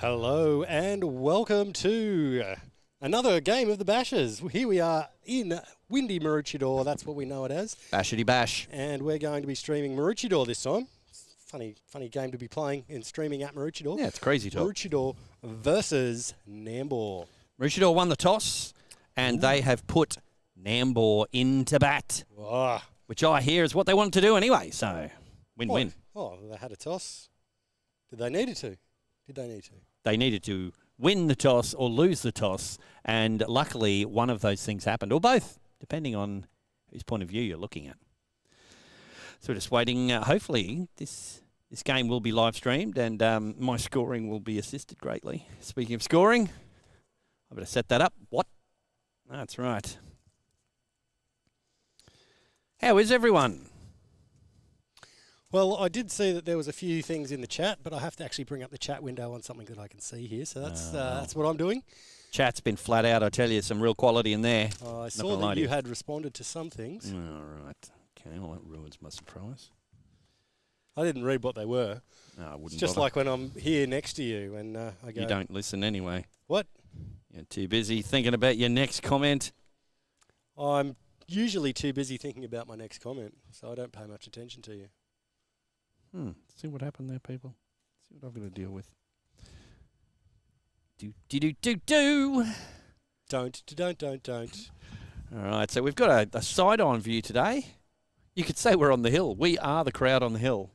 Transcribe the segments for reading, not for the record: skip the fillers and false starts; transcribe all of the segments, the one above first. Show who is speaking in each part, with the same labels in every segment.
Speaker 1: Hello and welcome to another game of the Bashers. Here we are in windy Maroochydore, that's what we know it as.
Speaker 2: Bashity bash.
Speaker 1: And we're going to be streaming Maroochydore this time. Funny game to be playing and streaming at Maroochydore.
Speaker 2: Yeah, it's crazy talk.
Speaker 1: Maroochydore versus Nambour.
Speaker 2: Maroochydore won the toss, and they have put Nambour into bat, which I hear is what they wanted to do anyway, so win-win.
Speaker 1: Oh, they had a toss. Did they need to?
Speaker 2: They needed to win the toss or lose the toss, and luckily one of those things happened, or both, depending on whose point of view you're looking at. So we're just waiting. Hopefully this game will be live streamed, and my scoring will be assisted greatly. Speaking of scoring, I better set that up. What? That's right. How is everyone?
Speaker 1: Well, I did see that there was a few things in the chat, but I have to actually bring up the chat window on something that I can see here. So that's what I'm doing.
Speaker 2: Chat's been flat out, I tell you, some real quality in there.
Speaker 1: I saw that you had responded to some things.
Speaker 2: All right. Okay, well, that ruins my surprise.
Speaker 1: I didn't read what they were.
Speaker 2: No, I wouldn't.
Speaker 1: It's just like when I'm here next to you and I go...
Speaker 2: You don't listen anyway.
Speaker 1: What?
Speaker 2: You're too busy thinking about your next comment.
Speaker 1: I'm usually too busy thinking about my next comment, so I don't pay much attention to you.
Speaker 2: See what happened there, people. See what I've got to deal with.
Speaker 1: Don't.
Speaker 2: All right, so we've got a side-on view today. You could say we're on the hill. We are the crowd on the hill.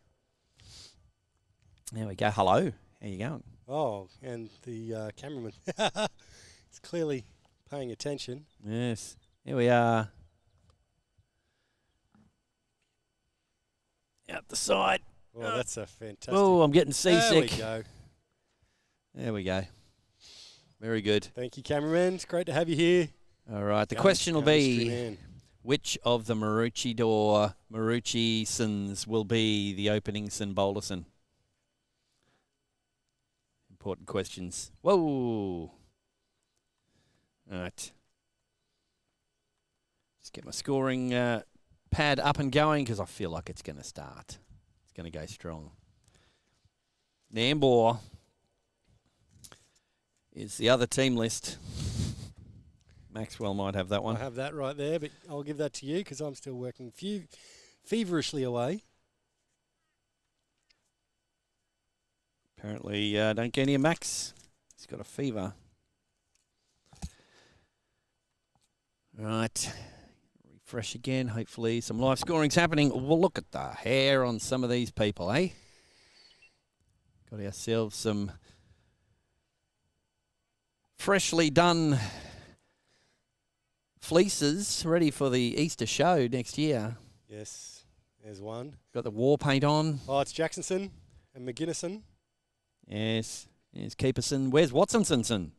Speaker 2: There we go. Hello. How you going?
Speaker 1: Oh, and the cameraman. He's clearly paying attention.
Speaker 2: Yes. Here we are. Out the side.
Speaker 1: Oh, that's a fantastic...
Speaker 2: Oh, I'm getting seasick.
Speaker 1: There we go.
Speaker 2: There we go. Very good.
Speaker 1: Thank you, cameraman. It's great to have you here.
Speaker 2: All right. The question will be, which of the Maroochydore Maroochysons will be the opening Sin Bowlerson? Important questions. Whoa. All right. Just get my scoring pad up and going because I feel like it's going to start. It's going to go strong. Nambour is the other team list. Maxwell might have that one.
Speaker 1: I have that right there, but I'll give that to you because I'm still working feverishly away.
Speaker 2: Apparently, don't get near Max. He's got a fever. Right. Refresh again. Hopefully some live scoring's happening. Well, look at the hair on some of these people, eh? Got ourselves some freshly done fleeces ready for the Easter show next year.
Speaker 1: Yes, there's one.
Speaker 2: Got the war paint on.
Speaker 1: Oh, it's Jacksonson and McGinnison.
Speaker 2: Yes, there's Keeperson. Where's Watsonson?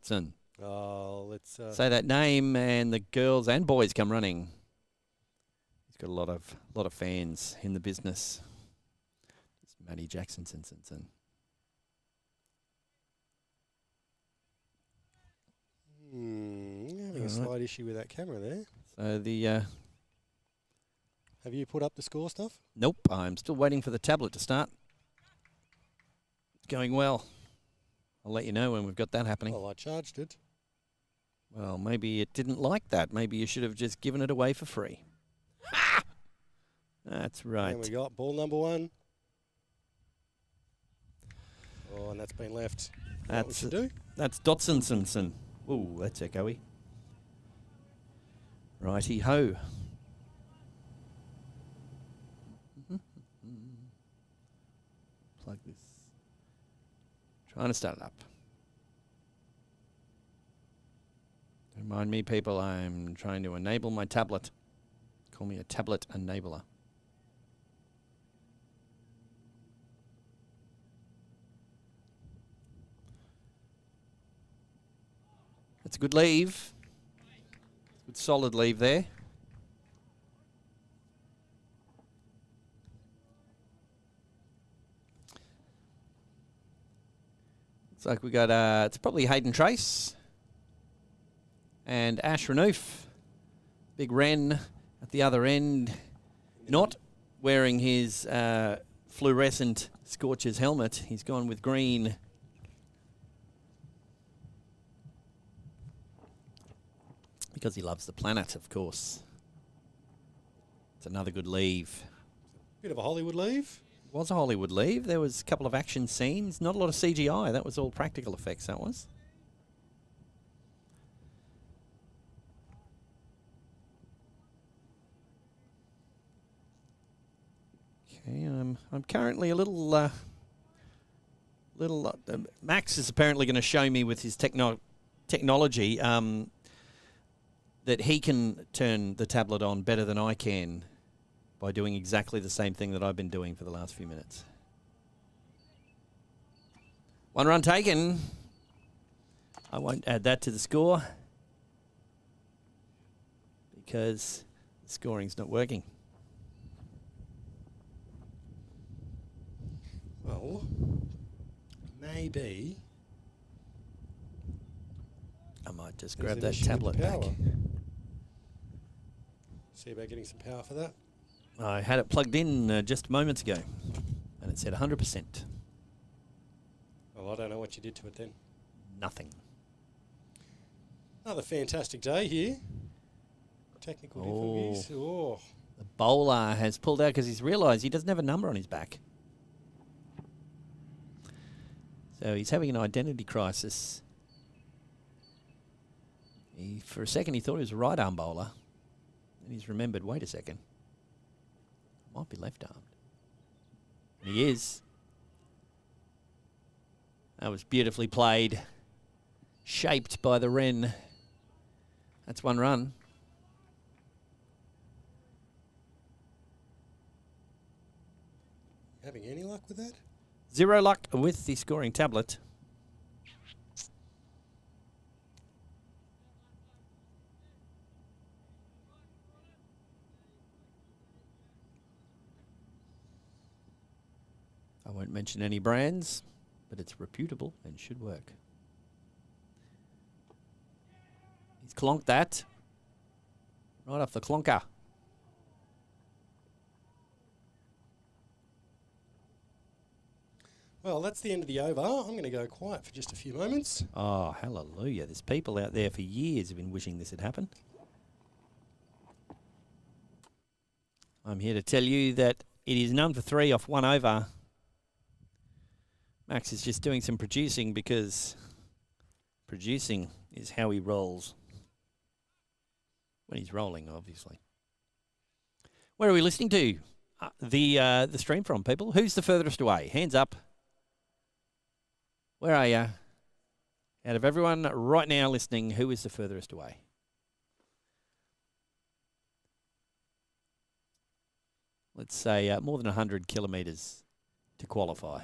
Speaker 1: Oh, let's
Speaker 2: say that name, and the girls and boys come running. He's got a lot of fans in the business. It's Matty Jacksonson.
Speaker 1: Having a slight issue with that camera there.
Speaker 2: So the...
Speaker 1: Have you put up the score stuff?
Speaker 2: Nope, I'm still waiting for the tablet to start. It's going well. I'll let you know when we've got that happening.
Speaker 1: Well, I charged it.
Speaker 2: Well, maybe it didn't like that. Maybe you should have just given it away for free. That's right.
Speaker 1: And we got ball number 1. Oh, and that's been left.
Speaker 2: That's
Speaker 1: what we should do.
Speaker 2: That's Dotsonson. Ooh, that's echoey. Righty-ho. Plug this. Trying to start it up. Don't mind me, people. I'm trying to enable my tablet. Call me a tablet enabler. That's a good leave. Good solid leave there. Looks like we got, it's probably Hayden Trace and Ash Renouf. Big Ren at the other end, not wearing his fluorescent Scorchers helmet. He's gone with green. Because he loves the planet, of course. It's another good leave.
Speaker 1: Bit of a Hollywood leave.
Speaker 2: Was a Hollywood leave. There was a couple of action scenes. Not a lot of CGI. That was all practical effects, that was. Okay, I'm currently a little... Max is apparently going to show me with his technology that he can turn the tablet on better than I can by doing exactly the same thing that I've been doing for the last few minutes. 1 run taken. I won't add that to the score because the scoring's not working.
Speaker 1: Well, maybe
Speaker 2: I might just grab that tablet back.
Speaker 1: See about getting some power for that.
Speaker 2: I had it plugged in just moments ago, and it said 100%.
Speaker 1: Well, I don't know what you did to it then.
Speaker 2: Nothing.
Speaker 1: Another fantastic day here. Technical difficulties. Oh.
Speaker 2: The bowler has pulled out because he's realised he doesn't have a number on his back. So he's having an identity crisis. For a second he thought he was a right arm bowler. And he's remembered, wait a second. Might be left armed. And he is. That was beautifully played. Shaped by the wren. That's 1 run.
Speaker 1: Having any luck with that?
Speaker 2: 0 luck with the scoring tablet. I won't mention any brands, but it's reputable and should work. He's clonked that. Right off the clonker.
Speaker 1: Well, that's the end of the over. I'm going to go quiet for just a few moments.
Speaker 2: Oh, hallelujah. There's people out there for years who've been wishing this had happened. I'm here to tell you that it is none for 3 off 1 over. Max is just doing some producing because producing is how he rolls. When he's rolling, obviously. Where are we listening to the stream from, people? Who's the furthest away? Hands up. Where are you? Out of everyone right now listening, who is the furthest away? Let's say more than 100 kilometres to qualify.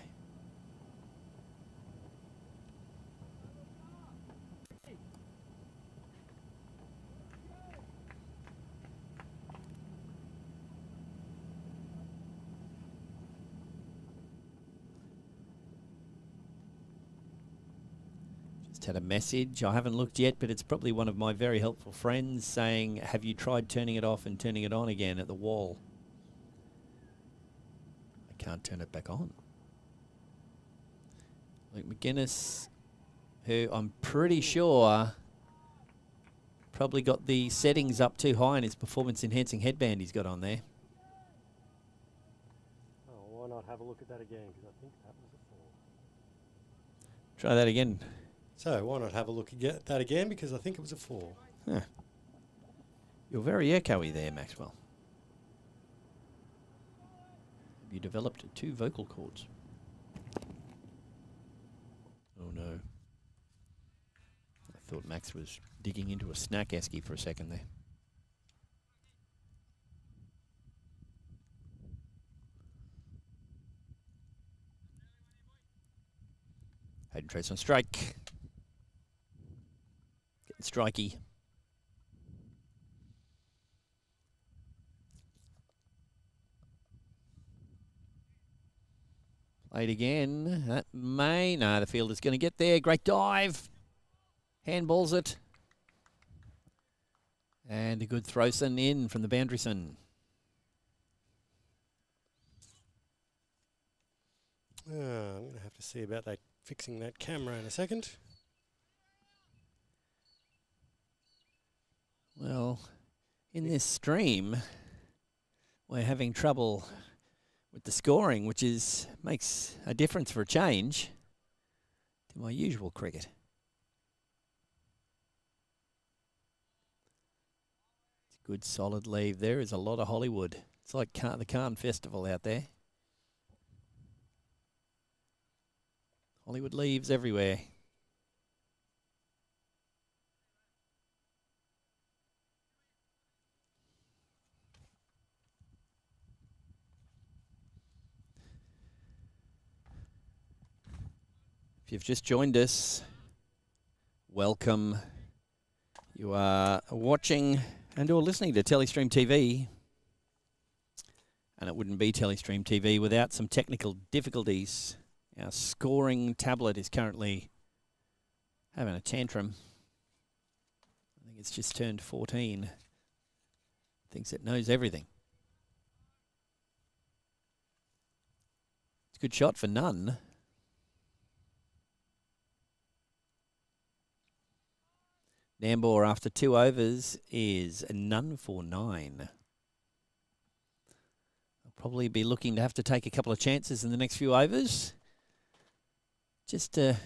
Speaker 2: Had a message. I haven't looked yet, but it's probably one of my very helpful friends saying, have you tried turning it off and turning it on again at the wall? I can't turn it back on. Luke McGuinness, who I'm pretty sure probably got the settings up too high in his performance-enhancing headband he's got on there.
Speaker 1: Oh, why not have a look at that again? Because I think that was a 4.
Speaker 2: Try that again.
Speaker 1: So why not have a look at that again? Because I think it was a 4.
Speaker 2: Huh. You're very echoey there, Maxwell. You developed 2 vocal cords. Oh no. I thought Max was digging into a snack esky for a second there. Hayden Trace on strike. Getting strikey. Played again. That may... No, the fielder's going to get there. Great dive. Handballs it. And a good throw sun in from the boundary sun.
Speaker 1: I'm going to have to see about that, fixing that camera in a second.
Speaker 2: Well, in this stream, we're having trouble with the scoring, which makes a difference for a change to my usual cricket. It's a good solid leave. There is a lot of Hollywood. It's like the Cannes Festival out there. Hollywood leaves everywhere. If you've just joined us, welcome. You are watching and or listening to TelestreamTV. And it wouldn't be TelestreamTV without some technical difficulties. Our scoring tablet is currently having a tantrum. I think it's just turned 14. Thinks it knows everything. It's a good shot for none. Nambour after 2 overs is none for 9. They'll probably be looking to have to take a couple of chances in the next few overs. Just to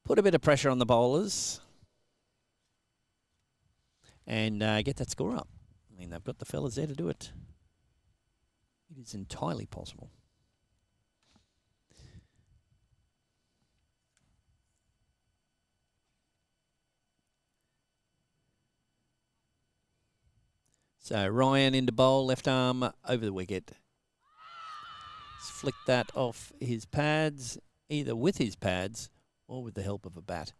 Speaker 2: put a bit of pressure on the bowlers and get that score up. I mean, they've got the fellas there to do it. It is entirely possible. So Ryan into bowl, left arm over the wicket. He's flicked that off his pads, either with his pads or with the help of a bat.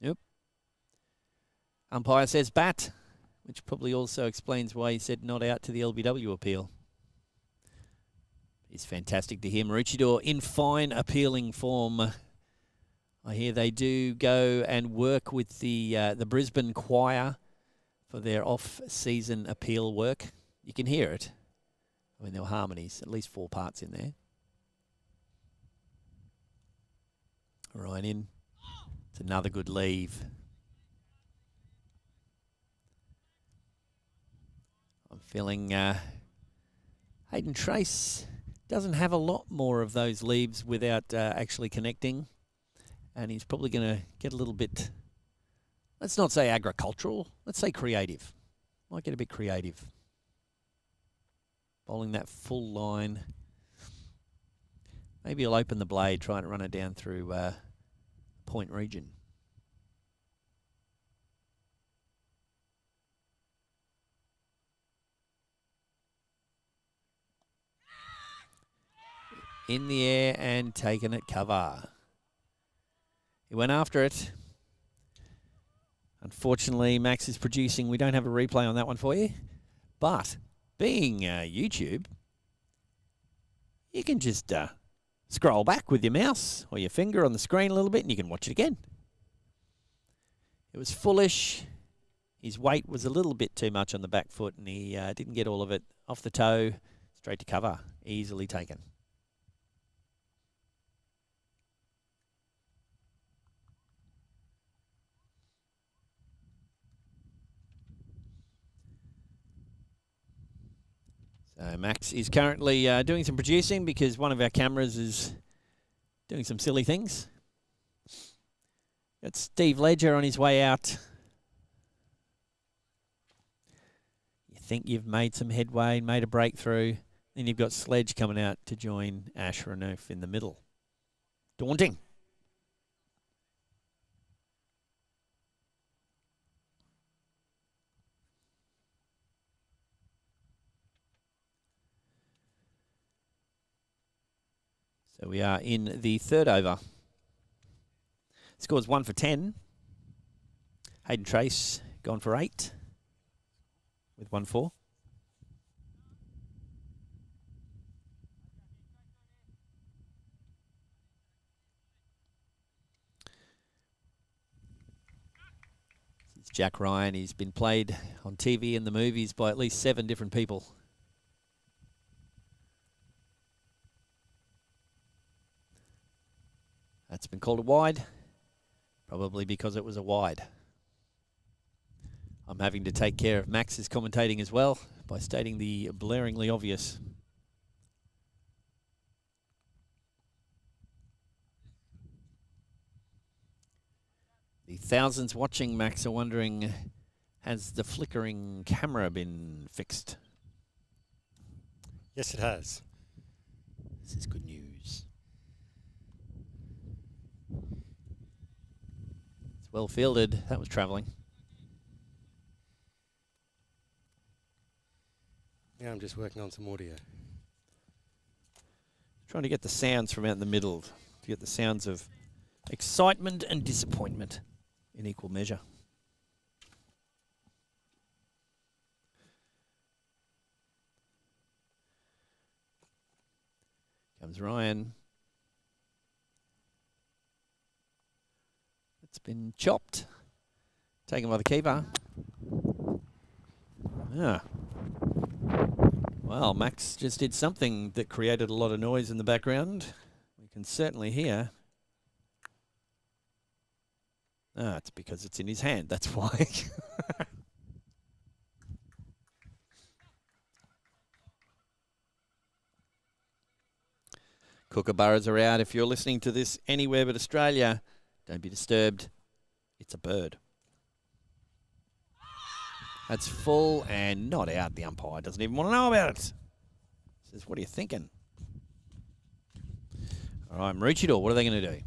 Speaker 2: Yep. Umpire says bat, which probably also explains why he said not out to the LBW appeal. It's fantastic to hear Maroochydore in fine appealing form. I hear they do go and work with the Brisbane Choir for their off-season appeal work. You can hear it. I mean, there were harmonies, at least 4 parts in there. Right in. It's another good leave. I'm feeling Hayden Trace doesn't have a lot more of those leaves without actually connecting. And he's probably going to get a little bit, let's not say agricultural, let's say creative. Might get a bit creative. Bowling that full line. Maybe he'll open the blade, try and run it down through point region. In the air and taken it cover. He went after it. Unfortunately, Max is producing. We don't have a replay on that one for you. But being YouTube, you can just scroll back with your mouse or your finger on the screen a little bit and you can watch it again. It was foolish. His weight was a little bit too much on the back foot and he didn't get all of it off the toe. Straight to cover. Easily taken. So Max is currently doing some producing because one of our cameras is doing some silly things. Got Steve Ledger on his way out. You think you've made some headway, made a breakthrough. Then you've got Sledge coming out to join Ash Renouf in the middle. Daunting. So we are in the 3rd over. Scores 1 for 10. Hayden Trace gone for 8 with 1-4. This is Jack Ryan. He's been played on TV and the movies by at least 7 different people. That's been called a wide, probably because it was a wide. I'm having to take care of Max's commentating as well by stating the blaringly obvious. The thousands watching Max are wondering, has the flickering camera been fixed?
Speaker 1: Yes, it has.
Speaker 2: This is good news. It's well fielded. That was travelling.
Speaker 1: Now I'm just working on some audio.
Speaker 2: Trying to get the sounds from out in the middle, to get the sounds of excitement and disappointment in equal measure. Comes Ryan. It's been chopped. Taken by the keeper. Yeah. Well, Max just did something that created a lot of noise in the background. We can certainly hear. Ah, it's because it's in his hand, that's why. Kookaburras are out. If you're listening to this anywhere but Australia, don't be disturbed. It's a bird. That's full and not out. The umpire doesn't even want to know about it. Says, what are you thinking? All right, Maroochydore, what are they going to do?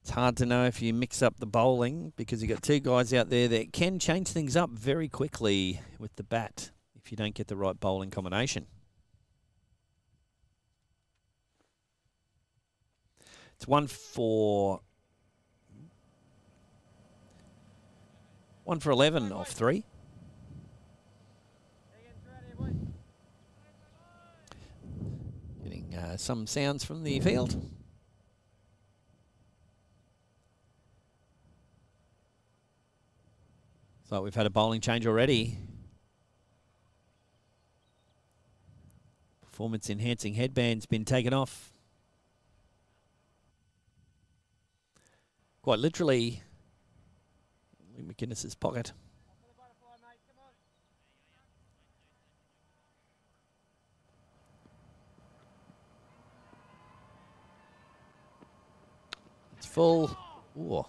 Speaker 2: It's hard to know if you mix up the bowling because you've got two guys out there that can change things up very quickly with the bat if you don't get the right bowling combination. It's 1 for 11 off 3. Getting some sounds from the field. So we've had a bowling change already. Performance enhancing headband's been taken off. Quite literally, in McInnes's pocket. It's full. Ooh.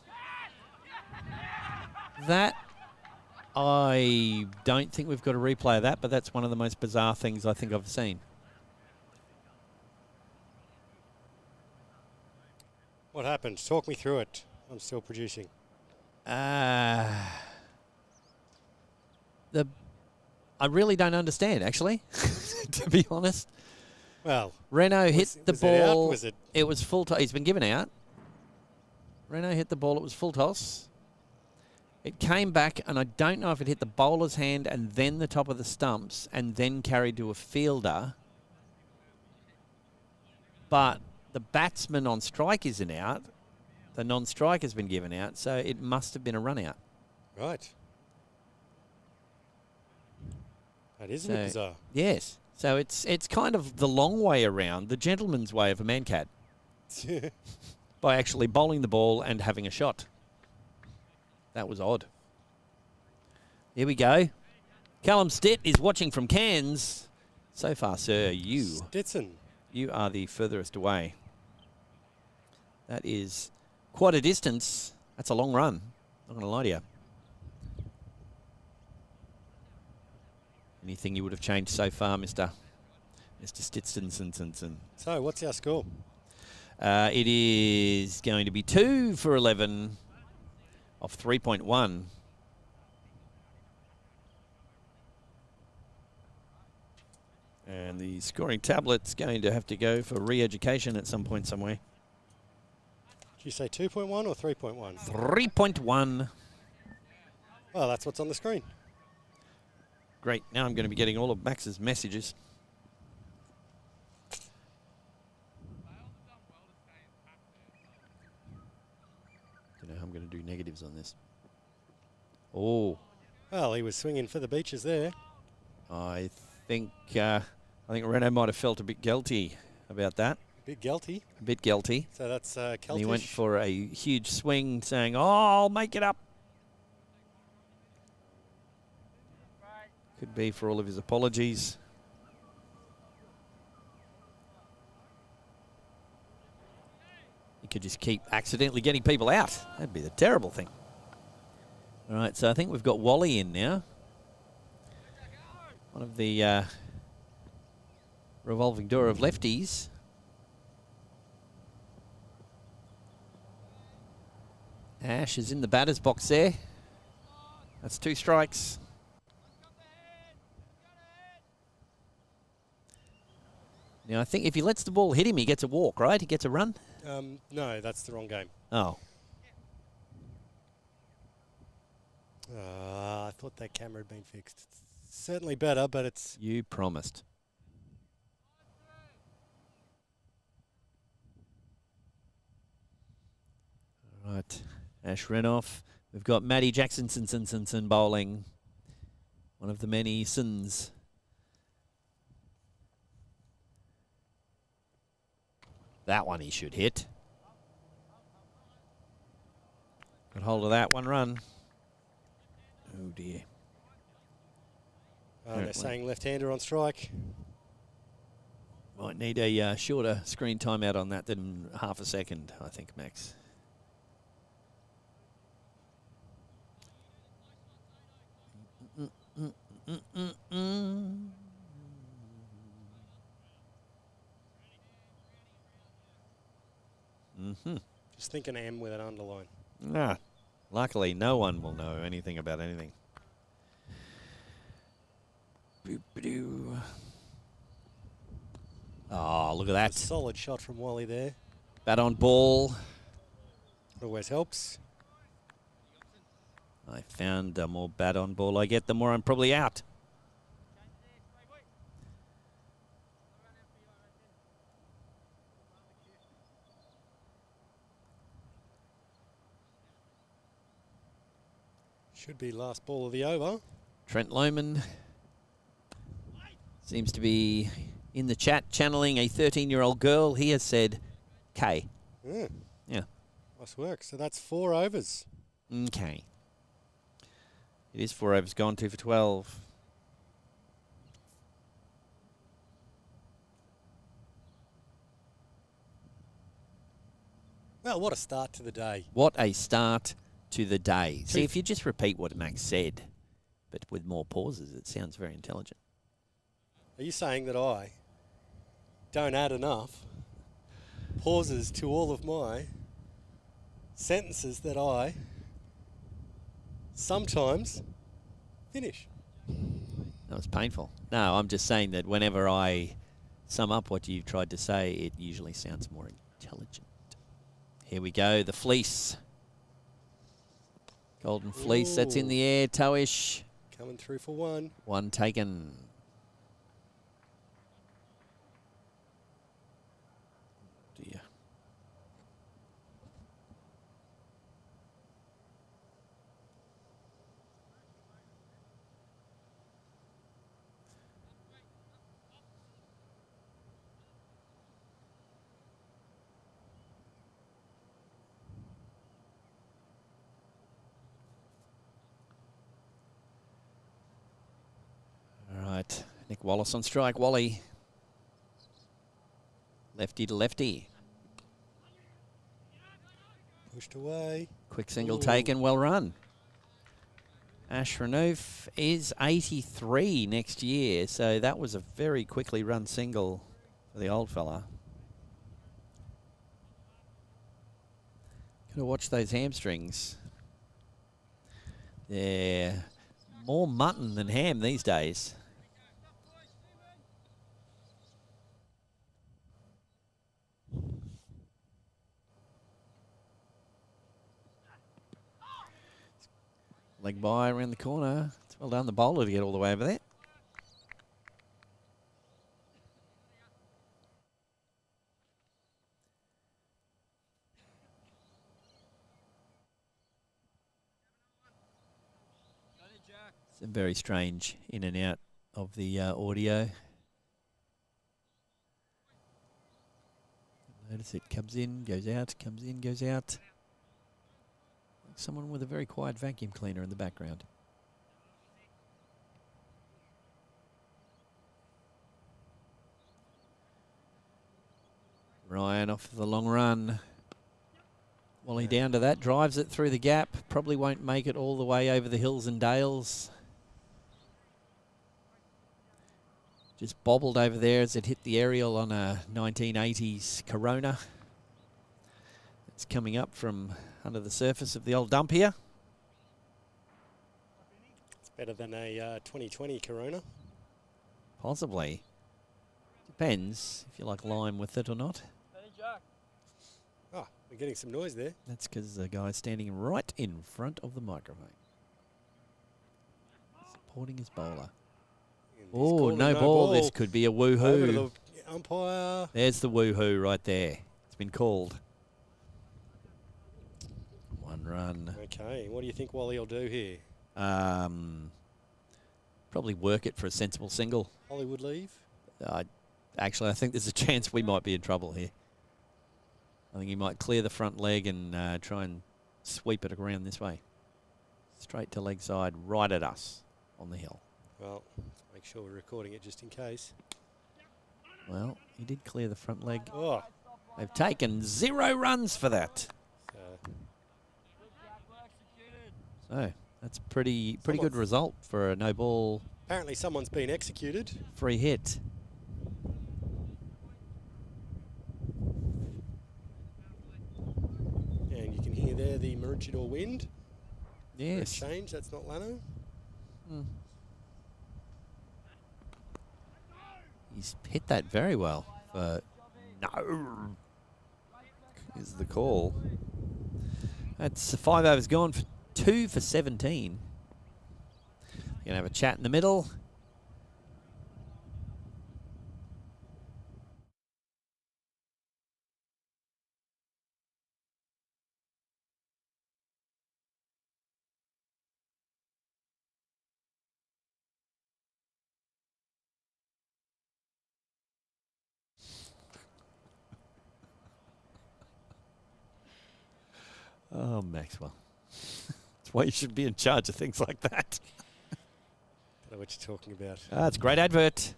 Speaker 2: That, I don't think we've got a replay of that, but that's one of the most bizarre things I think I've seen.
Speaker 1: What happened? Talk me through it. I'm still producing.
Speaker 2: I really don't understand, actually, to be honest.
Speaker 1: Well,
Speaker 2: Renault hit the ball.
Speaker 1: It
Speaker 2: was full toss. He's been given out. Renault hit the ball. It was full toss. It came back, and I don't know if it hit the bowler's hand and then the top of the stumps and then carried to a fielder. But the batsman on strike isn't out. The non-strike has been given out, so it must have been a run-out.
Speaker 1: Right. That is a bit bizarre.
Speaker 2: Yes. So it's kind of the long way around, the gentleman's way of a man-cat. By actually bowling the ball and having a shot. That was odd. Here we go. Callum Stitt is watching from Cairns. So far, sir,
Speaker 1: Stetson.
Speaker 2: You are the furthest away. That is quite a distance. That's a long run. Not going to lie to you. Anything you would have changed so far, Mr. Stitson?
Speaker 1: So, what's our score?
Speaker 2: It is going to be 2 for 11 off 3.1. And the scoring tablet's going to have to go for re-education at some point somewhere.
Speaker 1: Did you say 2.1 or 3.1?
Speaker 2: 3.1.
Speaker 1: Well, that's what's on the screen.
Speaker 2: Great. Now I'm going to be getting all of Max's messages. Don't know how I'm going to do negatives on this. Oh.
Speaker 1: Well, he was swinging for the beaches there.
Speaker 2: I think Renault might have felt a bit guilty about that.
Speaker 1: bit guilty.
Speaker 2: A bit guilty.
Speaker 1: So that's Celtish.
Speaker 2: And he went for a huge swing saying, oh, I'll make it up. Could be for all of his apologies. He could just keep accidentally getting people out. That'd be the terrible thing. All right, so I think we've got Wally in now. One of the revolving door of lefties. Ash is in the batter's box there. That's 2 strikes. Now, I think if he lets the ball hit him, he gets a walk, right? He gets a run?
Speaker 1: No, that's the wrong game.
Speaker 2: Oh.
Speaker 1: I thought that camera had been fixed. It's certainly better, but it's...
Speaker 2: You promised. All right. Ash Renoff. We've got Matty Jackson bowling. One of the many sins. That one he should hit. Got hold of that, 1 run. Oh dear.
Speaker 1: They're saying left-hander on strike.
Speaker 2: Might need a shorter screen timeout on that than half a second, I think, Max.
Speaker 1: Just think an M with an underline.
Speaker 2: Nah, luckily no one will know anything about anything. Oh, look at that.
Speaker 1: A solid shot from Wally there.
Speaker 2: Bat on ball.
Speaker 1: Always helps.
Speaker 2: I found the more bat on ball I get, the more I'm probably out.
Speaker 1: Should be last ball of the over.
Speaker 2: Trent Lohman seems to be in the chat channeling a 13-year-old girl. He has said K. Yeah.
Speaker 1: Nice work. So that's 4 overs.
Speaker 2: Okay. It is 4 overs gone, 2 for 12.
Speaker 1: Well, what a start to the day.
Speaker 2: What a start to the day. See, if you just repeat what Max said, but with more pauses, it sounds very intelligent.
Speaker 1: Are you saying that I don't add enough pauses to all of my sentences that I sometimes finish?
Speaker 2: That was painful. No, I'm just saying that whenever I sum up what you've tried to say, it usually sounds more intelligent. Here we go, the fleece. Golden fleece, that's in the air, toe-ish.
Speaker 1: Coming through for 1.
Speaker 2: 1 taken. Dear. Right, Nick Wallace on strike. Wally. Lefty to lefty.
Speaker 1: Pushed away.
Speaker 2: Quick single taken, well run. Ash Renouf is 83 next year, so that was a very quickly run single for the old fella. Gotta watch those hamstrings. They're more mutton than ham these days. Leg by around the corner. It's well done the bowler to get all the way over there. It's a very strange in and out of the audio. Notice it comes in, goes out, comes in, goes out. Like someone with a very quiet vacuum cleaner in the background. Ryan off the long run. Wally down to that, drives it through the gap. Probably won't make it all the way over the hills and dales. Just bobbled over there as it hit the aerial on a 1980s Corona. It's coming up from under the surface of the old dump here.
Speaker 1: It's better than a 2020 Corona.
Speaker 2: Possibly. Depends if you like lime with it or not.
Speaker 1: Oh, we're getting some noise there.
Speaker 2: That's because the guy's standing right in front of the microphone. Supporting his bowler. Oh, no ball. This could be a woohoo.
Speaker 1: Over to the umpire.
Speaker 2: There's the woohoo right there. It's been called. 1 run.
Speaker 1: Okay, what do you think Wally will do here?
Speaker 2: Probably work it for a sensible single.
Speaker 1: Hollywood leave?
Speaker 2: Actually, I think there's a chance we might be in trouble here. I think he might clear the front leg and try and sweep it around this way. Straight to leg side, right at us on the hill.
Speaker 1: Well, make sure we're recording it just in case.
Speaker 2: Well, he did clear the front leg.
Speaker 1: Oh.
Speaker 2: They've taken 0 runs for that. So that's a pretty good result for a no ball.
Speaker 1: Apparently someone's been executed.
Speaker 2: Free hit.
Speaker 1: And you can hear there the Maroochydore wind.
Speaker 2: Yes.
Speaker 1: Change, that's not Lanno.
Speaker 2: He's hit that very well. No. Is the call. That's 5 overs gone for 2 for 17. Gonna have a chat in the middle. Oh, Maxwell. That's why you should be in charge of things like that.
Speaker 1: I don't know what you're talking about.
Speaker 2: It's a great advert.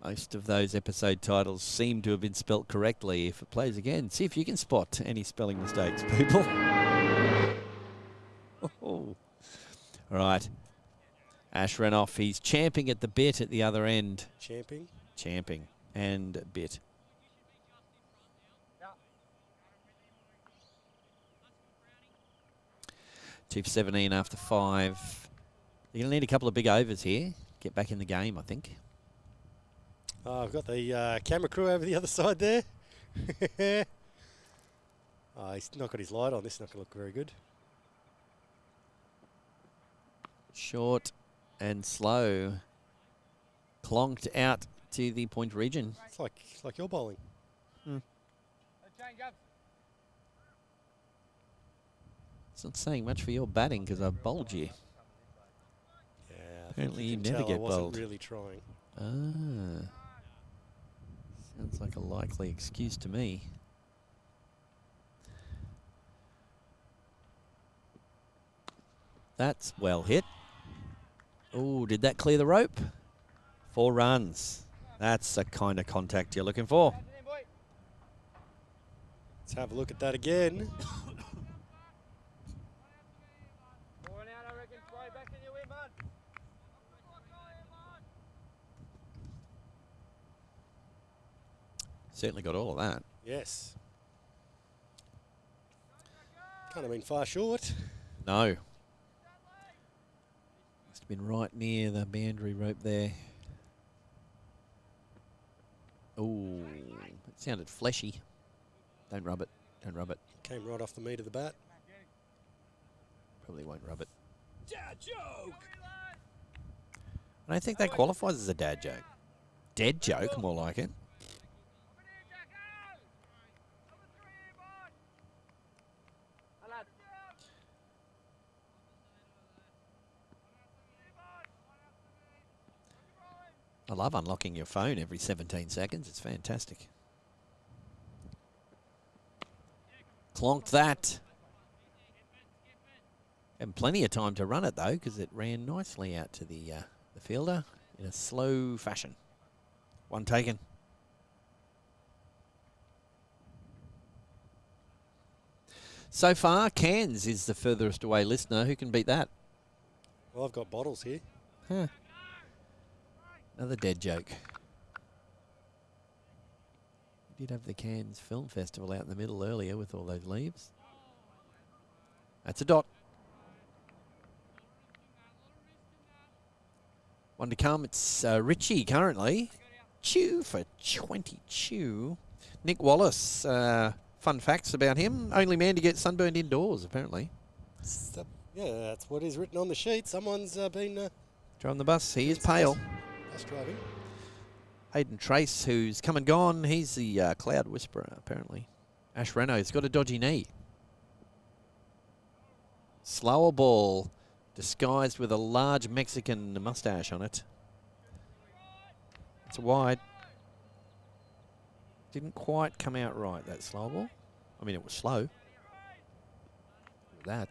Speaker 2: Most of those episode titles seem to have been spelt correctly. If it plays again, see if you can spot any spelling mistakes, people. All right. Ash ran off. He's champing at the bit at the other end.
Speaker 1: Champing?
Speaker 2: Champing and bit. Two for 17 after 5. You're going to need a couple of big overs here. Get back in the game, I think.
Speaker 1: Oh, I've got the camera crew over the other side there. Oh, he's not got his light on. This is not going to look very good.
Speaker 2: Short and slow. Clonked out to the point region.
Speaker 1: It's like you're bowling.
Speaker 2: It's not saying much for your batting because I bowled you.
Speaker 1: Yeah,
Speaker 2: apparently you never get
Speaker 1: I wasn't
Speaker 2: bowled.
Speaker 1: really trying.
Speaker 2: Ah. Sounds like a likely excuse to me. That's well hit. Oh, did that clear the rope? 4 runs. That's the kind of contact you're looking for.
Speaker 1: Let's have a look at that again.
Speaker 2: Certainly got all of that.
Speaker 1: Yes. Can't have been far short.
Speaker 2: No. Must have been right near the boundary rope there. Oh, it sounded fleshy. Don't rub it. Don't rub it.
Speaker 1: Came right off the meat of the bat.
Speaker 2: Probably won't rub it. Dad joke! I don't think that qualifies as a dad joke. Dead joke, more like it. I love unlocking your phone every 17 seconds. It's fantastic. Clonked that. And plenty of time to run it, though, because it ran nicely out to the fielder in a slow fashion. One taken. So far, Cairns is the furthest away listener. Who can beat that?
Speaker 1: Well, I've got bottles here.
Speaker 2: Huh. Another dead joke. We did have the Cairns Film Festival out in the middle earlier with all those leaves. That's a dot. One to come. It's Richie currently. Chew for 22. Nick Wallace. Fun facts about him. Only man to get sunburned indoors, apparently.
Speaker 1: Yeah, that's what is written on the sheet. Someone's been...
Speaker 2: driving the bus. He is pale.
Speaker 1: Bus driving.
Speaker 2: Hayden Trace, who's come and gone. He's the cloud whisperer, apparently. Ash Renault's got a dodgy knee. Slower ball, disguised with a large Mexican mustache on it. It's wide. Didn't quite come out right, that slow ball. I mean, it was slow. That.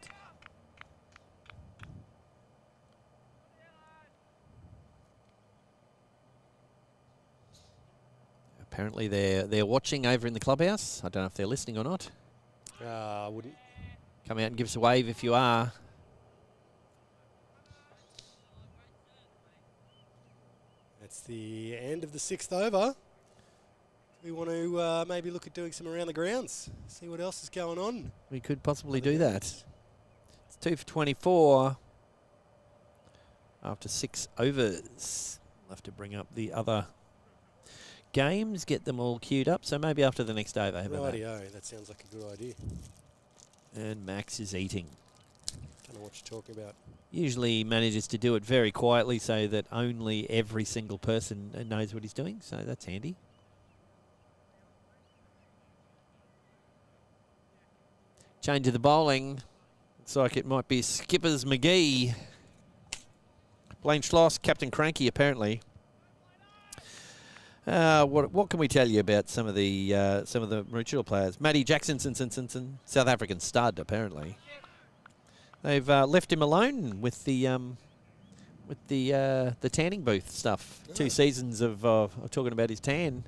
Speaker 2: Apparently they're watching over in the clubhouse. I don't know if they're listening or not.
Speaker 1: I wouldn't.
Speaker 2: Come out and give us a wave if you are.
Speaker 1: That's the end of the 6th over. We want to maybe look at doing some around the grounds, see what else is going on.
Speaker 2: We could possibly do that. It's 2 for 24 after 6 overs. We'll have to bring up the other games, get them all queued up. So maybe after the next over.
Speaker 1: Rightio, that sounds like a good idea.
Speaker 2: And Max is eating.
Speaker 1: Don't know what you're talking about.
Speaker 2: Usually manages to do it very quietly so that only every single person knows what he's doing. So that's handy. Change of the bowling. Looks like it might be Skippers McGee. Blaine Schloss, Captain Cranky, apparently. What can we tell you about some of the Maroochydore players? Matty Jackson, South African stud, apparently. They've left him alone with the tanning booth stuff. Oh. 2 seasons of talking about his tan.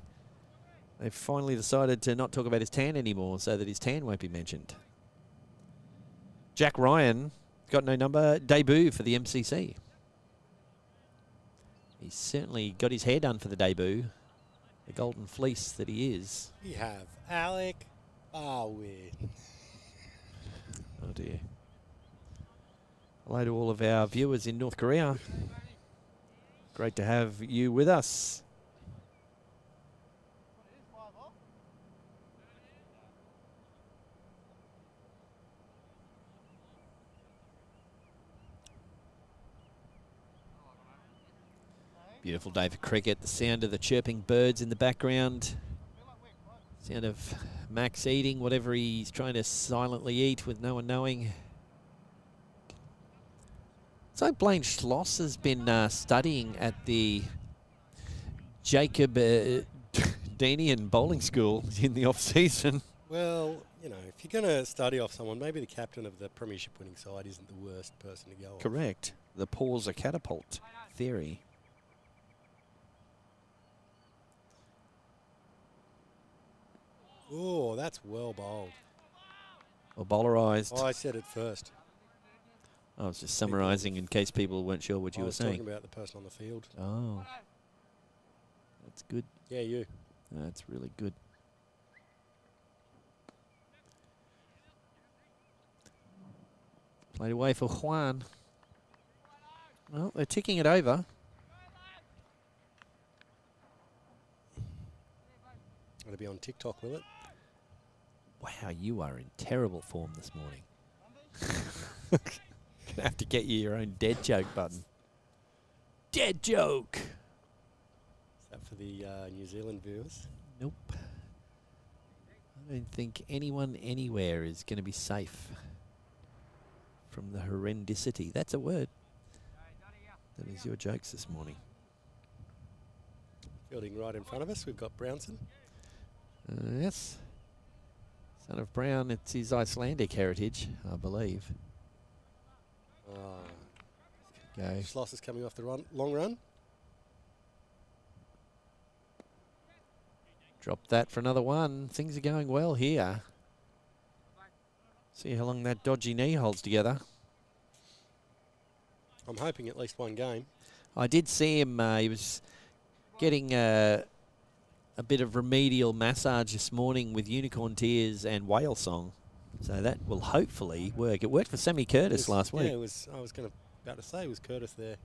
Speaker 2: They've finally decided to not talk about his tan anymore, so that his tan won't be mentioned. Jack Ryan got no number, debut for the MCC. He's certainly got his hair done for the debut. The golden fleece that he is.
Speaker 1: We have Alec Barwin.
Speaker 2: Oh dear. Hello to all of our viewers in North Korea. Great to have you with us. Beautiful day for cricket. The sound of the chirping birds in the background. Sound of Max eating whatever he's trying to silently eat with no one knowing. So Blaine Schloss has been studying at the Jacob Denian bowling school in the off-season.
Speaker 1: Well, you know, if you're going to study off someone, maybe the captain of the premiership winning side isn't the worst person to go off.
Speaker 2: Correct. The pause a catapult theory.
Speaker 1: Oh, that's well bowled.
Speaker 2: Or bowlerised.
Speaker 1: Oh, I said it first.
Speaker 2: I was just summarising in case people weren't sure what you were saying.
Speaker 1: I was talking about the person on the field.
Speaker 2: Oh. That's good.
Speaker 1: Yeah, you.
Speaker 2: That's really good. Played away for Juan. Well, they're ticking it over.
Speaker 1: It'll be on TikTok, will it?
Speaker 2: Wow, you are in terrible form this morning. Gonna have to get you your own dead joke button. Dead joke!
Speaker 1: Is that for the New Zealand viewers?
Speaker 2: Nope. I don't think anyone anywhere is going to be safe from the horrendicity. That's a word. That is your jokes this morning.
Speaker 1: Fielding right in front of us, we've got Brownson.
Speaker 2: Yes. Son of Brown, it's his Icelandic heritage, I believe. Go.
Speaker 1: Schloss is coming off the long run.
Speaker 2: Drop that for another one. Things are going well here. See how long that dodgy knee holds together.
Speaker 1: I'm hoping at least one game.
Speaker 2: I did see him. He was getting a bit of remedial massage this morning with Unicorn Tears and Whale Song. So that will hopefully work. It worked for Sammy Curtis last week.
Speaker 1: Yeah, I was about to say, was Curtis there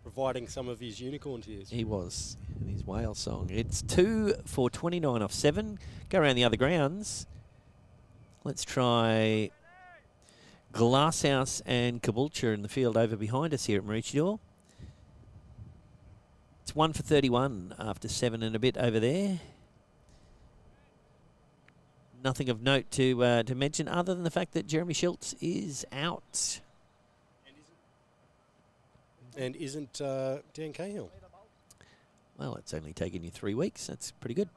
Speaker 1: providing some of his Unicorn Tears?
Speaker 2: He was, in his Whale Song. It's 2 for 29 off 7. Go around the other grounds. Let's try Glasshouse and Caboolture in the field over behind us here at Maroochydore. It's 1 for 31 after 7 and a bit over there. Nothing of note to mention other than the fact that Jeremy Schultz is out.
Speaker 1: And isn't Dan Cahill?
Speaker 2: Well, it's only taken you 3 weeks. That's pretty good.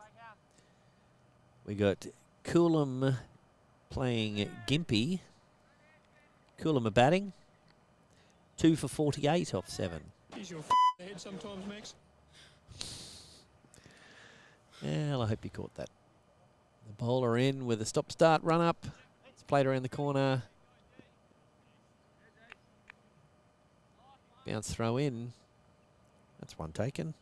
Speaker 2: We got Coolum playing Gimpy. Coolum are batting. 2 for 48 off 7.
Speaker 3: Is your head sometimes, Max?
Speaker 2: Well, I hope you caught that. The bowler in with a stop-start run-up. It's played around the corner. Bounce throw in. That's one taken.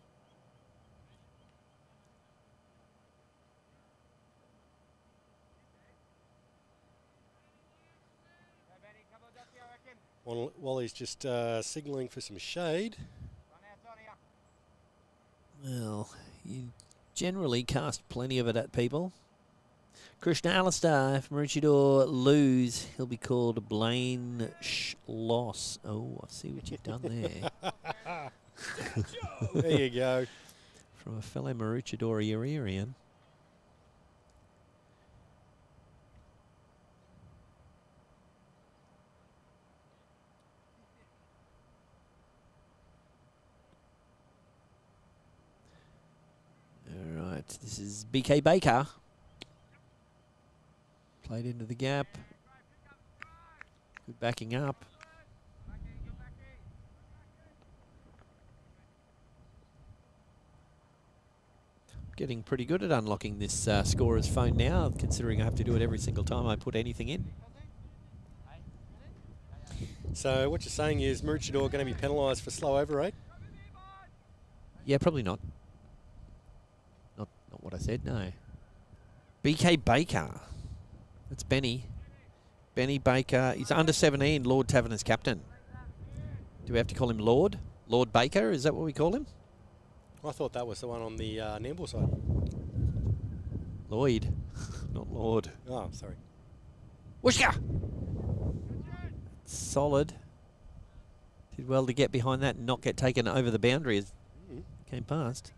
Speaker 1: Wally's just signalling for some shade.
Speaker 2: Well, you generally cast plenty of it at people. Krishna Alistair, if Maroochydore lose, he'll be called Blaine Schloss. Oh, I see what you've done there.
Speaker 1: There you go.
Speaker 2: From a fellow Maroochydore Urian. All right, this is BK Baker. Played into the gap. Good backing up. Getting pretty good at unlocking this scorer's phone now, considering I have to do it every single time I put anything in.
Speaker 1: So what you're saying is Maroochydore going to be penalised for slow over rate?
Speaker 2: Yeah, probably not. Not what I said, no. BK Baker. That's Benny. Benny Baker. He's under 17, Lord Taverner's captain. Do we have to call him Lord? Lord Baker, is that what we call him?
Speaker 1: I thought that was the one on the Nambour side.
Speaker 2: Lloyd, not Lord.
Speaker 1: Oh, sorry.
Speaker 2: Whooshka! Solid. Did well to get behind that and not get taken over the boundary as came past.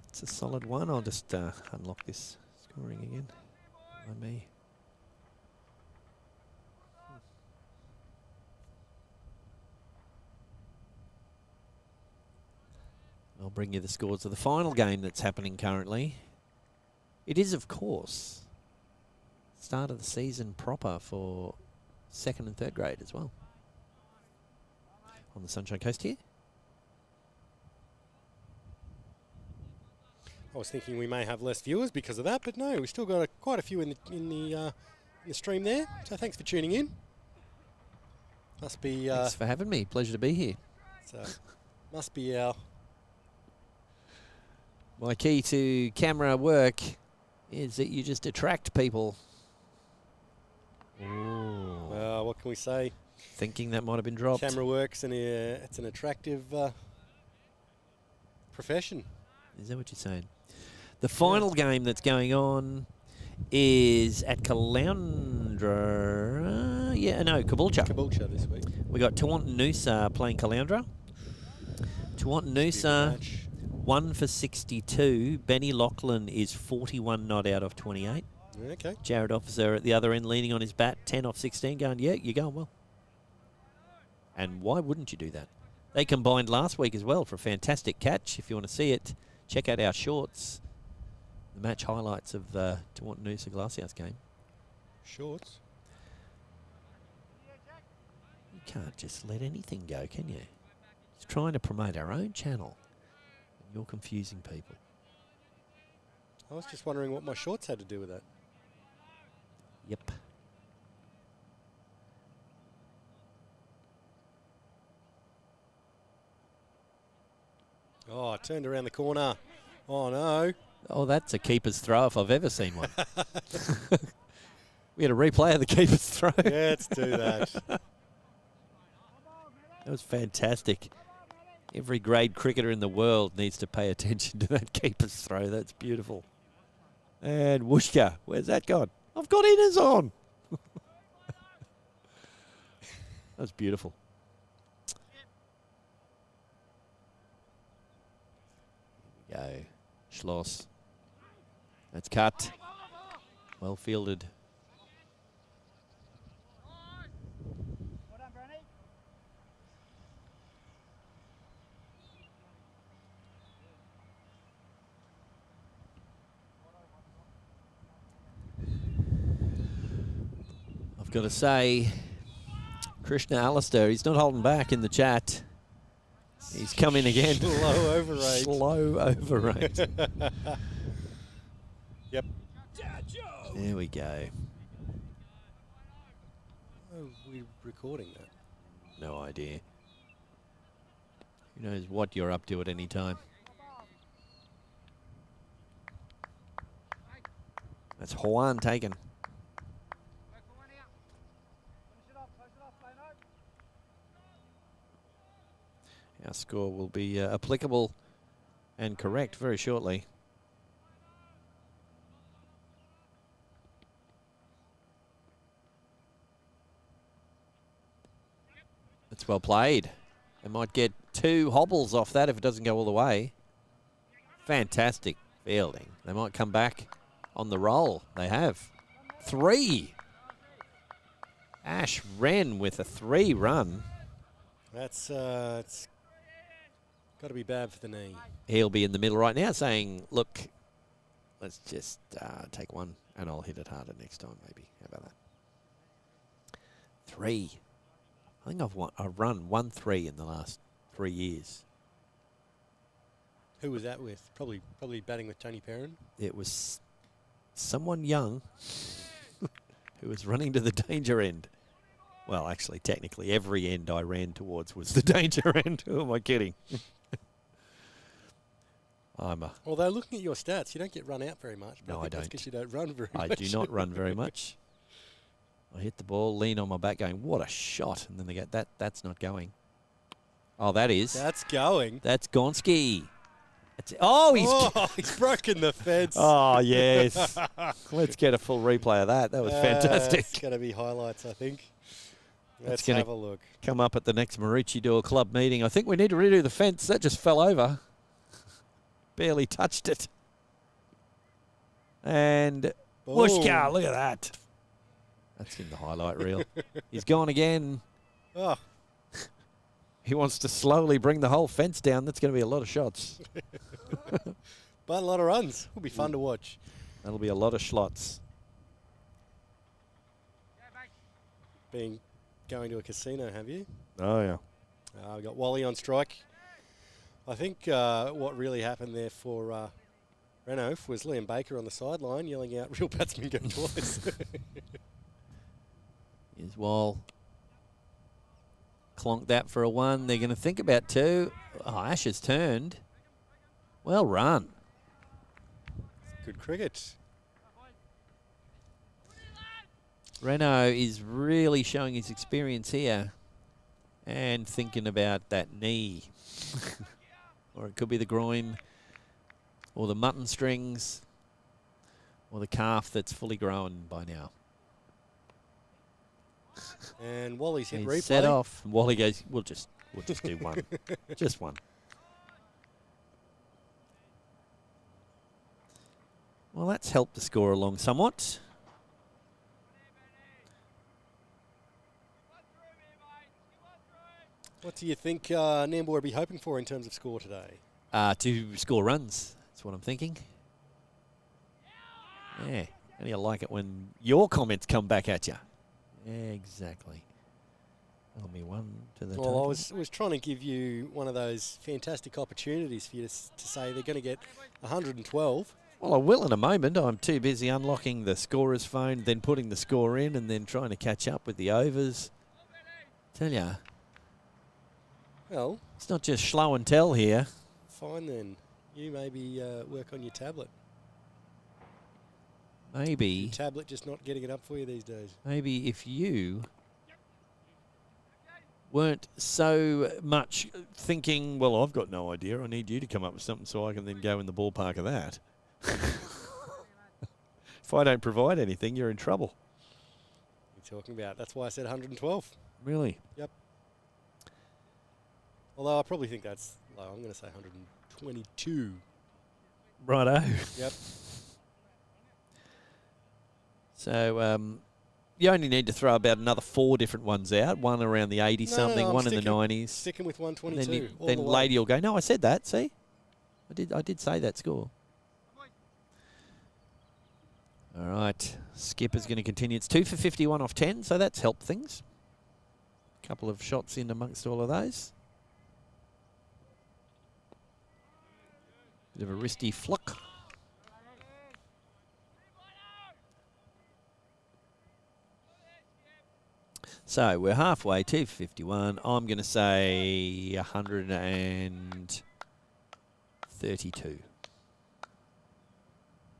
Speaker 2: It's a solid one. I'll just unlock this scoring again. By me. I'll bring you the scores of the final game that's happening currently. It is, of course, start of the season proper for 2nd and 3rd grade as well. On the Sunshine Coast here.
Speaker 1: I was thinking we may have less viewers because of that, but no, we've still got quite a few in the stream there. So thanks for tuning in. Must be.
Speaker 2: Thanks for having me. Pleasure to be here.
Speaker 1: So must be our.
Speaker 2: My key to camera work is that you just attract people.
Speaker 1: What can we say?
Speaker 2: Thinking that might have been dropped.
Speaker 1: Camera works and it's an attractive profession.
Speaker 2: Is that what you're saying? The final game that's going on is at Caloundra. Caboolture.
Speaker 1: Caboolture this week.
Speaker 2: We got Tawantin Noosa playing Caloundra. Tawantin Noosa 1 for 62. Benny Lachlan is 41 not out of 28.
Speaker 1: Okay.
Speaker 2: Jared Officer at the other end leaning on his bat, 10 off 16, going, yeah, you're going well. And why wouldn't you do that? They combined last week as well for a fantastic catch. If you want to see it, check out our shorts the match highlights of the Tawantinoosa Glasshouse game.
Speaker 1: Shorts.
Speaker 2: You can't just let anything go, can you? Just trying to promote our own channel. And you're confusing people.
Speaker 1: I was just wondering what my shorts had to do with that.
Speaker 2: Yep.
Speaker 1: Oh, I turned around the corner. Oh, no.
Speaker 2: Oh, that's a keeper's throw if I've ever seen one. We had a replay of the keeper's throw.
Speaker 1: Yeah, let's do that.
Speaker 2: That was fantastic. Every grade cricketer in the world needs to pay attention to that keeper's throw. That's beautiful. And Wooshka, where's that gone? I've got inners on. That's beautiful. Here we go. Schloss. That's cut. Well fielded. I've got to say, Krishna Alistair, he's not holding back in the chat. He's come in again.
Speaker 1: Slow overrate.
Speaker 2: Slow overrate.
Speaker 1: Yep.
Speaker 2: There we go.
Speaker 1: Oh, we're recording that.
Speaker 2: No idea. Who knows what you're up to at any time. That's Juan taken. Our score will be applicable and correct very shortly. It's well played. They might get 2 hobbles off that if it doesn't go all the way. Fantastic fielding. They might come back on the roll. They have 3. Ash Wren with a 3 run.
Speaker 1: That's it's got to be bad for the knee.
Speaker 2: He'll be in the middle right now saying, look, let's just take one and I'll hit it harder next time maybe. How about that? 3. I think I've run 1-3 in the last 3 years.
Speaker 1: Who was that with? Probably batting with Tony Perrin.
Speaker 2: It was someone young who was running to the danger end. Well, actually, technically, every end I ran towards was the danger end. Who am I kidding?
Speaker 1: Although looking at your stats, you don't get run out very much.
Speaker 2: No, I don't.
Speaker 1: That's because you don't run very much.
Speaker 2: I do not run very much. I hit the ball, lean on my back going, what a shot. And then they go, that's not going. Oh, that is.
Speaker 1: That's going.
Speaker 2: That's Gonski. He's
Speaker 1: broken the fence.
Speaker 2: Oh, yes. Let's get a full replay of that. That was fantastic.
Speaker 1: It's going to be highlights, I think. Let's
Speaker 2: gonna
Speaker 1: have a look.
Speaker 2: Come up at the next Maroochydore Club meeting. I think we need to redo the fence. That just fell over. Barely touched it. And Wooshka, look at that. That's in the highlight reel. He's gone again.
Speaker 1: Oh.
Speaker 2: He wants to slowly bring the whole fence down. That's going to be a lot of shots.
Speaker 1: But a lot of runs. Will be fun to watch.
Speaker 2: That'll be a lot of schlots.
Speaker 1: Going to a casino, have you?
Speaker 2: Oh, yeah.
Speaker 1: We got Wally on strike. I think what really happened there for Renouf was Liam Baker on the sideline yelling out, real batsmen go twice.
Speaker 2: Here's Wall. Clonked that for a 1. They're going to think about 2. Oh, Ash has turned. Well run.
Speaker 1: Good cricket.
Speaker 2: Renault is really showing his experience here and thinking about that knee. Or it could be the groin or the mutton strings or the calf that's fully grown by now.
Speaker 1: And Wally's hit
Speaker 2: He's
Speaker 1: replay.
Speaker 2: set off. And Wally goes, we'll just do one. Just one. Well, that's helped the score along somewhat.
Speaker 1: What do you think Nambour will be hoping for in terms of score today?
Speaker 2: To score runs. That's what I'm thinking. Yeah. And you like it when your comments come back at you. Exactly. Tell me one to the
Speaker 1: Well,
Speaker 2: total.
Speaker 1: I was trying to give you one of those fantastic opportunities for you to say they're going to get 112.
Speaker 2: Well, I will in a moment. I'm too busy unlocking the scorer's phone, then putting the score in, and then trying to catch up with the overs. Tell ya,
Speaker 1: Well,
Speaker 2: it's not just slow and tell here.
Speaker 1: fine then. You maybe work on your tablet.
Speaker 2: Maybe,
Speaker 1: Your tablet just not getting it up for you these days.
Speaker 2: maybe if you weren't so much thinking, well, I've got no idea. I need you to come up with something so I can then go in the ballpark of that. If I don't provide anything, you're in trouble.
Speaker 1: You're talking about. That's why I said 112.
Speaker 2: Really?
Speaker 1: Yep. Although I probably think that's low. I'm going to say 122.
Speaker 2: Righto.
Speaker 1: Yep.
Speaker 2: So you only need to throw about another 4 different ones out. One around the 80-something,
Speaker 1: I'm
Speaker 2: one in the
Speaker 1: sticking-
Speaker 2: 90s.
Speaker 1: Sticking with
Speaker 2: And
Speaker 1: 122. all
Speaker 2: then
Speaker 1: the way.
Speaker 2: lady will go, no, I said that, see? I did say that score. All right, Skipper's going to continue. It's 2 for 51 off 10, so that's helped things. A couple of shots in amongst all of those. Bit of a wristy fluck. So we're halfway, 2 for 51. I'm going to say 132.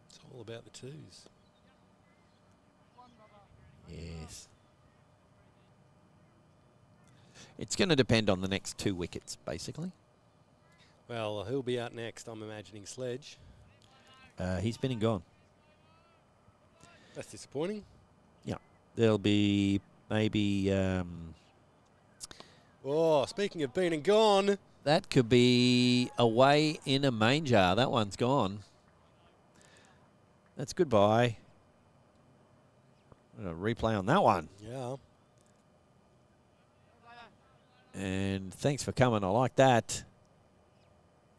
Speaker 1: It's all about the twos.
Speaker 2: Yes. It's going to depend on the next 2 wickets, basically.
Speaker 1: Well, who'll be out next? I'm imagining Sledge.
Speaker 2: He's been and gone.
Speaker 1: That's disappointing.
Speaker 2: Yeah. There'll be maybe...
Speaker 1: Oh, speaking of been and gone.
Speaker 2: that could be away in a manger. That one's gone. That's goodbye. A replay on that one.
Speaker 1: Yeah.
Speaker 2: And thanks for coming. I like that.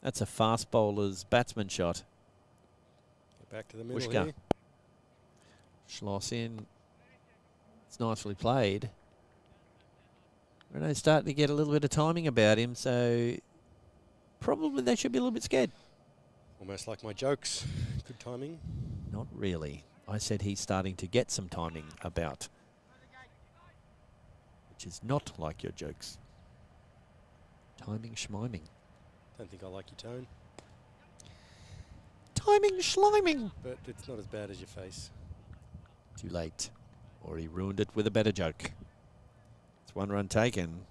Speaker 2: That's a fast bowler's batsman shot.
Speaker 1: Get back to the middle
Speaker 2: Wishka.
Speaker 1: here.
Speaker 2: Schloss in. It's nicely played. Renault's starting to get a little bit of timing about him, so probably they should be a little bit scared.
Speaker 1: Almost like my jokes. Good timing.
Speaker 2: Not really. I said he's starting to get some timing about, which is not like your jokes. Timing schmiming.
Speaker 1: Don't think I like your tone,
Speaker 2: Timing schliming.
Speaker 1: but it's not as bad as your face.
Speaker 2: Too late. Already ruined it with a better joke. It's 1 run taken.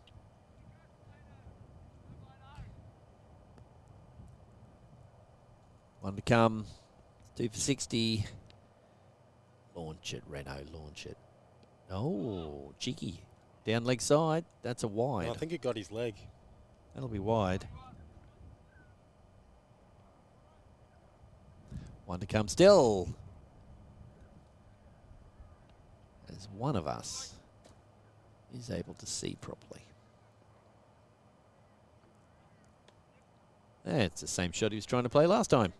Speaker 2: One to come. 2 for 60. Launch it, Renault. Launch it. Oh, cheeky. Down leg side. That's a wide.
Speaker 1: I think it got his leg.
Speaker 2: That'll be wide. One to come still. As one of us is able to see properly. It's the same shot he was trying to play last time.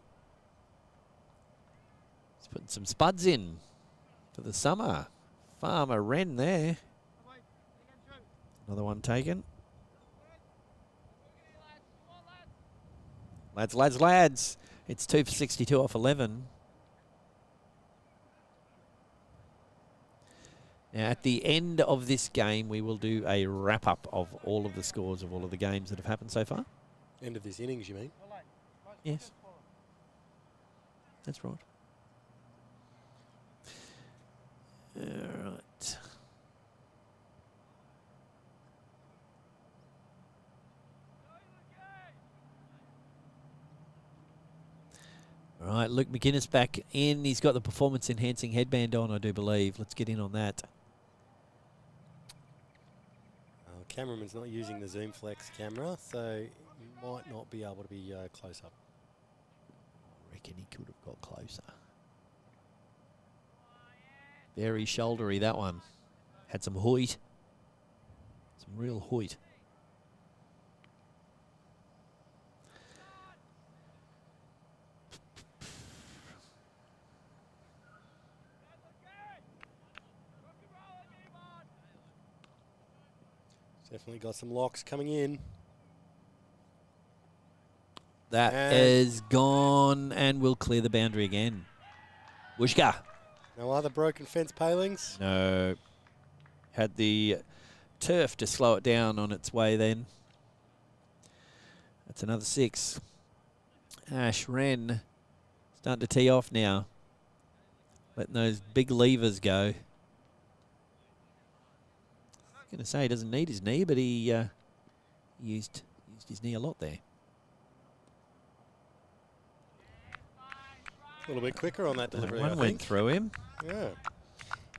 Speaker 2: He's putting some spuds in for the summer. Farmer Wren there. Another one taken. Lads, lads, lads. It's 2 for 62 off 11. Now, at the end of this game, we will do a wrap-up of all of the scores of all of the games that have happened so far.
Speaker 1: End of this innings, you mean?
Speaker 2: Yes. That's right. All right. All right, Luke McGuinness back in. He's got the performance-enhancing headband on, I do believe. Let's get in on that.
Speaker 1: Cameraman's not using the Zoom Flex camera, so you might not be able to be close up.
Speaker 2: I reckon he could have got closer. Very shouldery, that one. Had some hoit. Some real hoit.
Speaker 1: Definitely got some locks coming in.
Speaker 2: That is gone and will clear the boundary again. Wooshka.
Speaker 1: No other broken fence palings?
Speaker 2: No. Had the turf to slow it down on its way then. That's another 6. Ash Wren starting to tee off now. Letting those big levers go. I was going to say he doesn't need his knee, but he used his knee a lot there.
Speaker 1: A little bit quicker on that delivery,
Speaker 2: One went through him.
Speaker 1: Yeah.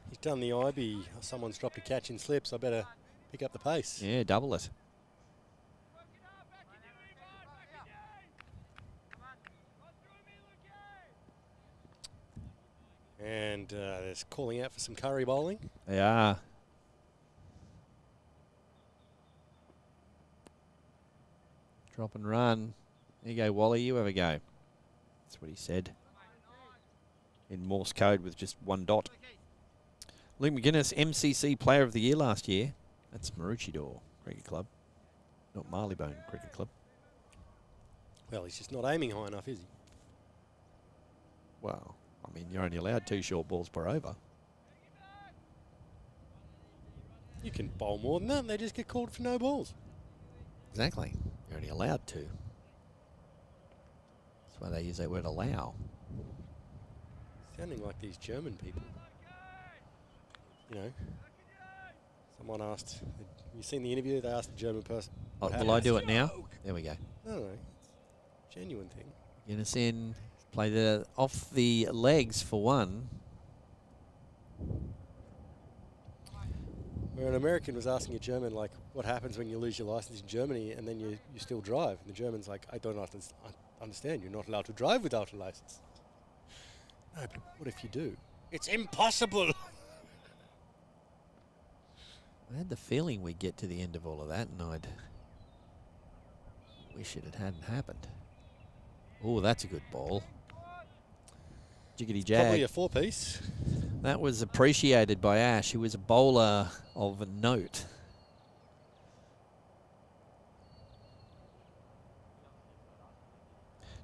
Speaker 1: He's done the IB. Someone's dropped a catch in slips. I better pick up the pace.
Speaker 2: Yeah, double it.
Speaker 1: And they're calling out for some curry bowling.
Speaker 2: They are. Drop and run. There you go, Wally. You have a go. That's what he said. In Morse code with just 1 dot. Luke McGuinness, MCC Player of the Year last year. That's Maroochydore Cricket Club, not Marleybone Cricket Club.
Speaker 1: Well, he's just not aiming high enough, is he?
Speaker 2: Well, I mean, you're only allowed 2 short balls per over.
Speaker 1: You can bowl more than that, and they just get called for no balls.
Speaker 2: Exactly. You're only allowed 2. That's why they use that word allow.
Speaker 1: Sounding like these German people. You know, someone asked, have you seen the interview? They asked the German person.
Speaker 2: Oh, will I do it now? There we go.
Speaker 1: No, genuine thing.
Speaker 2: Guinness in, played it off the legs for 1.
Speaker 1: Where an American was asking a German, like, what happens when you lose your license in Germany and then you still drive? And the German's like, I don't understand. You're not allowed to drive without a license. No, but what if you do? It's impossible.
Speaker 2: I had the feeling we'd get to the end of all of that, and I'd wish it hadn't happened. Oh, that's a good ball. Jiggity jag.
Speaker 1: Probably a 4-piece.
Speaker 2: That was appreciated by Ash, who was a bowler of note.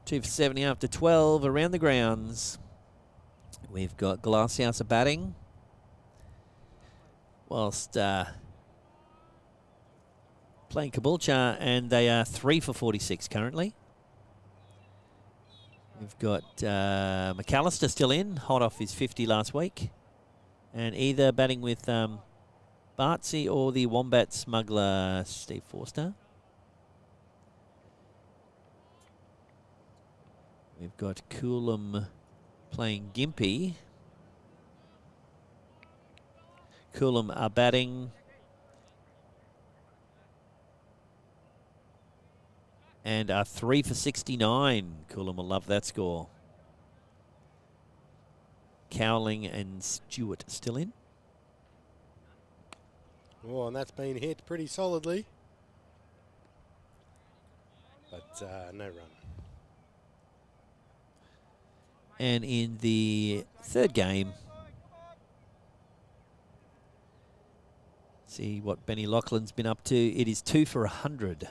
Speaker 2: Two for 70 after 12 around the grounds. We've got Glasshouse batting. Whilst playing Caboolture, and they are 3 for 46 currently. We've got McAllister still in, hot off his 50 last week. And either batting with Bartsy or the Wombat smuggler, Steve Forster. We've got Coolum playing Gympie. Coolum are batting. And are 3 for 69. Coolum will love that score. Cowling and Stewart still in.
Speaker 1: Oh, and that's been hit pretty solidly. But no run.
Speaker 2: And in the third game, see what Benny Loughlin's been up to. It is 2 for 100.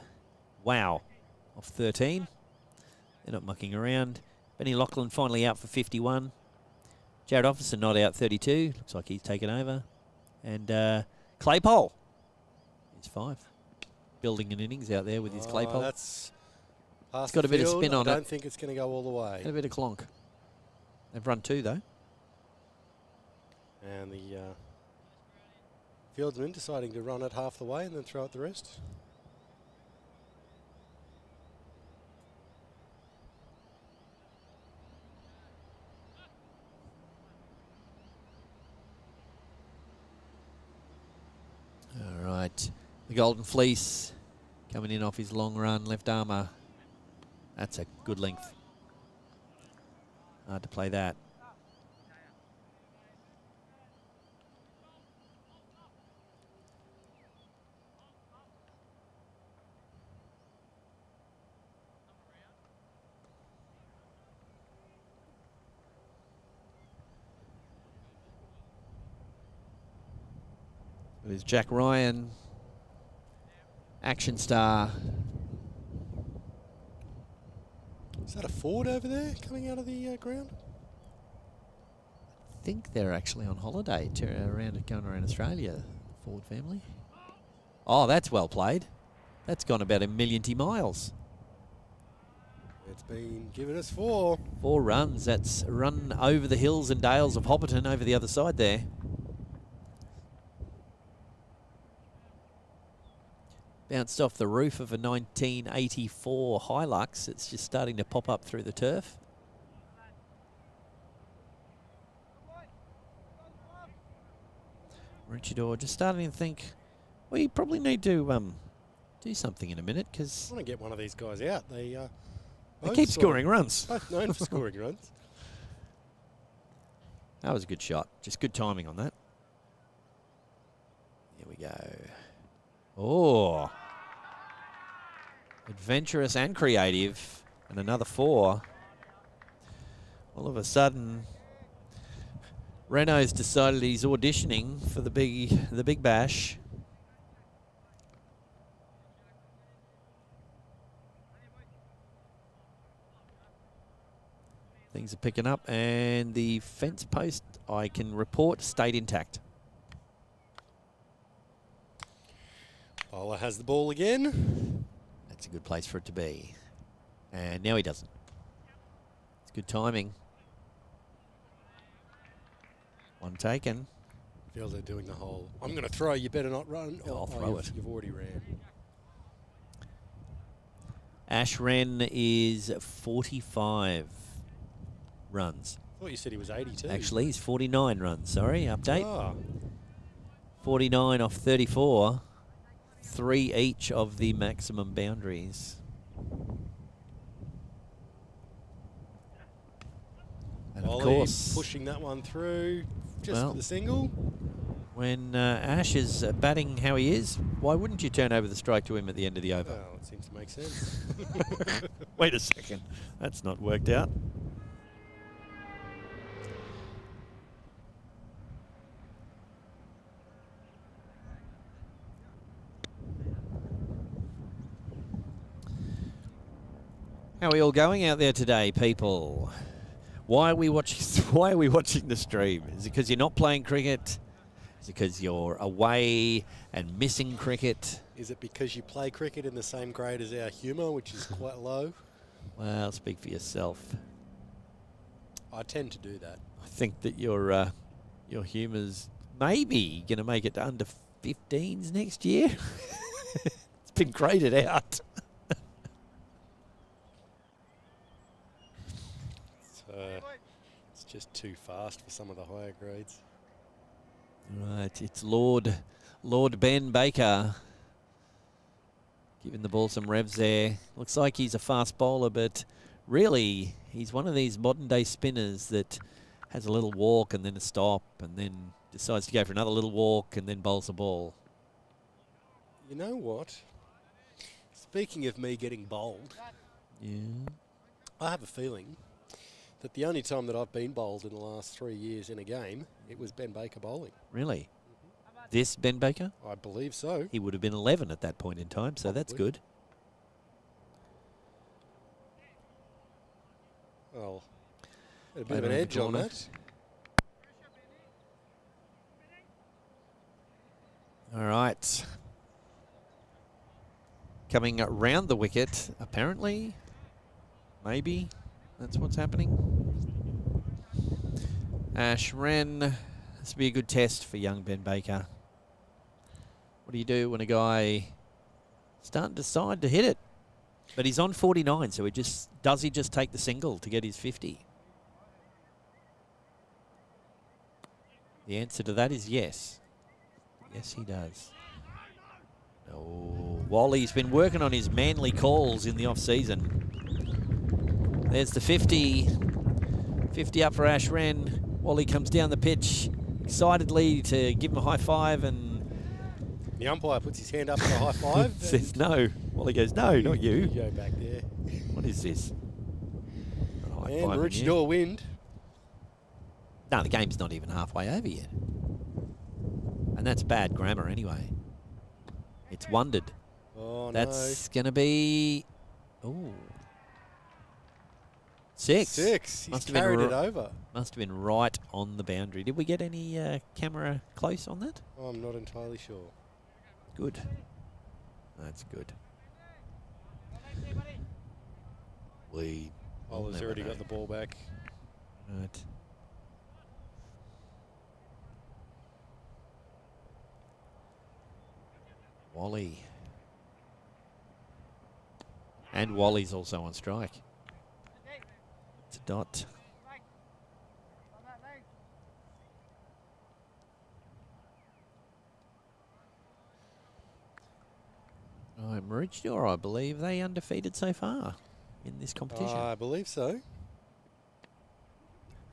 Speaker 2: Wow. Off 13. They're not mucking around. Benny Loughlin finally out for 51. Jared Officer not out 32. Looks like he's taken over. And Claypole is 5. Building an innings out there with his Claypole.
Speaker 1: That's
Speaker 2: it's got a bit of spin on it.
Speaker 1: I don't think it's going to go all the way.
Speaker 2: Got a bit of clonk. They've run 2 though.
Speaker 1: And the fieldsman deciding to run it half the way and then throw it the rest.
Speaker 2: All right. The Golden Fleece coming in off his long run, left armour. That's a good length. Hard to play that. There's Jack Ryan
Speaker 4: Action Star.
Speaker 1: Is that a Ford over there coming out of the ground?
Speaker 4: I think they're actually on holiday going around Australia, Ford family. Oh, that's well played. That's gone about 1,000,000 miles.
Speaker 1: It's been giving us 4.
Speaker 4: 4 runs. That's run over the hills and dales of Hobbiton over the other side there. Bounced off the roof of a 1984 Hilux. It's just starting to pop up through the turf. Maroochydore just starting to think, well, you probably need to do something in a minute because
Speaker 1: I want to get one of these guys out. They
Speaker 4: keep scoring runs.
Speaker 1: Both known for scoring runs.
Speaker 4: That was a good shot. Just good timing on that. Here we go. Oh. Adventurous and creative. And another 4. All of a sudden, Renault's decided he's auditioning for the big bash. Things are picking up, and the fence post, I can report, stayed intact.
Speaker 1: Bowler has the ball again.
Speaker 4: That's a good place for it to be. And now he doesn't. It's good timing. One taken.
Speaker 1: Feel they're doing the whole, I'm going to throw, you better not run.
Speaker 4: Oh, I'll throw it.
Speaker 1: You've already ran.
Speaker 4: Ash Wren is 45 runs.
Speaker 1: I thought you said he was 82.
Speaker 4: Actually, he's 49 runs. Sorry, update.
Speaker 1: Ah.
Speaker 4: 49 off 34. 3 each of the maximum boundaries. And of course,
Speaker 1: pushing that one through just for the single.
Speaker 4: When Ash is batting how he is, why wouldn't you turn over the strike to him at the end of the over?
Speaker 1: Well, it seems to make sense.
Speaker 4: Wait a second. That's not worked out. How are we all going out there today, people? Why are we watching? Why are we watching the stream? Is it because you're not playing cricket? Is it because you're away and missing cricket?
Speaker 1: Is it because you play cricket in the same grade as our humour, which is quite low?
Speaker 4: Well, speak for yourself.
Speaker 1: I tend to do that.
Speaker 4: I think that your humour's maybe going to make it to under 15s next year. It's been graded out.
Speaker 1: It's just too fast for some of the higher grades.
Speaker 4: Right, it's Lord Ben Baker giving the ball some revs there. Looks like he's a fast bowler, but really he's one of these modern day spinners that has a little walk and then a stop and then decides to go for another little walk and then bowls the ball.
Speaker 1: You know what? Speaking of me getting bowled, I have a feeling that the only time that I've been bowled in the last 3 years in a game, it was Ben Baker bowling.
Speaker 4: Really? This Ben Baker?
Speaker 1: I believe so.
Speaker 4: He would have been 11 at that point in time, so that's good.
Speaker 1: Well, a bit of an edge on that.
Speaker 4: All right. Coming around the wicket, apparently. Maybe. That's what's happening. Ash Wren. This will be a good test for young Ben Baker. What do you do when a guy starting to decide to hit it? But he's on 49, so does he just take the single to get his 50? The answer to that is yes. Yes, he does. Oh, Wally's been working on his manly calls in the off-season. There's the 50. 50 up for Ash Wren. Wally comes down the pitch excitedly to give him a high five, and
Speaker 1: the umpire puts his hand up for a high five.
Speaker 4: Says no. Wally goes, no, not you.
Speaker 1: You go back there.
Speaker 4: What is this?
Speaker 1: And Maroochydore wind.
Speaker 4: No, the game's not even halfway over yet. And that's bad grammar anyway. It's wondered.
Speaker 1: Oh,
Speaker 4: That's going to be... Ooh. 6.
Speaker 1: 6. He's
Speaker 4: Must have been
Speaker 1: carried it over.
Speaker 4: Must have been right on the boundary. Did we get any camera close on that?
Speaker 1: Oh, I'm not entirely sure.
Speaker 4: Good. That's good. We...
Speaker 1: Bowler's already got the ball back.
Speaker 4: Right. Wally. And Wally's also on strike. It's a dot. Right, Maroochydore, I believe they undefeated so far in this competition.
Speaker 1: I believe so.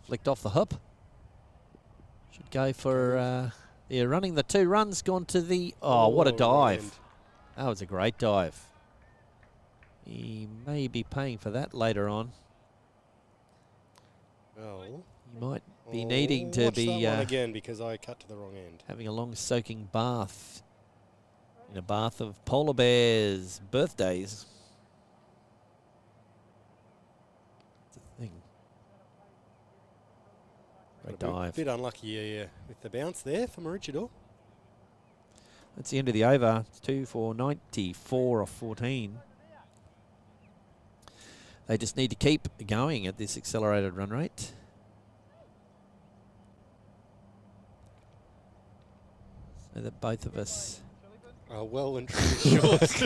Speaker 4: Flicked off the hoop. Should go for, yeah, running the 2 runs, gone to the, oh, what a dive.
Speaker 1: End.
Speaker 4: That was a great dive. He may be paying for that later on.
Speaker 1: Well,
Speaker 4: He might be needing to
Speaker 1: watch
Speaker 4: be
Speaker 1: that one again because I cut to the wrong end.
Speaker 4: having a long soaking bath in a bath of polar bears' birthdays. It's a thing. Great dive.
Speaker 1: Bit unlucky with the bounce there for Maroochydore.
Speaker 4: That's the end of the over. It's 2 for 94 off 14. They just need to keep going at this accelerated run rate. So that both of us...
Speaker 1: Oh, well and truly short.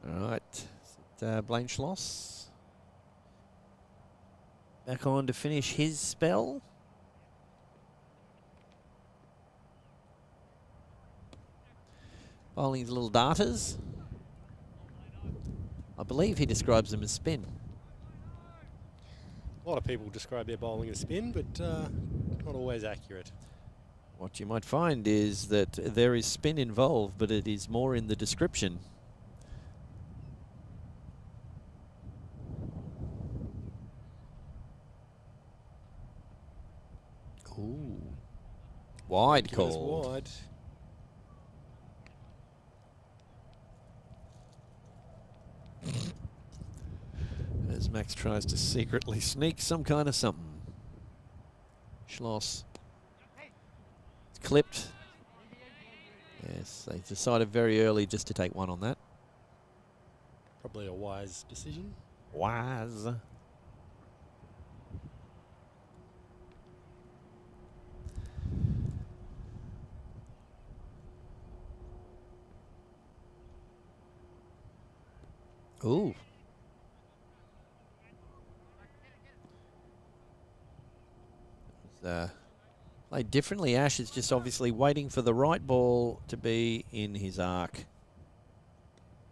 Speaker 4: All right. Blanck back on to finish his spell. Bowling his little darters. I believe he describes them as spin.
Speaker 1: A lot of people describe their bowling as spin, but not always accurate.
Speaker 4: What you might find is that there is spin involved, but it is more in the description. Ooh. Wide call.
Speaker 1: Wide.
Speaker 4: As Max tries to secretly sneak some kind of something. Schloss. It's clipped. Yes, they decided very early just to take 1 on that.
Speaker 1: Probably a wise decision.
Speaker 4: Wise. Ooh. Played differently. Ash is just obviously waiting for the right ball to be in his arc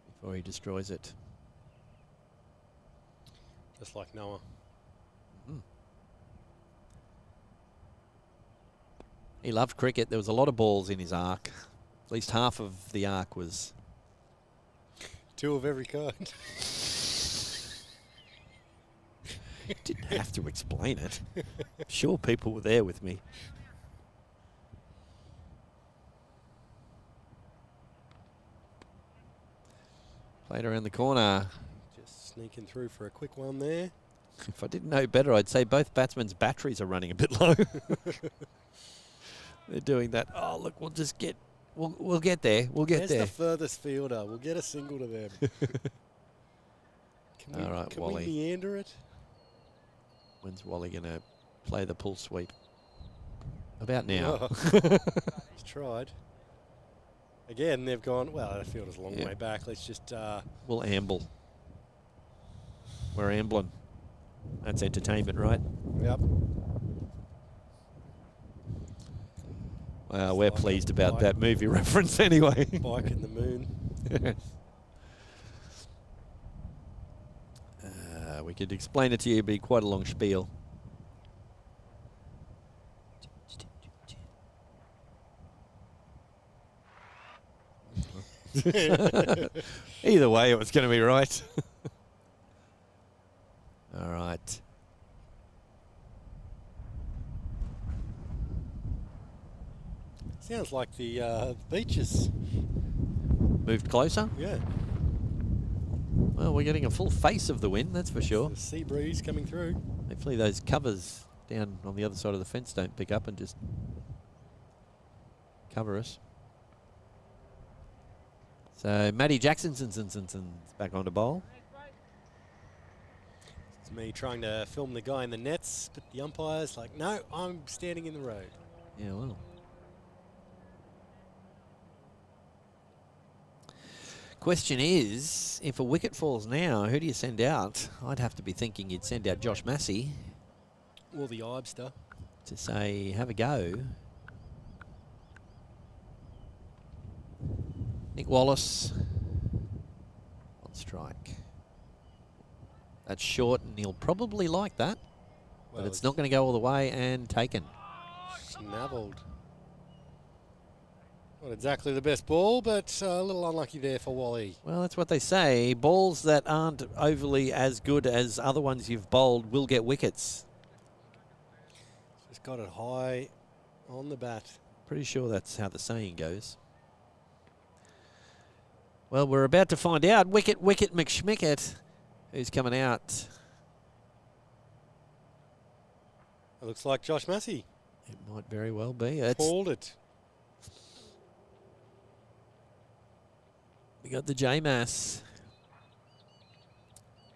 Speaker 4: before he destroys it.
Speaker 1: Just like Noah.
Speaker 4: Mm. He loved cricket. There was a lot of balls in his arc. At least half of the arc was...
Speaker 1: 2 of every kind.
Speaker 4: Didn't have to explain it. Sure, people were there with me. Played around the corner.
Speaker 1: Just sneaking through for a quick one there.
Speaker 4: If I didn't know better, I'd say both batsmen's batteries are running a bit low. They're doing that. Oh, look, we'll just get... We'll get there. We'll get there.
Speaker 1: There's the furthest fielder. We'll get a single to them.
Speaker 4: All right,
Speaker 1: can
Speaker 4: Wally.
Speaker 1: we meander it?
Speaker 4: When's Wally going to play the pull sweep? About now.
Speaker 1: He's tried. Again, they've gone, well, that fielder's a long way back. Let's just...
Speaker 4: we'll amble. We're ambling. That's entertainment, right?
Speaker 1: Yep.
Speaker 4: Well, we're pleased about that movie reference anyway.
Speaker 1: Bike in the moon.
Speaker 4: We could explain it to you, it'd be quite a long spiel. Either way, it was going to be right. All right.
Speaker 1: Sounds like the beaches.
Speaker 4: Moved closer.
Speaker 1: Yeah.
Speaker 4: Well, we're getting a full face of the wind, that's for sure.
Speaker 1: The sea breeze coming through.
Speaker 4: Hopefully those covers down on the other side of the fence don't pick up and just cover us. So Matty Jackson's back on to bowl.
Speaker 1: It's me trying to film the guy in the nets, but the umpire's like, no, I'm standing in the road.
Speaker 4: Yeah, well. Question is, if a wicket falls now, who do you send out? I'd have to be thinking you'd send out Josh Massey
Speaker 1: Or the Ibster.
Speaker 4: to say, have a go. Nick Wallace on strike. That's short, and he'll probably like that.
Speaker 1: Well,
Speaker 4: But it's not going to go all the way, and taken.
Speaker 1: Snavelled. Not exactly the best ball, but a little unlucky there for Wally.
Speaker 4: Well, that's what they say. Balls that aren't overly as good as other ones you've bowled will get wickets.
Speaker 1: Just got it high on the bat.
Speaker 4: Pretty sure that's how the saying goes. Well, we're about to find out. Wicket McSchmicket, who's coming out.
Speaker 1: It looks like Josh Massey.
Speaker 4: It might very well be. It's,
Speaker 1: Called it.
Speaker 4: we got the J-Mass.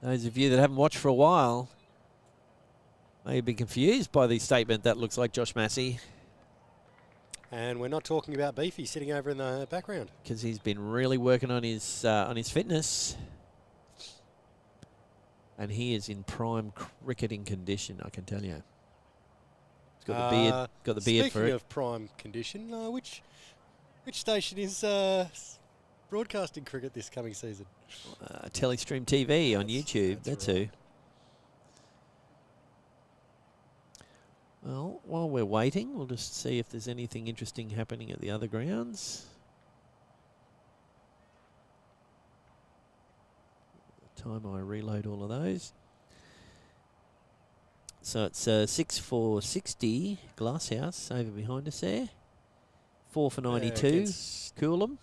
Speaker 4: Those of you that haven't watched for a while may be confused by the statement that looks like Josh Massey,
Speaker 1: And we're not talking about Beefy sitting over in the background.
Speaker 4: because he's been really working on his fitness. And he is in prime cricketing condition, I can tell you. He's got the beard, for
Speaker 1: Speaking
Speaker 4: it.
Speaker 1: of prime condition, which station is broadcasting cricket this coming season?
Speaker 4: TelestreamTV on
Speaker 1: That's-
Speaker 4: YouTube,
Speaker 1: that's
Speaker 4: that's who. Well, while we're waiting, we'll just see if there's anything interesting happening at the other grounds. The time I reload all of those. So it's 6 for 60, Glasshouse over behind us there. 4 for 92,
Speaker 1: against-
Speaker 4: Coolum.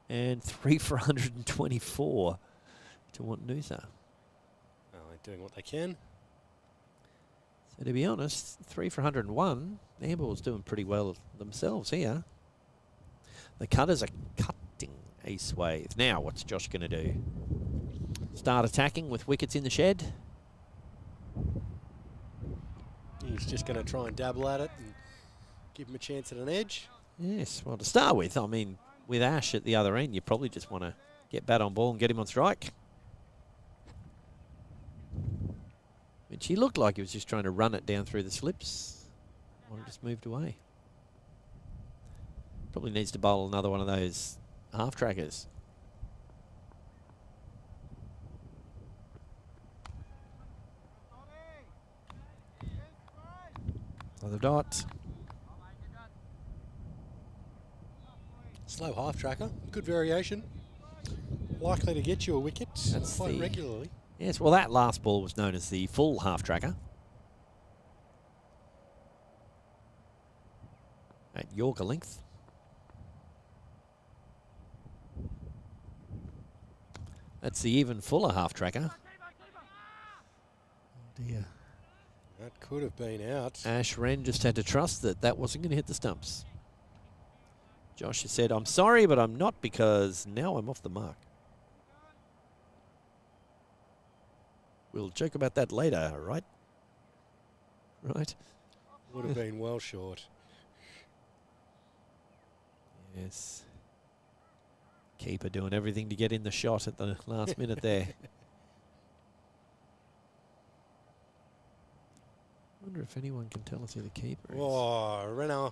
Speaker 4: And 3 for 124 to Noosa.
Speaker 1: Oh, they're doing what they can.
Speaker 4: So to be honest, 3 for 101, Nambou's doing pretty well themselves here. The Cutters are cutting a swathe. Now, what's Josh going to do? Start attacking with wickets in the shed?
Speaker 1: He's just going to try and dabble at it and give him a chance at an edge.
Speaker 4: Yes, well, to start with, I mean, with Ash at the other end, you probably just want to get bat on ball and get him on strike. And she looked like he was just trying to run it down through the slips. Well, just moved away. Probably needs to bowl another one of those half trackers. Another dot.
Speaker 1: Slow half tracker, good variation. Likely to get you a wicket
Speaker 4: That's
Speaker 1: quite
Speaker 4: the-
Speaker 1: regularly.
Speaker 4: Yes, well, that last ball was known as the full half tracker. At Yorker length. That's the even fuller half tracker. Oh dear.
Speaker 1: That could have been out.
Speaker 4: Ash Wren just had to trust that that wasn't going to hit the stumps. Josh has said, I'm sorry, but I'm not, because now I'm off the mark. We'll joke about that later, right? Right?
Speaker 1: Would have been well short.
Speaker 4: Yes. Keeper doing everything to get in the shot at the last minute there. Wonder if anyone can tell us who the keeper is.
Speaker 1: Oh, Renner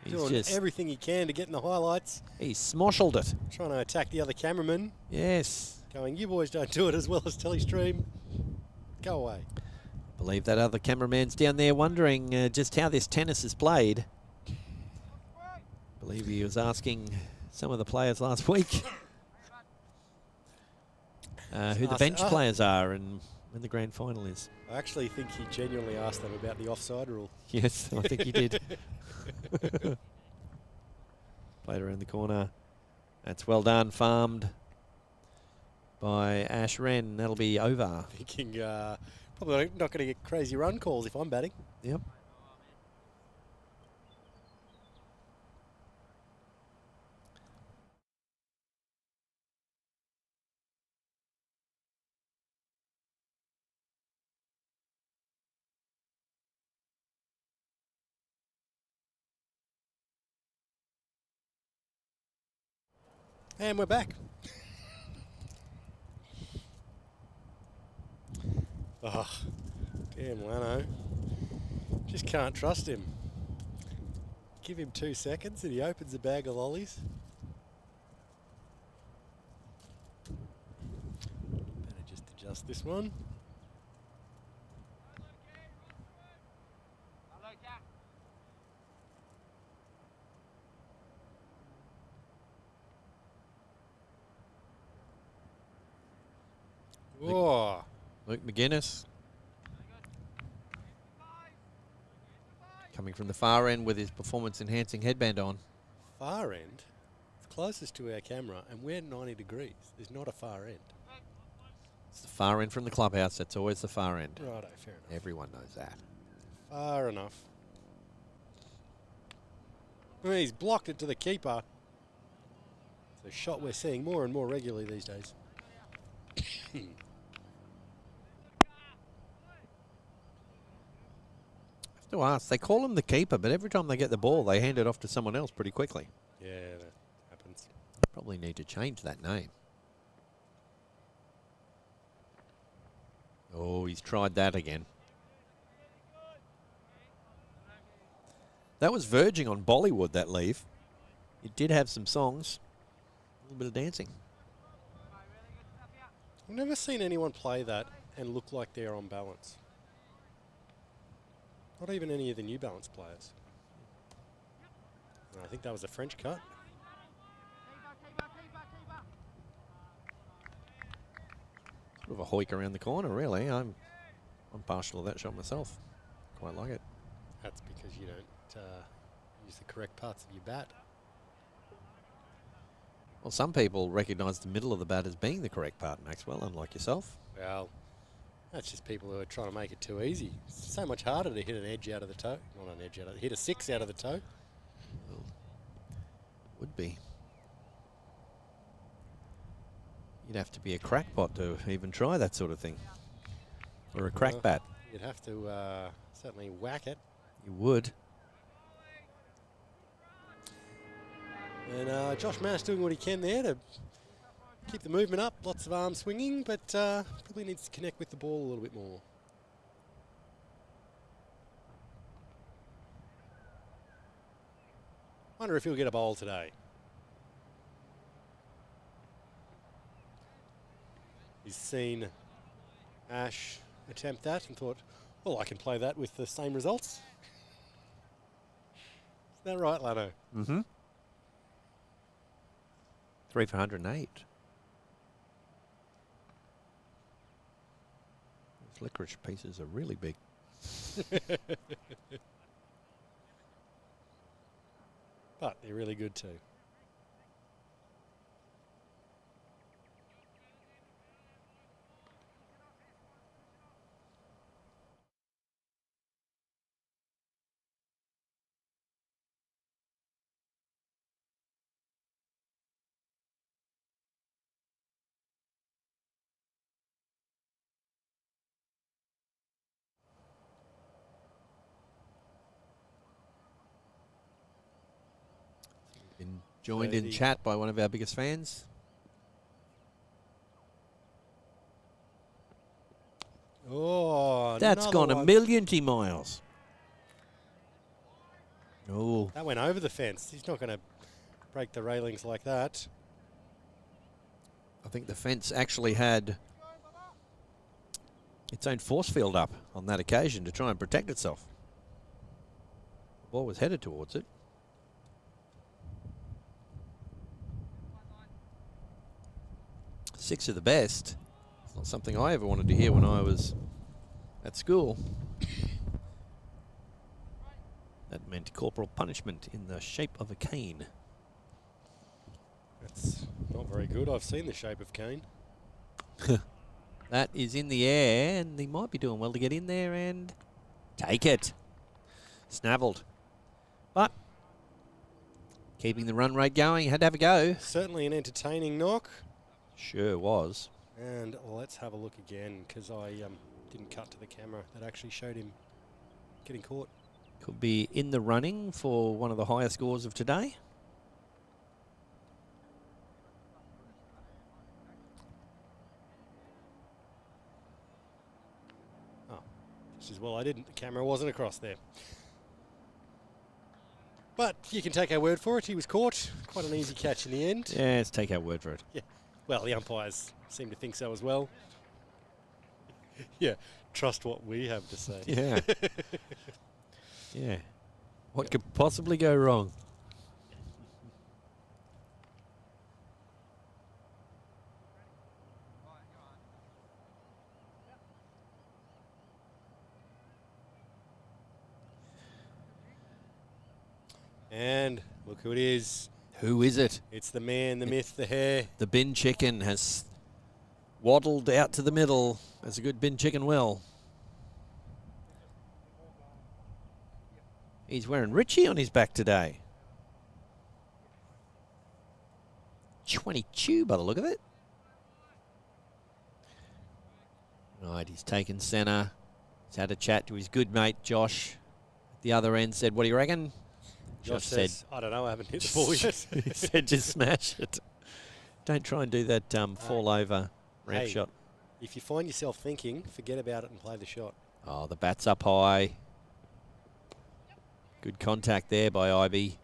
Speaker 4: He's
Speaker 1: doing
Speaker 4: just,
Speaker 1: everything he can to get in the highlights.
Speaker 4: he's smoshled it.
Speaker 1: Trying to attack the other cameraman.
Speaker 4: Yes.
Speaker 1: Going, you boys don't do it as well as Telestream. Go away.
Speaker 4: I believe that other cameraman's down there wondering just how this tennis is played. I believe he was asking some of the players last week who the bench players are, and when the grand final is.
Speaker 1: I actually think he genuinely asked them about the offside rule.
Speaker 4: Yes, I think he did. Played around the corner. That's well done, farmed by Ash Wren. That'll be over.
Speaker 1: Thinking probably not going to get crazy run calls if I'm batting.
Speaker 4: Yep.
Speaker 1: And we're back. Oh, damn Lanno. Just can't trust him. Give him 2 seconds and he opens a bag of lollies. Better just adjust this one. Oh,
Speaker 4: Luke McGuinness. Coming from the far end with his performance-enhancing headband on.
Speaker 1: far end. It's closest to our camera and we're 90 degrees. There's not a far end.
Speaker 4: It's the far end from the clubhouse. That's always the far end.
Speaker 1: Righto, fair enough.
Speaker 4: Everyone knows that.
Speaker 1: Far enough. Well, he's blocked it to the keeper. It's a shot we're seeing more and more regularly these days.
Speaker 4: I have to ask, they call him the keeper, but every time they get the ball, they hand it off to someone else pretty quickly.
Speaker 1: Yeah, that happens.
Speaker 4: Probably need to change that name. Oh, he's tried that again. That was verging on Bollywood, that leave. It did have some songs, a little bit of dancing.
Speaker 1: I've never seen anyone play that and look like they're on balance. Not even any of the New Balance players. No, I think that was a French cut.
Speaker 4: Sort of a hoik around the corner, really. I'm partial to that shot myself. Quite like it.
Speaker 1: That's because you don't use the correct parts of your bat.
Speaker 4: Well, some people recognise the middle of the bat as being the correct part, Maxwell, unlike yourself.
Speaker 1: Well, that's just people who are trying to make it too easy. It's so much harder to hit an edge out of the toe. Not an edge out of hit a 6 out of the toe.
Speaker 4: Well, would be. You'd have to be a crackpot to even try that sort of thing. Or a crack bat.
Speaker 1: You'd have to certainly whack it.
Speaker 4: You would.
Speaker 1: And Josh Mash doing what he can there to keep the movement up. Lots of arm swinging, but probably needs to connect with the ball a little bit more. Wonder if he'll get a bowl today. He's seen Ash attempt that and thought, well, I can play that with the same results. Is that right, Lanno?
Speaker 4: Mm-hmm. 3 for 108. Those licorice pieces are really big.
Speaker 1: But they're really good too.
Speaker 4: Been joined in chat by one of our biggest fans.
Speaker 1: Oh,
Speaker 4: That's gone a million-ty miles. Oh.
Speaker 1: That went over the fence. He's not going to break the railings like that.
Speaker 4: I think the fence actually had its own force field up on that occasion to try and protect itself. The ball was headed towards it. Six of the best. Not something I ever wanted to hear when I was at school. That meant corporal punishment in the shape of a cane.
Speaker 1: That's not very good. I've seen the shape of Kane.
Speaker 4: That is in the air, and he might be doing well to get in there and take it. Snavelled. But keeping the run rate going, had to have a go.
Speaker 1: Certainly an entertaining knock.
Speaker 4: Sure was.
Speaker 1: And let's have a look again, because I didn't cut to the camera that actually showed him getting caught.
Speaker 4: Could be in the running for one of the higher scores of today.
Speaker 1: Oh, just as well I didn't. The camera wasn't across there. But you can take our word for it. He was caught. Quite an easy catch in the end.
Speaker 4: Yeah, let's take our word for it.
Speaker 1: Yeah. Well, the umpires seem to think so as well. Yeah. Trust what we have to say.
Speaker 4: Yeah. Yeah. What could possibly go wrong?
Speaker 1: And look who it is.
Speaker 4: Who is it?
Speaker 1: It's the man, the myth, the hair.
Speaker 4: The bin chicken has waddled out to the middle, as a good bin chicken will. He's wearing Richie on his back today. 22 by the look of it. Right, he's taken centre. He's had a chat to his good mate, Josh. At the other end said, what do you reckon?
Speaker 1: Josh
Speaker 4: said,
Speaker 1: says, I don't know, I haven't hit the ball yet.
Speaker 4: he said, just smash it. Don't try and do that fall over ramp
Speaker 1: Hey,
Speaker 4: shot.
Speaker 1: if you find yourself thinking, forget about it and play the shot.
Speaker 4: Oh, the bat's up high. Good contact there by Ivy. He's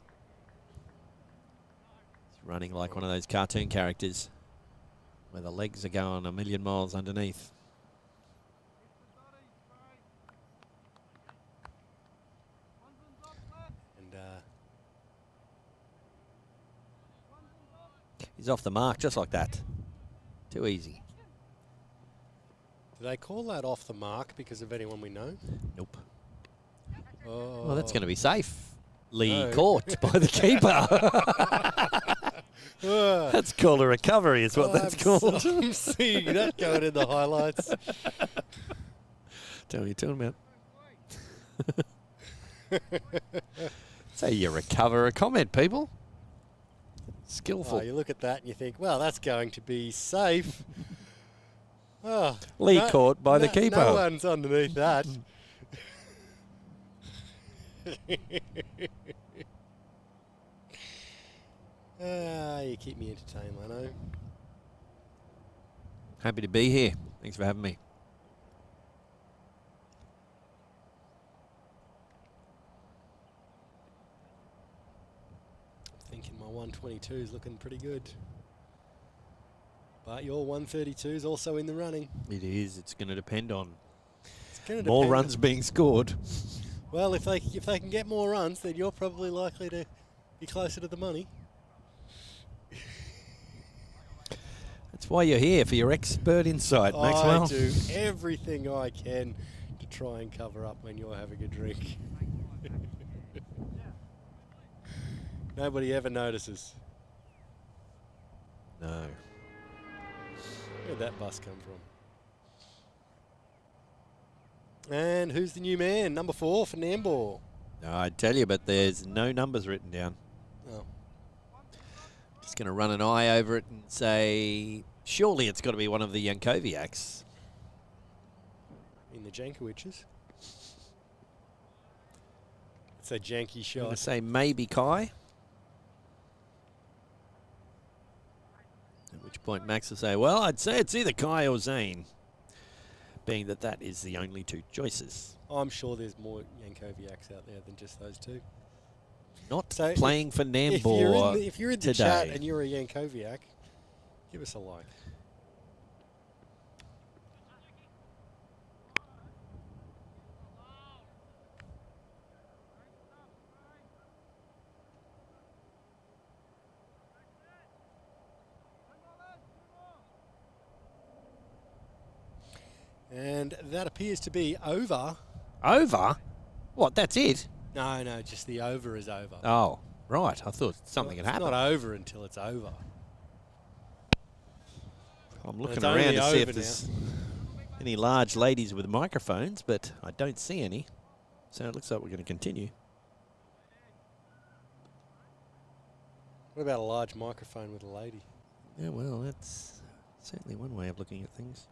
Speaker 4: running like one of those cartoon characters where the legs are going a million miles underneath.
Speaker 1: And
Speaker 4: He's off the mark just like that. Too easy.
Speaker 1: do they call that off the mark because of anyone we know?
Speaker 4: Nope.
Speaker 1: Oh.
Speaker 4: Well, that's going to be safe. Lee
Speaker 1: No.
Speaker 4: caught by the keeper. That's called a recovery is what that's called.
Speaker 1: I'm seeing that going in the highlights.
Speaker 4: Tell me you're talking about. Say you recover a comment, people. Skillful.
Speaker 1: Oh, you look at that and you think, well, that's going to be safe. Oh,
Speaker 4: Lee caught by the keeper.
Speaker 1: No one's underneath that. You keep me entertained, Lanno.
Speaker 4: Happy to be here. Thanks for having me.
Speaker 1: Thinking my 122 is looking pretty good. But your 132 is also in the running.
Speaker 4: It is. It's going to depend on
Speaker 1: It's gonna
Speaker 4: more
Speaker 1: depend.
Speaker 4: runs being scored.
Speaker 1: Well, if they can get more runs, then you're probably likely to be closer to the money.
Speaker 4: That's why you're here, for your expert insight, Maxwell.
Speaker 1: I do everything I can to try and cover up when you're having a drink. Nobody ever notices.
Speaker 4: No.
Speaker 1: Where'd that bus come from? And who's the new man? Number 4 for Nambour.
Speaker 4: No, I'd tell you, but there's no numbers written down.
Speaker 1: Oh.
Speaker 4: Just going to run an eye over it and say, surely it's got to be one of the Yankoviaks.
Speaker 1: In the Jankoviches. It's a janky
Speaker 4: I'm going
Speaker 1: shot.
Speaker 4: to say maybe Kai. At which point Max will say, well, I'd say it's either Kai or Zane, being that that is the only two choices.
Speaker 1: I'm sure there's more Yankoviaks out there than just those two.
Speaker 4: Not
Speaker 1: So
Speaker 4: playing for Nambour
Speaker 1: If you're in the
Speaker 4: today.
Speaker 1: chat and you're a Yankoviak, give us a like. And that appears to be over.
Speaker 4: Over? What, that's it?
Speaker 1: No, just the over is over.
Speaker 4: Oh, right. I thought something had happened.
Speaker 1: It's not over until it's over.
Speaker 4: I'm looking
Speaker 1: it's
Speaker 4: around
Speaker 1: only
Speaker 4: to see if
Speaker 1: over
Speaker 4: there's any large ladies with microphones, but I don't see any. So it looks like we're going to continue.
Speaker 1: What about a large microphone with a lady?
Speaker 4: Yeah, well, that's certainly one way of looking at things.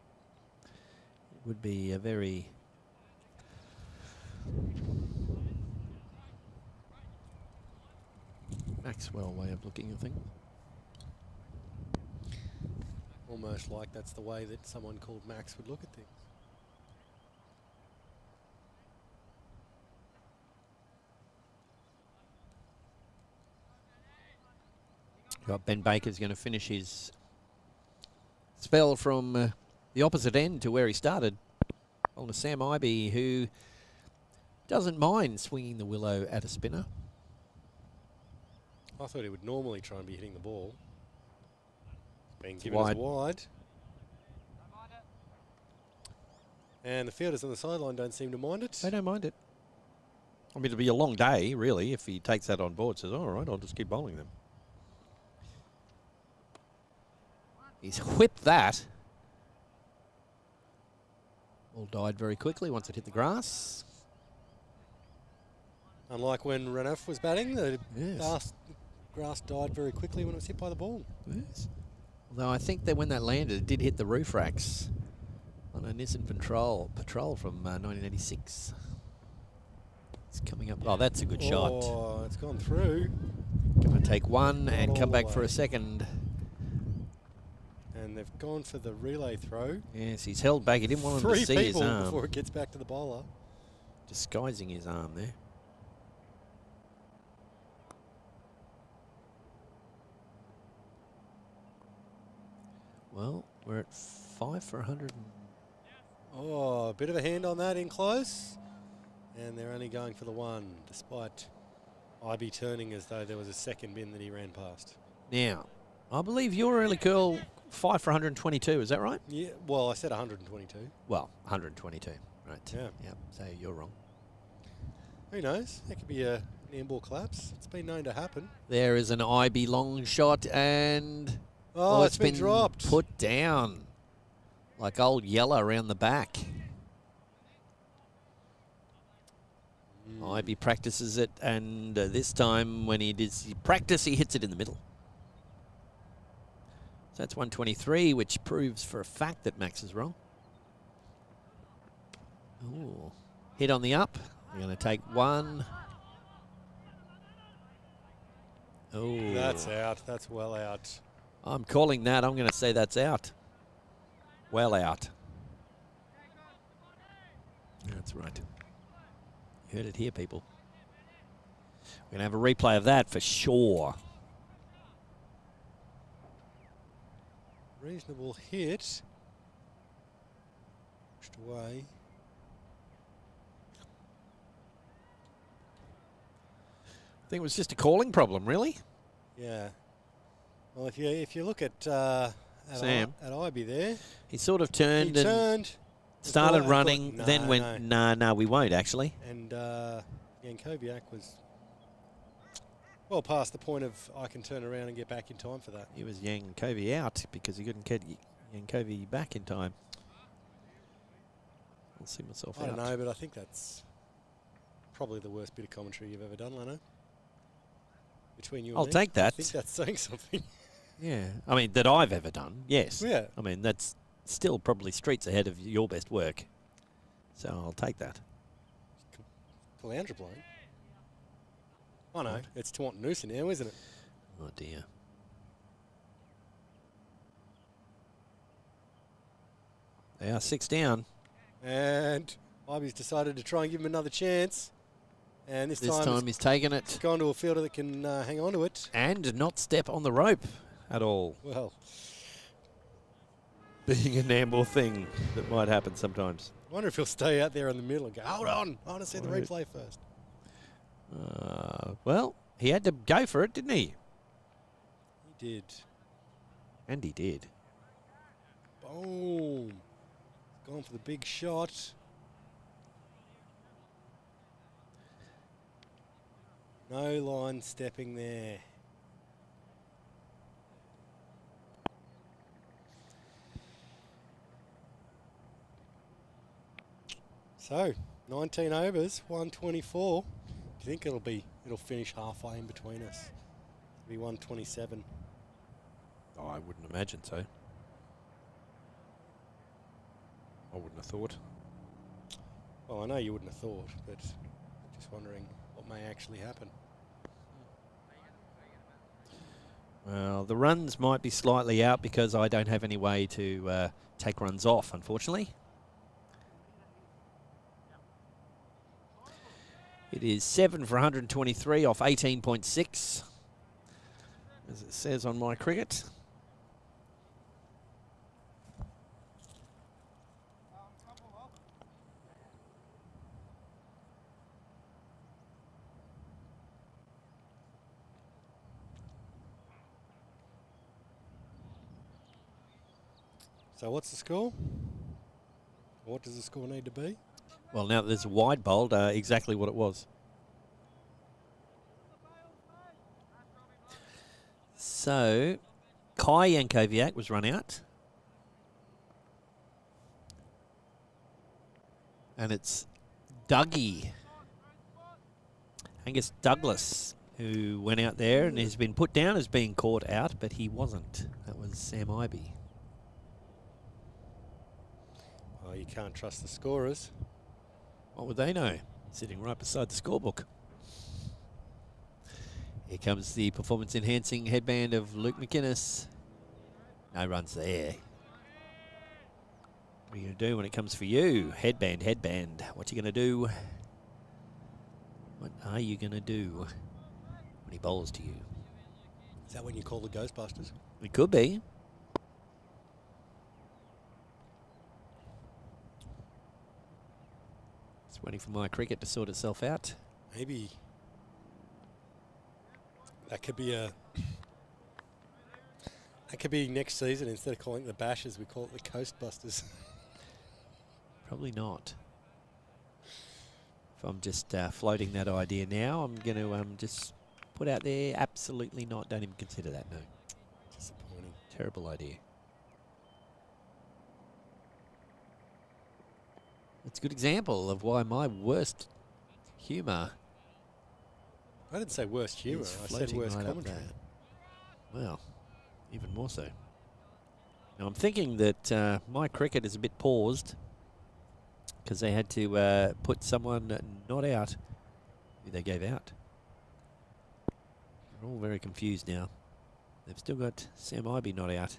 Speaker 4: It would be a very... Maxwell way of looking at things.
Speaker 1: Almost like that's the way that someone called Max would look at things.
Speaker 4: Got Ben Baker's going to finish his spell from the opposite end to where he started. On to Sam Ibe, who doesn't mind swinging the willow at a spinner.
Speaker 1: I thought he would normally try and be hitting the ball. Being
Speaker 4: It's
Speaker 1: given as wide. And the fielders on the sideline don't seem to mind it.
Speaker 4: They don't mind it. I mean, it'll be a long day, really, if he takes that on board. Says, all right, I'll just keep bowling them. He's whipped that. Ball died very quickly once it hit the grass.
Speaker 1: Unlike when Renef was batting, the
Speaker 4: Yes.
Speaker 1: grass died very quickly when it was hit by the ball.
Speaker 4: Yes. Although I think that when that landed, it did hit the roof racks on a Nissan Patrol from 1986. It's coming up. Oh, that's a good shot.
Speaker 1: Oh, it's gone through.
Speaker 4: Going to take one
Speaker 1: Not
Speaker 4: and
Speaker 1: all
Speaker 4: come
Speaker 1: the
Speaker 4: back for
Speaker 1: way.
Speaker 4: a second.
Speaker 1: And they've gone for the relay throw.
Speaker 4: Yes, he's held back. He didn't want him to
Speaker 1: 3
Speaker 4: see his
Speaker 1: people
Speaker 4: arm.
Speaker 1: before it gets back to the bowler.
Speaker 4: Disguising his arm there. Well, we're at 5 for 100.
Speaker 1: Oh, a bit of a hand on that in close. And they're only going for the one, despite IB turning as though there was a second bin that he ran past.
Speaker 4: Now, I believe your early curl 5 for 122, is that right?
Speaker 1: Yeah, well, I said 122.
Speaker 4: Well, 122, right.
Speaker 1: Yeah.
Speaker 4: Yeah, so you're wrong.
Speaker 1: Who knows? That could be a handball collapse. It's been known to happen.
Speaker 4: There is an IB long shot and...
Speaker 1: Oh, it's been dropped.
Speaker 4: Put down. Like old Yeller around the back. IB practices it, and this time when he does practice, he hits it in the middle. So that's 123, which proves for a fact that Max is wrong. Ooh. Hit on the up. We're going to take one. Oh,
Speaker 1: That's out. That's well out.
Speaker 4: I'm calling that. I'm going to say that's out. Well out. That's right. You heard it here, people. We're going to have a replay of that for sure.
Speaker 1: Reasonable hit. Pushed away.
Speaker 4: I think it was just a calling problem, really.
Speaker 1: Yeah. Well, if you look at
Speaker 4: Sam.
Speaker 1: at IB there,
Speaker 4: He sort of turned
Speaker 1: he
Speaker 4: and
Speaker 1: turned,
Speaker 4: started
Speaker 1: thought-
Speaker 4: running,
Speaker 1: no,
Speaker 4: then went,
Speaker 1: no.
Speaker 4: no, we won't, actually.
Speaker 1: And Yankovic was well past the point of I can turn around and get back in time for that.
Speaker 4: He was Yankovic out because he couldn't get Yankovic back in time. I'll see myself
Speaker 1: I
Speaker 4: out.
Speaker 1: don't know, but I think that's probably the worst bit of commentary you've ever done, Lanno. Between you and
Speaker 4: I'll
Speaker 1: me.
Speaker 4: take that.
Speaker 1: I think that's saying something.
Speaker 4: Yeah, I mean, that I've ever done, yes.
Speaker 1: Yeah.
Speaker 4: I mean, that's still probably streets ahead of your best work. So I'll take that.
Speaker 1: Calandra playing. Oh no,
Speaker 4: What?
Speaker 1: it's Tawantinoosa now, isn't it?
Speaker 4: Oh, dear. They are 6 down.
Speaker 1: And Ivy's decided to try and give him another chance. And this,
Speaker 4: This
Speaker 1: time
Speaker 4: time he's taken
Speaker 1: it's
Speaker 4: it.
Speaker 1: gone to a fielder that can hang on to it.
Speaker 4: And not step on the rope at all.
Speaker 1: Well,
Speaker 4: Being a Nambour thing that might happen sometimes.
Speaker 1: I wonder if he'll stay out there in the middle and go, hold on, I want to see the
Speaker 4: Right.
Speaker 1: replay first.
Speaker 4: Well, he had to go for it, didn't he?
Speaker 1: He did.
Speaker 4: And he did.
Speaker 1: Boom. gone for the big shot. No line stepping there. So, 19 overs, 124. Do you think it'll finish halfway in between us? It'll be 127.
Speaker 4: Oh, I wouldn't imagine so. I wouldn't have thought.
Speaker 1: Well, I know you wouldn't have thought, but just wondering what may actually happen.
Speaker 4: Well, the runs might be slightly out because I don't have any way to take runs off, unfortunately. It is 7 for 123 off 18.6, as it says on my cricket.
Speaker 1: So what's the score? What does the score need to be?
Speaker 4: Well, now that there's a wide bowled, exactly what it was. So, Kai Yankovic was run out. And it's Dougie, Angus Douglas, who went out there and has been put down as being caught out, but he wasn't. That was Sam Ibe.
Speaker 1: Oh, you can't trust the scorers.
Speaker 4: What would they know? Sitting right beside the scorebook. Here comes the performance-enhancing headband of Luke McInnes. No runs there. What are you going to do when it comes for you? Headband, headband. What you going to do? What are you going to do when he bowls to you?
Speaker 1: Is that when you call the Ghostbusters?
Speaker 4: It could be. Just waiting for my cricket to sort itself out.
Speaker 1: Maybe that could be next season. Instead of calling it the Bashers, we call it the Coastbusters.
Speaker 4: Probably not. If I'm just floating that idea now, I'm going to just put out there, absolutely not. Don't even consider that, no.
Speaker 1: Disappointing.
Speaker 4: Terrible idea. It's a good example of why my worst humour.
Speaker 1: I didn't say worst humour. I said worst commentary.
Speaker 4: Well, even more so. Now I'm thinking that my cricket is a bit paused because they had to put someone not out who they gave out. They're all very confused now. They've still got Sam Ibe not out.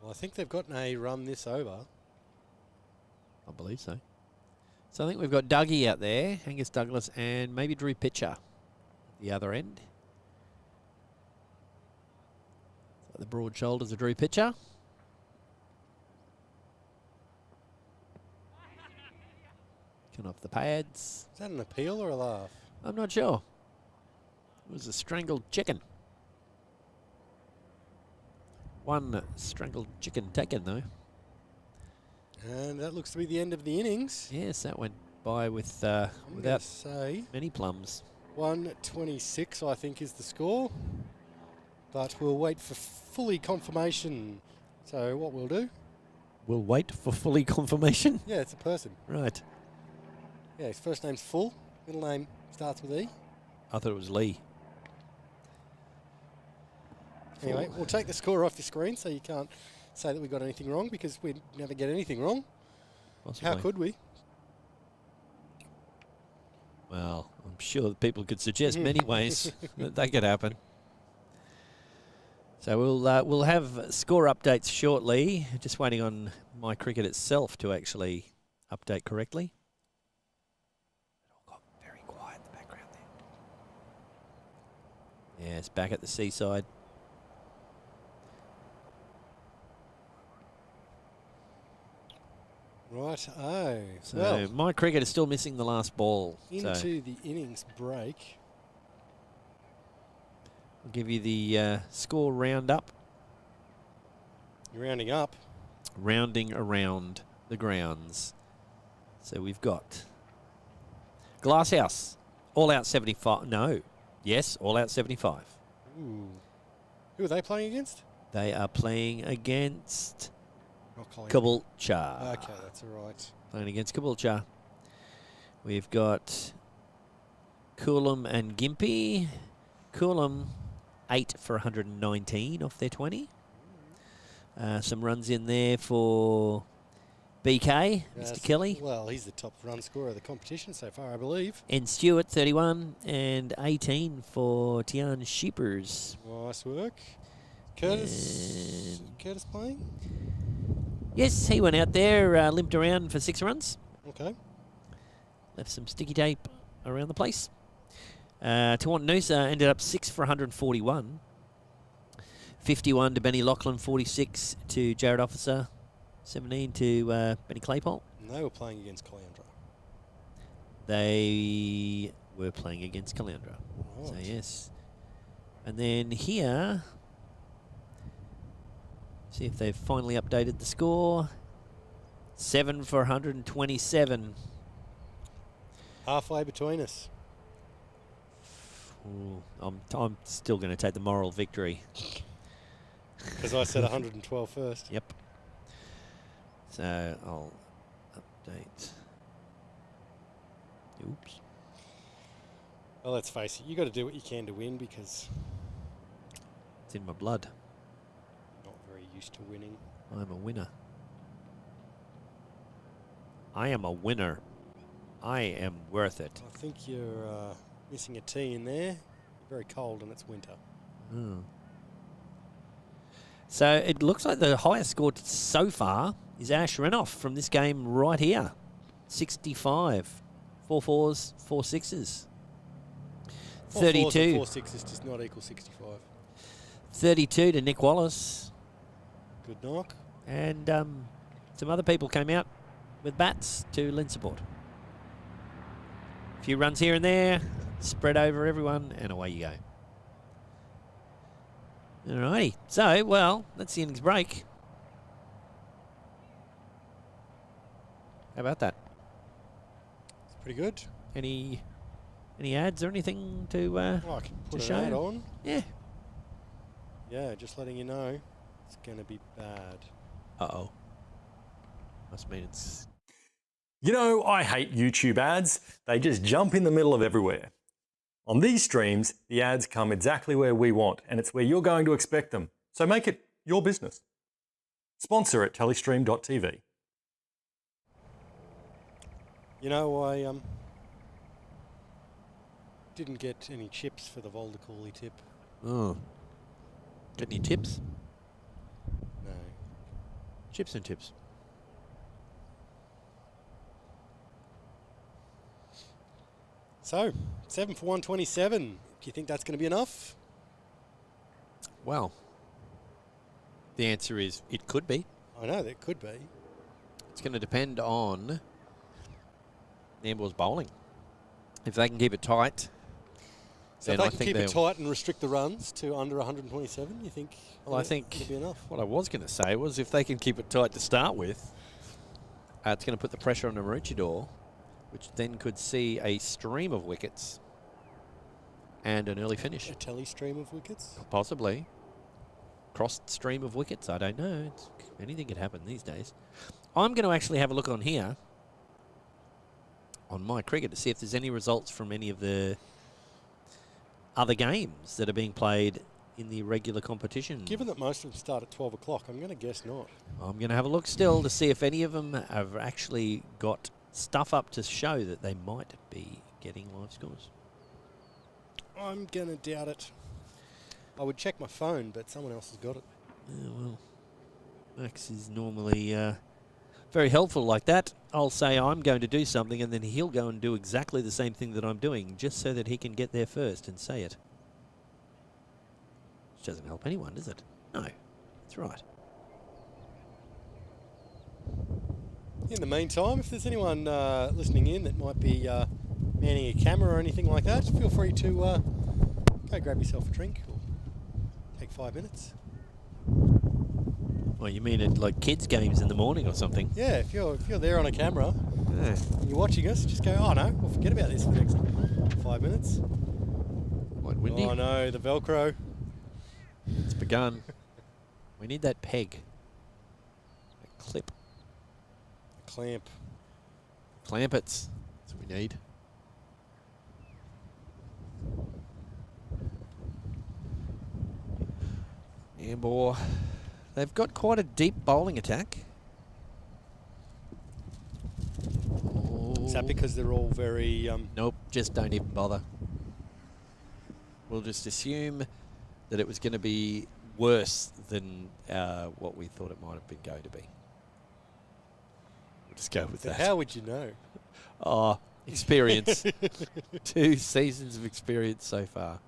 Speaker 1: Well, I think they've gotten a run this over.
Speaker 4: I believe so. So I think we've got Dougie out there, Angus Douglas, and maybe Drew Pitcher at the other end. So the broad shoulders of Drew Pitcher. Coming off the pads.
Speaker 1: Is that an appeal or a laugh?
Speaker 4: I'm not sure. It was a strangled chicken. One strangled chicken taken, though.
Speaker 1: And that looks to be the end of the innings.
Speaker 4: Yes, that went by with without many plums.
Speaker 1: 126, I think, is the score. But we'll wait for fully confirmation. So what we'll do?
Speaker 4: We'll wait for fully confirmation?
Speaker 1: Yeah, it's a person.
Speaker 4: Right.
Speaker 1: Yeah, his first name's Full. Middle name starts with E.
Speaker 4: I thought it was Lee.
Speaker 1: Anyway, we'll take the score off your screen so you can't say that we got anything wrong, because we never get anything wrong.
Speaker 4: Possibly.
Speaker 1: How could we?
Speaker 4: Well, I'm sure that people could suggest many ways that could happen. So we'll have score updates shortly. Just waiting on my cricket itself to actually update correctly. It all got very quiet in the background there. Yes, back at the seaside.
Speaker 1: Right. Oh.
Speaker 4: So
Speaker 1: Well,
Speaker 4: my cricket is still missing the last ball.
Speaker 1: into
Speaker 4: So
Speaker 1: the innings break.
Speaker 4: I'll give you the score roundup.
Speaker 1: You're rounding up.
Speaker 4: Rounding around the grounds. So we've got Glasshouse, all out 75. No. Yes, all out 75.
Speaker 1: Ooh. Who are they playing against?
Speaker 4: They are playing against
Speaker 1: Not Colin.
Speaker 4: Caboolture.
Speaker 1: Okay, that's all right.
Speaker 4: Playing against Caboolture. We've got Coolum and Gympie. Coolum 8 for 119 off their 20. Some runs in there for BK, Mr. Kelly.
Speaker 1: Well, he's the top run scorer of the competition so far, I believe.
Speaker 4: And Stewart, 31, and 18 for Tian Sheepers.
Speaker 1: Nice work. Curtis. Curtis playing?
Speaker 4: Yes, he went out there, limped around for 6 runs.
Speaker 1: Okay.
Speaker 4: Left some sticky tape around the place. Tawantinoosa ended up 6 for 141. 51 to Benny Lachlan, 46 to Jared Officer, 17 to Benny Claypole.
Speaker 1: And they were playing against Caloundra.
Speaker 4: They were playing against Caloundra.
Speaker 1: Right.
Speaker 4: So, yes. And then here, see if they've finally updated the score. 7 for 127.
Speaker 1: Halfway between us.
Speaker 4: Ooh, I'm still going to take the moral victory.
Speaker 1: Because I said 112 first.
Speaker 4: Yep. So I'll update. Oops.
Speaker 1: Well, let's face it, you got to do what you can to win because
Speaker 4: It's in my blood.
Speaker 1: I'm not very used to winning.
Speaker 4: I'm a winner. I am a winner. I am worth it.
Speaker 1: I think you're missing a T in there. You're very cold and it's winter.
Speaker 4: Hmm. So it looks like the highest score so far is Ash Renoff from this game right here. 65. 4 4s, 4 6s. 32.
Speaker 1: 4 6 does not equal 65.
Speaker 4: 32 to Nick Wallace.
Speaker 1: Good knock.
Speaker 4: And some other people came out with bats to lend support. A few runs here and there, spread over everyone, and away you go. Alrighty. So, well, that's the innings break. How about that?
Speaker 1: It's pretty good.
Speaker 4: Any ads or anything to
Speaker 1: Oh, I can put
Speaker 4: to
Speaker 1: an ad
Speaker 4: show?
Speaker 1: on.
Speaker 4: Yeah.
Speaker 1: Yeah, just letting you know. It's going to be bad.
Speaker 4: Uh-oh. Must mean it's...
Speaker 5: You know, I hate YouTube ads. They just jump in the middle of everywhere. On these streams, the ads come exactly where we want, and it's where you're going to expect them. So make it your business. Sponsor at TelestreamTV.
Speaker 1: You know, I didn't get any chips for the Volder Cooley tip.
Speaker 4: Oh. Got any tips?
Speaker 1: No.
Speaker 4: Chips and tips.
Speaker 1: So, 7 for 127. Do you think that's going to be enough?
Speaker 4: Well, the answer is it could be.
Speaker 1: I know that could be.
Speaker 4: It's going to depend on Nambour's bowling. If they can keep it tight,
Speaker 1: So if
Speaker 4: then
Speaker 1: they
Speaker 4: I
Speaker 1: can
Speaker 4: think
Speaker 1: keep it
Speaker 4: they'll...
Speaker 1: tight and restrict the runs to under 127, you think?
Speaker 4: Well, I think
Speaker 1: it'll be enough.
Speaker 4: what I was going to say was if they can keep it tight to start with, it's going to put the pressure on the Maroochydore, which then could see a stream of wickets and an early finish.
Speaker 1: A telly stream of wickets.
Speaker 4: Possibly. Crossed stream of wickets, I don't know. Anything could happen these days. I'm going to actually have a look on here, on my cricket, to see if there's any results from any of the other games that are being played in the regular competition.
Speaker 1: Given that most of them start at 12 o'clock, I'm going to guess not.
Speaker 4: I'm going to have a look still to see if any of them have actually got stuff up to show that they might be getting live scores.
Speaker 1: I'm going to doubt it. I would check my phone, but someone else has got it.
Speaker 4: Yeah, well, Max is normally very helpful like that. I'll say I'm going to do something and then he'll go and do exactly the same thing that I'm doing just so that he can get there first and say it. Which doesn't help anyone, does it? No, that's right.
Speaker 1: In the meantime, if there's anyone listening in that might be manning a camera or anything like that, feel free to go grab yourself a drink or take 5 minutes.
Speaker 4: Well, you mean at like kids' games in the morning or something?
Speaker 1: Yeah, if you're there on a camera
Speaker 4: Yeah.
Speaker 1: and you're watching us, just go, oh no, we'll forget about this for the next 5 minutes.
Speaker 4: Quite windy.
Speaker 1: Oh no, the Velcro.
Speaker 4: It's begun. We need that peg. That clip.
Speaker 1: Clamp.
Speaker 4: Clampets. That's what we need. Nambour. They've got quite a deep bowling attack.
Speaker 1: Is that because they're all very...
Speaker 4: Nope, just don't even bother. We'll just assume that it was going to be worse than what we thought it might have been going to be. We'll just go with
Speaker 1: but
Speaker 4: that.
Speaker 1: how would you know?
Speaker 4: Oh, experience. 2 seasons of experience so far.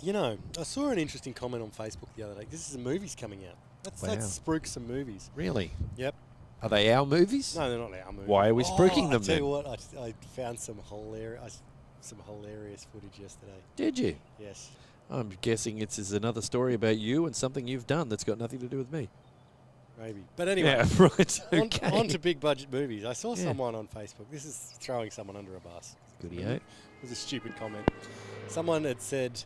Speaker 1: You know, I saw an interesting comment on Facebook the other day. This is a movie's coming out. Let's
Speaker 4: Wow.
Speaker 1: spruik some movies.
Speaker 4: Really?
Speaker 1: Yep.
Speaker 4: Are they our movies?
Speaker 1: No, they're not our movies.
Speaker 4: Why are we spruiking them
Speaker 1: I tell
Speaker 4: then?
Speaker 1: you what, I found some hilarious footage yesterday.
Speaker 4: Did you?
Speaker 1: Yes.
Speaker 4: I'm guessing it's another story about you and something you've done that's got nothing to do with me.
Speaker 1: Maybe. But anyway,
Speaker 4: Yeah, right. Okay.
Speaker 1: on to big budget movies. I saw
Speaker 4: Yeah.
Speaker 1: someone on Facebook. This is throwing someone under a bus.
Speaker 4: Goodie-o.
Speaker 1: It was a stupid comment. Someone had said,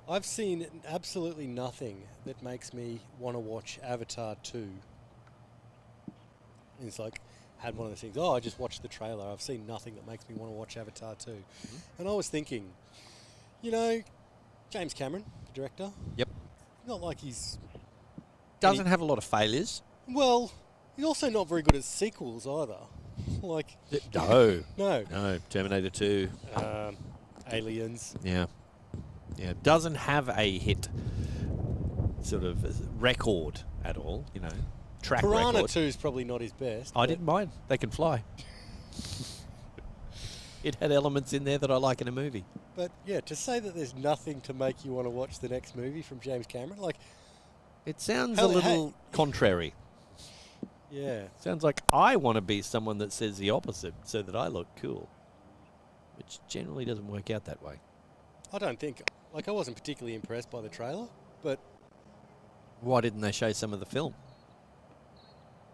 Speaker 1: I've seen absolutely nothing that makes me want to watch Avatar 2. And it's like, had one of those things, I just watched the trailer. I've seen nothing that makes me want to watch Avatar 2.
Speaker 4: Mm-hmm.
Speaker 1: And I was thinking, you know, James Cameron, the director.
Speaker 4: Yep.
Speaker 1: Not like he's...
Speaker 4: Doesn't have a lot of failures.
Speaker 1: Well, he's also not very good at sequels either. Like...
Speaker 4: No.
Speaker 1: No.
Speaker 4: No. Terminator 2.
Speaker 1: Aliens.
Speaker 4: Yeah. Yeah. Doesn't have a hit sort of record at all, you know. Track
Speaker 1: Piranha
Speaker 4: record.
Speaker 1: 2 is probably not his best.
Speaker 4: I
Speaker 1: but
Speaker 4: didn't mind. They can fly. It had elements in there that I like in a movie.
Speaker 1: But yeah, to say that there's nothing to make you want to watch the next movie from James Cameron, like,
Speaker 4: It sounds
Speaker 1: Hell,
Speaker 4: a little contrary.
Speaker 1: yeah.
Speaker 4: Sounds like I want to be someone that says the opposite so that I look cool. Which generally doesn't work out that way.
Speaker 1: I don't think, like, I wasn't particularly impressed by the trailer, but
Speaker 4: Why didn't they show some of the film?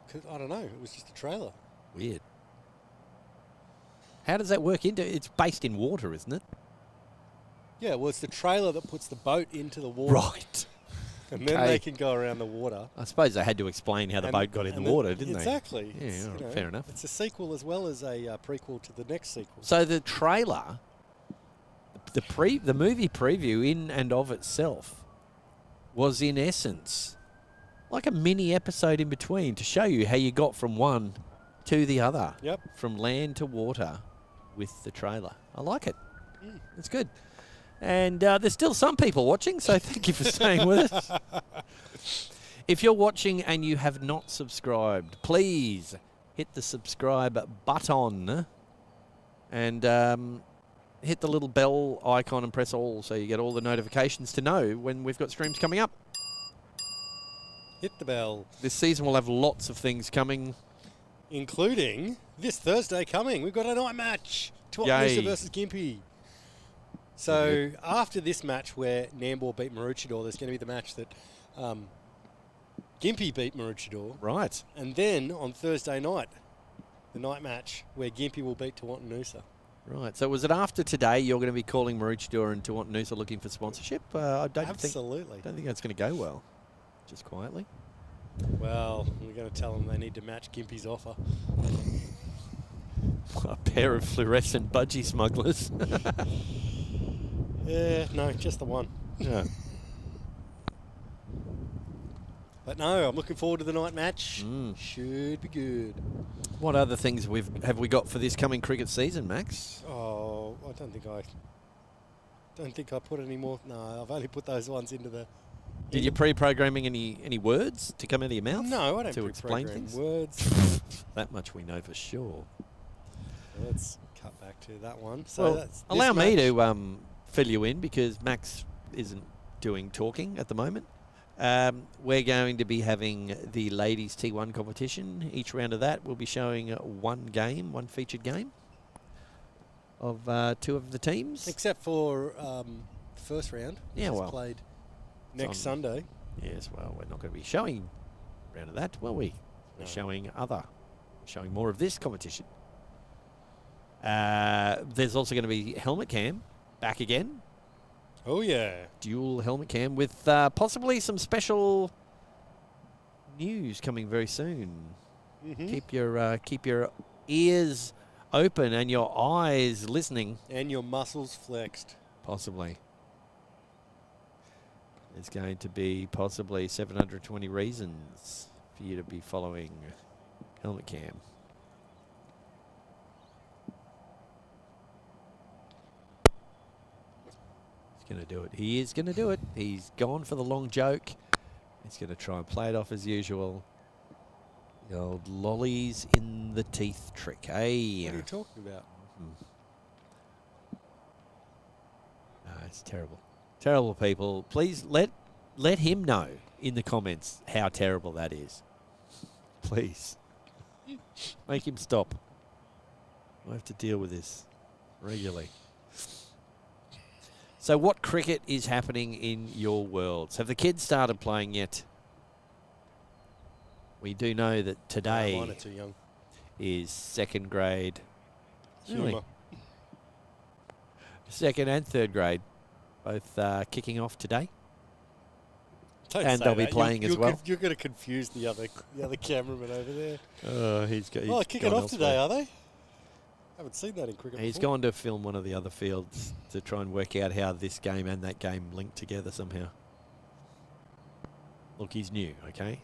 Speaker 1: 'cause, I don't know, it was just a trailer.
Speaker 4: Weird. How does that work into... It's based in water, isn't it?
Speaker 1: Yeah, well, it's the trailer that puts the boat into the water.
Speaker 4: Right.
Speaker 1: And then
Speaker 4: Okay.
Speaker 1: they can go around the water.
Speaker 4: I suppose they had to explain how the
Speaker 1: And-
Speaker 4: boat got in
Speaker 1: and
Speaker 4: the water, didn't
Speaker 1: exactly.
Speaker 4: they?
Speaker 1: It's,
Speaker 4: Yeah, fair enough.
Speaker 1: It's a sequel as well as a prequel to the next sequel.
Speaker 4: So the trailer, the movie preview in and of itself was in essence like a mini episode in between to show you how you got from one to the other.
Speaker 1: Yep.
Speaker 4: From land to water with the trailer. I like it.
Speaker 1: Mm.
Speaker 4: It's good. And there's still some people watching, so thank you for staying with us. If you're watching and you have not subscribed, please hit the subscribe button and hit the little bell icon and press all so you get all the notifications to know when we've got streams coming up.
Speaker 1: Hit the bell.
Speaker 4: This season we'll have lots of things coming.
Speaker 1: Including this Thursday coming. We've got a night match.
Speaker 4: Yay.
Speaker 1: Noosa versus Gympie. So after this match where Nambour beat Maroochydore, there's going to be the match that Gympie beat Maroochydore.
Speaker 4: Right.
Speaker 1: And then on Thursday night, the night match where Gympie will beat Noosa.
Speaker 4: Right. So was it after today you're going to be calling Maroochydore and Noosa looking for sponsorship? I don't
Speaker 1: Absolutely.
Speaker 4: think that's going to go well. Just quietly.
Speaker 1: Well, we're going to tell them they need to match Gympie's offer.
Speaker 4: A pair of fluorescent budgie smugglers.
Speaker 1: Yeah, no, just the one.
Speaker 4: Yeah.
Speaker 1: But no, I'm looking forward to the night match.
Speaker 4: Mm.
Speaker 1: Should be good.
Speaker 4: What other things have we got for this coming cricket season, Max?
Speaker 1: Oh, I don't think I put any more. No, I've only put those ones into the...
Speaker 4: Did you pre-programming any words to come out of your mouth?
Speaker 1: No, I don't
Speaker 4: to explain
Speaker 1: pre-program
Speaker 4: things.
Speaker 1: words.
Speaker 4: That much we know for sure.
Speaker 1: Let's cut back to that one. So
Speaker 4: Well,
Speaker 1: that's this
Speaker 4: allow me
Speaker 1: match.
Speaker 4: to fill you in because Max isn't doing talking at the moment. We're going to be having the ladies T1 competition. Each round of that will be showing one game, one featured game of two of the teams.
Speaker 1: Except for the first round, which is played next Sunday.
Speaker 4: Yes, well, we're not going to be showing a round of that, will we? We're showing more of this competition. There's also going to be helmet cam back again.
Speaker 1: Oh, yeah.
Speaker 4: Dual helmet cam with possibly some special news coming very soon. Keep your ears open and your eyes listening.
Speaker 1: And your muscles flexed.
Speaker 4: Possibly. There's going to be possibly 720 reasons for you to be following helmet cam. Going to do it. He is going to do it. He's gone for the long joke. He's going to try and play it off as usual. The old lollies in the teeth trick, eh?
Speaker 1: What are you talking about?
Speaker 4: It's terrible. Terrible, people. Please let him know in the comments how terrible that is. Please. Make him stop. I have to deal with this regularly. So what cricket is happening in your worlds? Have the kids started playing yet? We do know that today
Speaker 1: mine are too young.
Speaker 4: Is second grade.
Speaker 1: Really?
Speaker 4: Second and third grade. Both kicking off today.
Speaker 1: Don't
Speaker 4: and
Speaker 1: say
Speaker 4: they'll
Speaker 1: that.
Speaker 4: be playing as well.
Speaker 1: You're going to confuse the other cameraman over there.
Speaker 4: He's
Speaker 1: kicking off today, are they? I haven't seen that in cricket
Speaker 4: He's
Speaker 1: before.
Speaker 4: gone to film one of the other fields to try and work out how this game and that game link together somehow. Look, he's new, okay?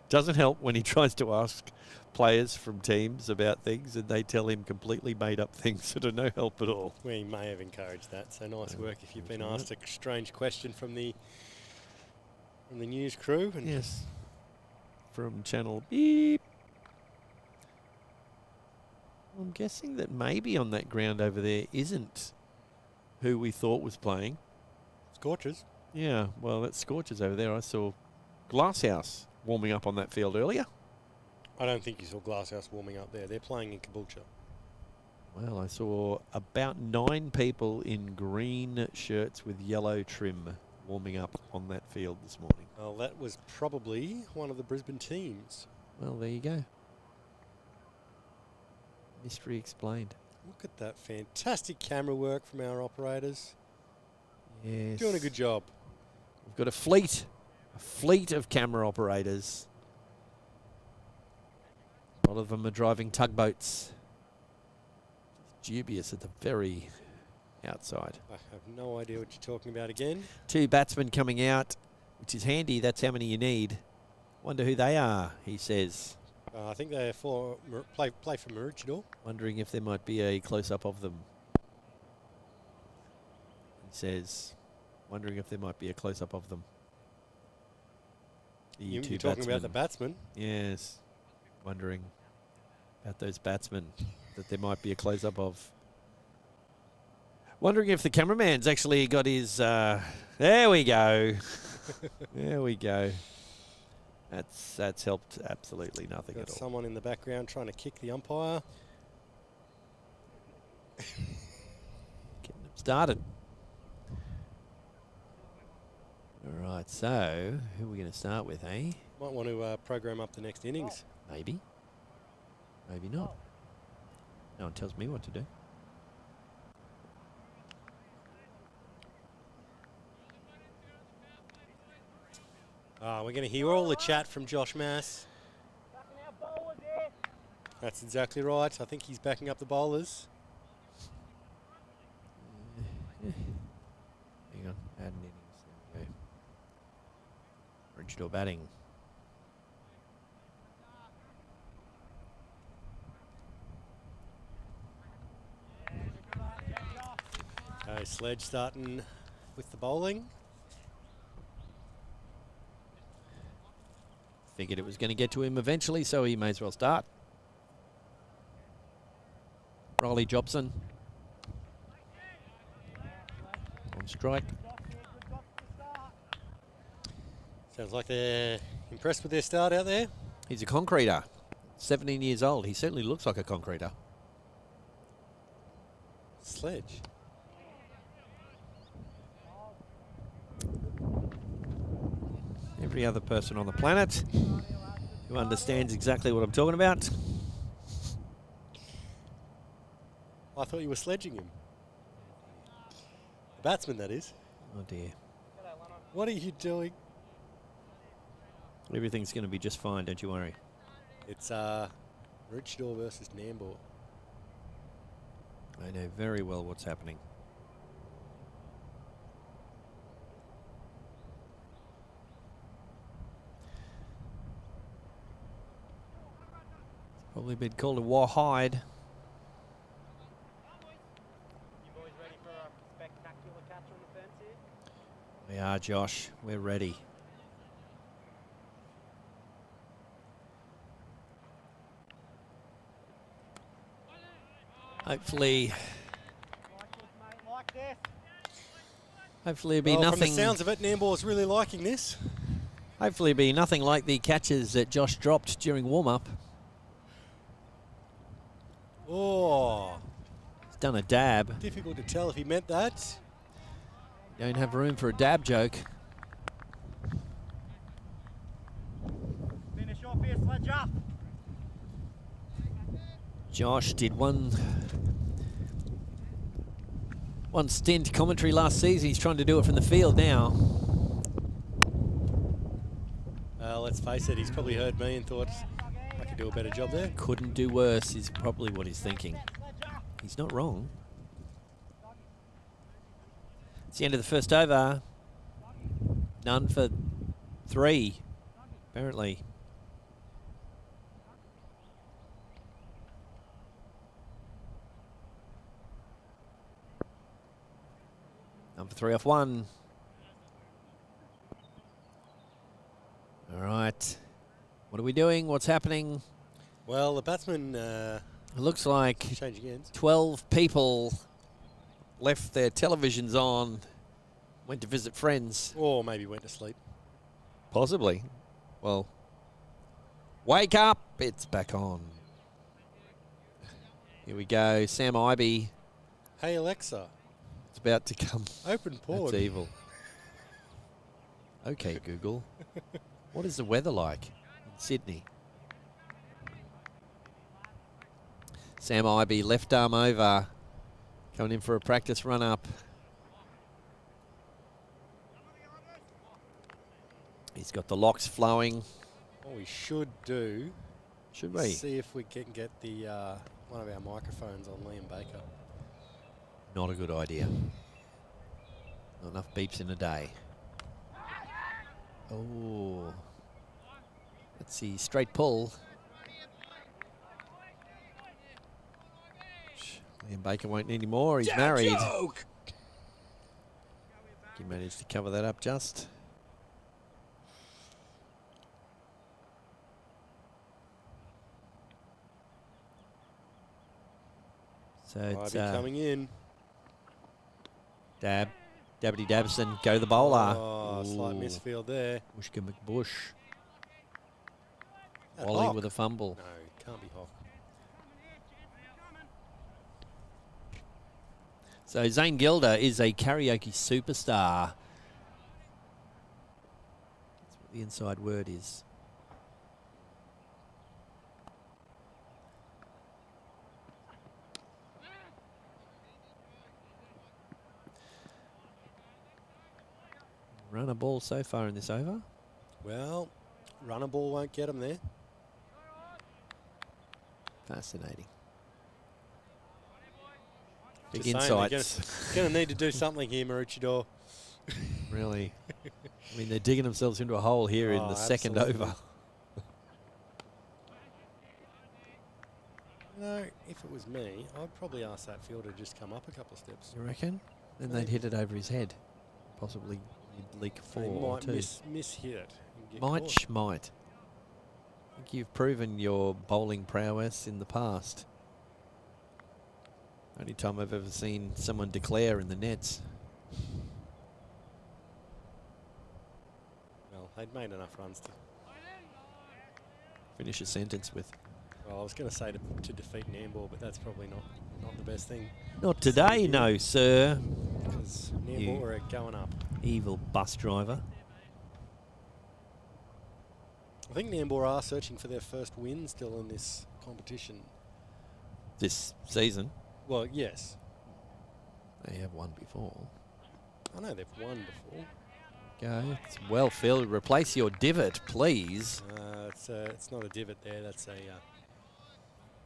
Speaker 4: Doesn't help when he tries to ask players from teams about things and they tell him completely made up things that are no help at all.
Speaker 1: We may have encouraged that, so nice work if you've been asked a strange question from the news crew. And
Speaker 4: yes. From channel beep. I'm guessing that maybe on that ground over there isn't who we thought was playing.
Speaker 1: Scorchers.
Speaker 4: Yeah, well, that's Scorchers over there. I saw Glasshouse warming up on that field earlier.
Speaker 1: I don't think you saw Glasshouse warming up there. They're playing in Caboolture.
Speaker 4: Well, I saw about 9 people in green shirts with yellow trim warming up on that field this morning.
Speaker 1: Well, that was probably one of the Brisbane teams.
Speaker 4: Well, there you go. Mystery explained.
Speaker 1: Look at that fantastic camera work from our operators.
Speaker 4: Yes.
Speaker 1: Doing a good job.
Speaker 4: We've got a fleet of camera operators. A lot of them are driving tugboats. Dubious at the very outside.
Speaker 1: I have no idea what you're talking about again.
Speaker 4: 2 batsmen coming out, which is handy. That's how many you need. Wonder who they are, he says.
Speaker 1: I think they play for Maroochydore.
Speaker 4: Wondering if there might be a close-up of them. He says, wondering if there might be a close-up of them.
Speaker 1: You're talking about the batsmen?
Speaker 4: Yes. Wondering about those batsmen that there might be a close-up of. Wondering if the cameraman's actually got his... there we go. There we go. That's helped absolutely nothing
Speaker 1: Got
Speaker 4: at all.
Speaker 1: someone in the background trying to kick the umpire.
Speaker 4: Getting them started. All right, so who are we going to start with, eh?
Speaker 1: Might want to program up the next innings.
Speaker 4: Maybe. Maybe not. No one tells me what to do.
Speaker 1: We're going to hear all the chat from Josh Mass. That's exactly right. I think he's backing up the bowlers.
Speaker 4: Hang on, add an innings. There we go. Maroochydore batting.
Speaker 1: Okay, Sledge starting with the bowling.
Speaker 4: Figured it was going to get to him eventually, so he may as well start. Riley Jobson on strike.
Speaker 1: Sounds like they're impressed with their start out there.
Speaker 4: He's a concreter. 17 years old. He certainly looks like a concreter.
Speaker 1: Sledge.
Speaker 4: Every other person on the planet who understands exactly what I'm talking about.
Speaker 1: I thought you were sledging him. The batsman, that is.
Speaker 4: Oh dear.
Speaker 1: What are you doing?
Speaker 4: Everything's going to be just fine, don't you worry.
Speaker 1: It's Maroochydore versus Nambour.
Speaker 4: I know very well what's happening. It's probably been called a Wahide.
Speaker 6: You boys ready for a spectacular catch on the fence here?
Speaker 4: We are, Josh. We're ready. Hopefully it'll be
Speaker 1: Well,
Speaker 4: nothing.
Speaker 1: From the sounds of it, Nambour's really liking this.
Speaker 4: Hopefully it'll be nothing like the catches that Josh dropped during warm-up.
Speaker 1: Oh,
Speaker 4: He's done a dab.
Speaker 1: difficult to tell if he meant that.
Speaker 4: Don't have room for a dab joke.
Speaker 6: Finish off here, Sledge up.
Speaker 4: Josh did one stint commentary last season. He's trying to do it from the field now.
Speaker 1: Let's face it, he's probably heard me and thought I could do a better job there.
Speaker 4: Couldn't do worse is probably what he's thinking. He's not wrong. It's the end of the first over. None for 3, apparently. Number 3 off 1. All right. What are we doing? What's happening?
Speaker 1: Well, the batsman
Speaker 4: It looks like
Speaker 1: changing ends.
Speaker 4: 12 people left their televisions on, went to visit friends.
Speaker 1: Or maybe went to sleep.
Speaker 4: Possibly. Well, wake up. It's back on. Here we go. Sam Ibe.
Speaker 1: Hey, Alexa,
Speaker 4: It's about to come.
Speaker 1: open porn.
Speaker 4: That's evil. Okay, Google. What is the weather like in Sydney? Sam Ibe, left arm over. Coming in for a practice run up. He's got the locks flowing.
Speaker 1: What we should do,
Speaker 4: Should we?
Speaker 1: see if we can get the one of our microphones on Liam Baker.
Speaker 4: Not a good idea. Not enough beeps in a day. Oh. Let's see. Straight pull. Liam Baker won't need any more. He's married. He managed to cover that up just. So it's
Speaker 1: coming in.
Speaker 4: Dab. Dabbity Dabson. Go to the bowler.
Speaker 1: Oh, slight
Speaker 4: Ooh.
Speaker 1: misfield there.
Speaker 4: Mushka McBush.
Speaker 1: That
Speaker 4: Wally
Speaker 1: Hawk.
Speaker 4: with a fumble.
Speaker 1: No, it can't be Hawk.
Speaker 4: So Zane Gilder is a karaoke superstar. That's what the inside word is. Run a ball so far in this over.
Speaker 1: Well, runner ball won't get him there.
Speaker 4: Fascinating. Big
Speaker 1: Just saying, they're
Speaker 4: insights.
Speaker 1: Going to need to do something here, Maroochydore.
Speaker 4: Really. I mean, they're digging themselves into a hole here in
Speaker 1: Oh,
Speaker 4: the second
Speaker 1: absolutely.
Speaker 4: over.
Speaker 1: No, if it was me, I'd probably ask that fielder to just come up a couple of steps.
Speaker 4: You reckon? Then they'd hit it over his head. Possibly you'd leak
Speaker 1: They
Speaker 4: 4 or
Speaker 1: might
Speaker 4: 2.
Speaker 1: miss hit it. And get
Speaker 4: Might,
Speaker 1: caught.
Speaker 4: might. I think you've proven your bowling prowess in the past. Only time I've ever seen someone declare in the nets.
Speaker 1: Well, they'd made enough runs to.
Speaker 4: Finish a sentence with.
Speaker 1: Well, I was going to say to defeat Nambour, but that's probably not the best thing.
Speaker 4: Not today, no, sir.
Speaker 1: Because Nambour are going up.
Speaker 4: Evil bus driver.
Speaker 1: I think Nambour are searching for their first win still in this competition.
Speaker 4: This season.
Speaker 1: Well, yes.
Speaker 4: They have won before.
Speaker 1: I know they've won before.
Speaker 4: Go. It's well filled. Replace your divot, please.
Speaker 1: It's not a divot there. That's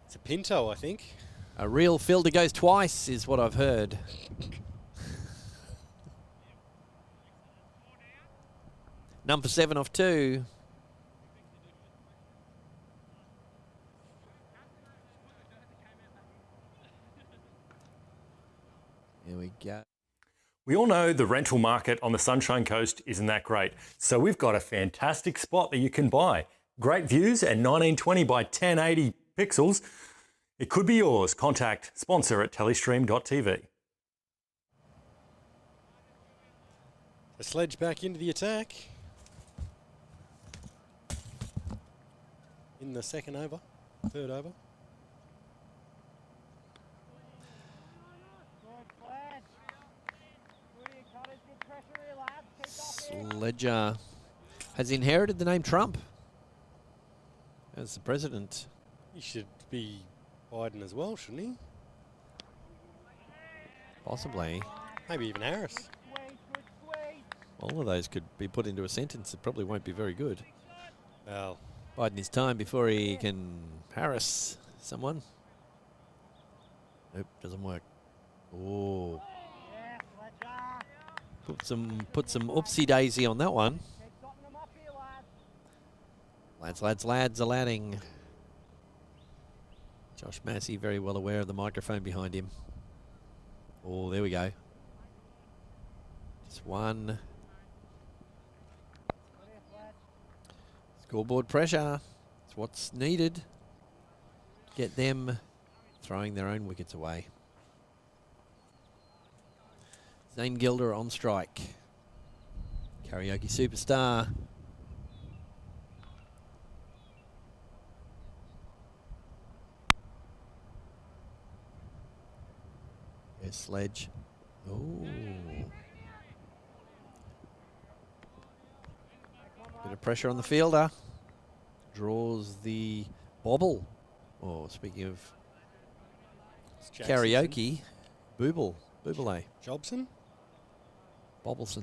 Speaker 1: it's a Pinto, I think.
Speaker 4: A real fielder goes twice, is what I've heard. Number 7 off 2. Here we go.
Speaker 5: We all know the rental market on the Sunshine Coast isn't that great, so we've got a fantastic spot that you can buy. Great views and 1920 by 1080 pixels. It could be yours. Contact sponsor at TelestreamTV.
Speaker 1: The Sledge back into the attack. In the second over, third over.
Speaker 4: Sledger has inherited the name Trump as the president.
Speaker 1: He should be Biden as well, shouldn't he?
Speaker 4: Possibly.
Speaker 1: Maybe even Harris.
Speaker 4: All of those could be put into a sentence. It probably won't be very good.
Speaker 1: Well,
Speaker 4: Biden his time before he can harass someone. Nope, doesn't work. Oh. Put some oopsie daisy on that one. Lads are ladding. Josh Massey very well aware of the microphone behind him. Oh, there we go. Just one. Scoreboard pressure. It's what's needed. Get them throwing their own wickets away. Zane Gilder on strike. Karaoke superstar. There's Sledge. Oh. Bit of pressure on the fielder. Draws the bobble. Oh, speaking of karaoke, Booble. Booble.
Speaker 1: Jobson?
Speaker 4: Bobbleson.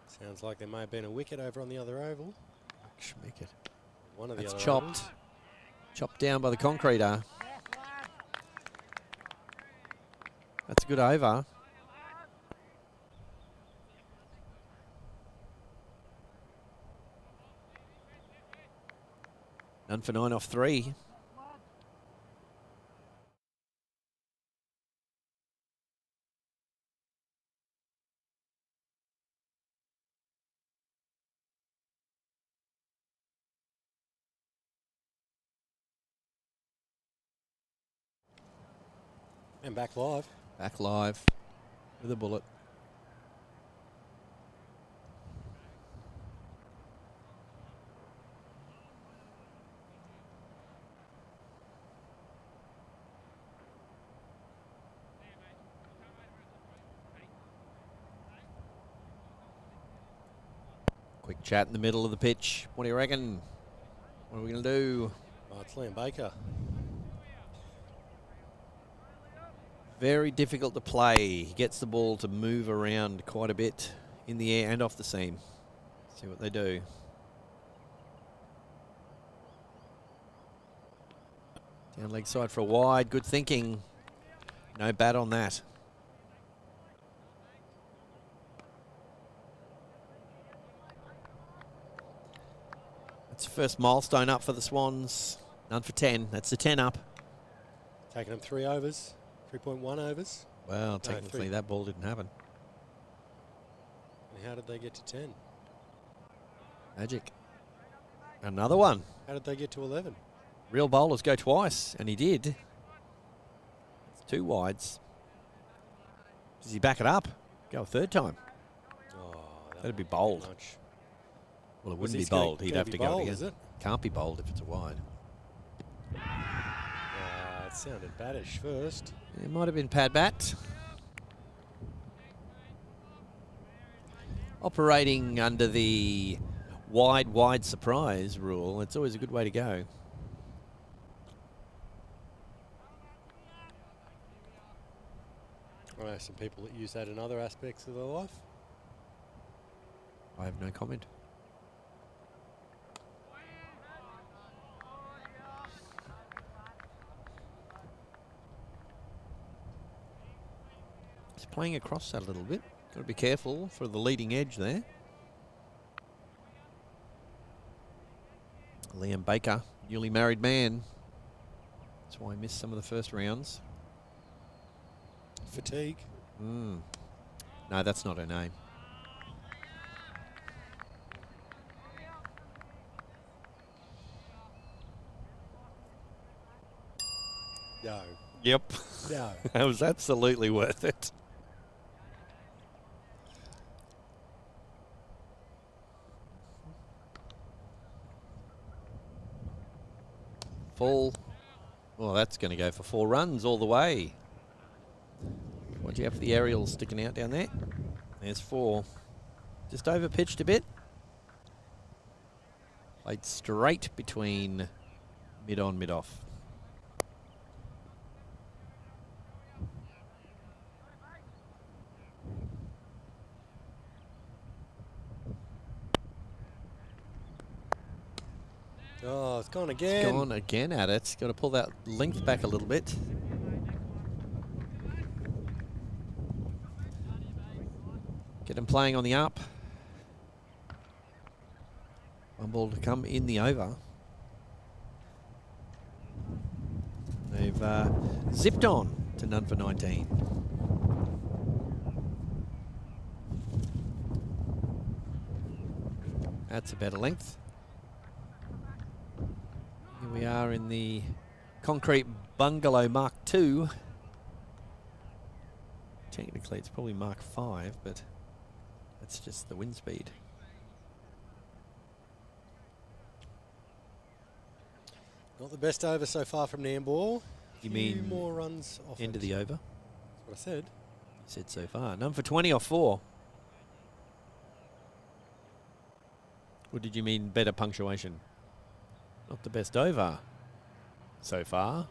Speaker 1: Sounds like there may have been a wicket over on the other oval.
Speaker 4: Schmicket.
Speaker 1: One of the
Speaker 4: That's
Speaker 1: other
Speaker 4: chopped.
Speaker 1: ovals.
Speaker 4: Chopped down by the concreter. That's a good over. None for 9 off 3.
Speaker 1: And back live.
Speaker 4: Back live with a bullet. Quick chat in the middle of the pitch. What do you reckon? What are we going to do?
Speaker 1: Oh, it's Liam Baker.
Speaker 4: Very difficult to play. He gets the ball to move around quite a bit in the air and off the seam. See what they do. Down leg side for a wide. Good thinking. No bat on that. That's the first milestone up for the Swans. None for 10. That's the 10 up.
Speaker 1: Taking them 3 overs. 3.1 overs.
Speaker 4: Well, technically
Speaker 1: three.
Speaker 4: that ball didn't happen.
Speaker 1: And how did they get to 10?
Speaker 4: Magic. Another one.
Speaker 1: How did they get to 11?
Speaker 4: Real bowlers go twice, and he did. It's 2 wides. Does he back it up? Go a third time.
Speaker 1: Oh,
Speaker 4: That'd be
Speaker 1: might
Speaker 4: bold.
Speaker 1: much.
Speaker 4: Well, it
Speaker 1: Was
Speaker 4: wouldn't be
Speaker 1: this gonna-
Speaker 4: bold. He'd
Speaker 1: gonna
Speaker 4: have
Speaker 1: be
Speaker 4: to go
Speaker 1: bold,
Speaker 4: again.
Speaker 1: is it?
Speaker 4: Can't be bold if it's a wide.
Speaker 1: It sounded baddish first.
Speaker 4: It might have been pad bat. Operating under the wide surprise rule, it's always a good way to go.
Speaker 1: I know some people that use that in other aspects of their life.
Speaker 4: I have no comment. He's playing across that a little bit. Got to be careful for the leading edge there. Liam Baker, newly married man. That's why he missed some of the first rounds.
Speaker 1: Fatigue.
Speaker 4: No, that's not her name.
Speaker 1: No.
Speaker 4: Yep.
Speaker 1: No.
Speaker 4: That was absolutely worth it. Full. Well, that's going to go for 4 runs all the way. What do you have for the aerials sticking out down there? There's 4. Just over pitched a bit. Played straight between mid on, mid off.
Speaker 1: Oh, it's gone again.
Speaker 4: It's gone again at it. Got to pull that length back a little bit. Get him playing on the up. One ball to come in the over. They've zipped on to none for 19. That's a better length. Here we are in the concrete bungalow Mark II. Technically it's probably Mark 5, but that's just the wind speed.
Speaker 1: Not the best over so far from Nambour.
Speaker 4: You
Speaker 1: Few
Speaker 4: mean
Speaker 1: more runs off
Speaker 4: End
Speaker 1: it.
Speaker 4: of the over?
Speaker 1: That's what I said.
Speaker 4: You said so far. None for 20 or 4. Or did you mean better punctuation? Not the best over so far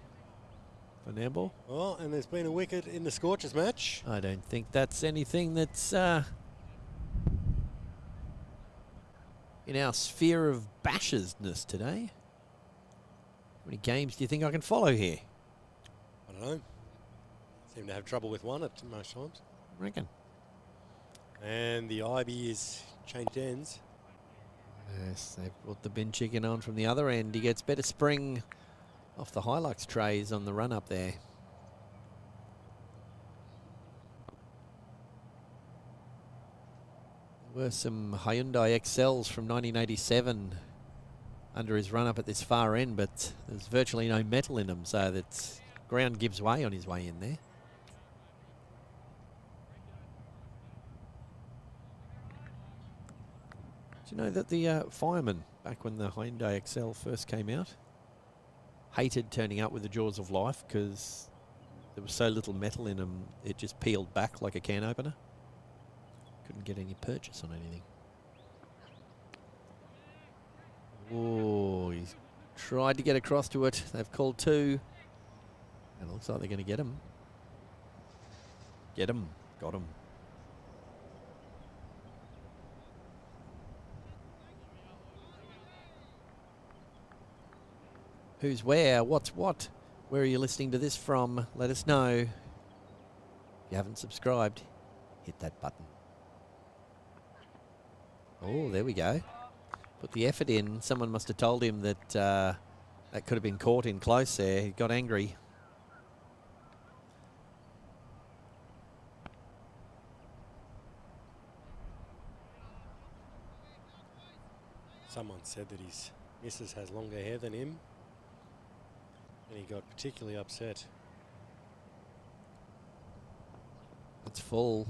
Speaker 4: for Nambour.
Speaker 1: Oh, and there's been a wicket in the Scorchers match.
Speaker 4: I don't think that's anything that's in our sphere of bashersness today. How many games do you think I can follow here?
Speaker 1: I don't know. Seem to have trouble with one at most times.
Speaker 4: I reckon.
Speaker 1: And the IB is changed ends.
Speaker 4: Yes, they've brought the bin chicken on from the other end. He gets better spring off the Hilux trays on the run up there. There were some Hyundai XLs from 1987 under his run up at this far end, but there's virtually no metal in them, so that ground gives way on his way in there. Do you know that the firemen, back when the Hyundai XL first came out, hated turning up with the jaws of life because there was so little metal in them, it just peeled back like a can opener. Couldn't get any purchase on anything. Oh, he's tried to get across to it. They've called 2. And it looks like they're going to get him. Get him. Got him. Who's where? What's what? Where are you listening to this from? Let us know. If you haven't subscribed, hit that button. Oh, there we go. Put the effort in. Someone must have told him that that could have been caught in close there. He got angry.
Speaker 1: Someone said that his missus has longer hair than him. And he got particularly upset.
Speaker 4: It's full.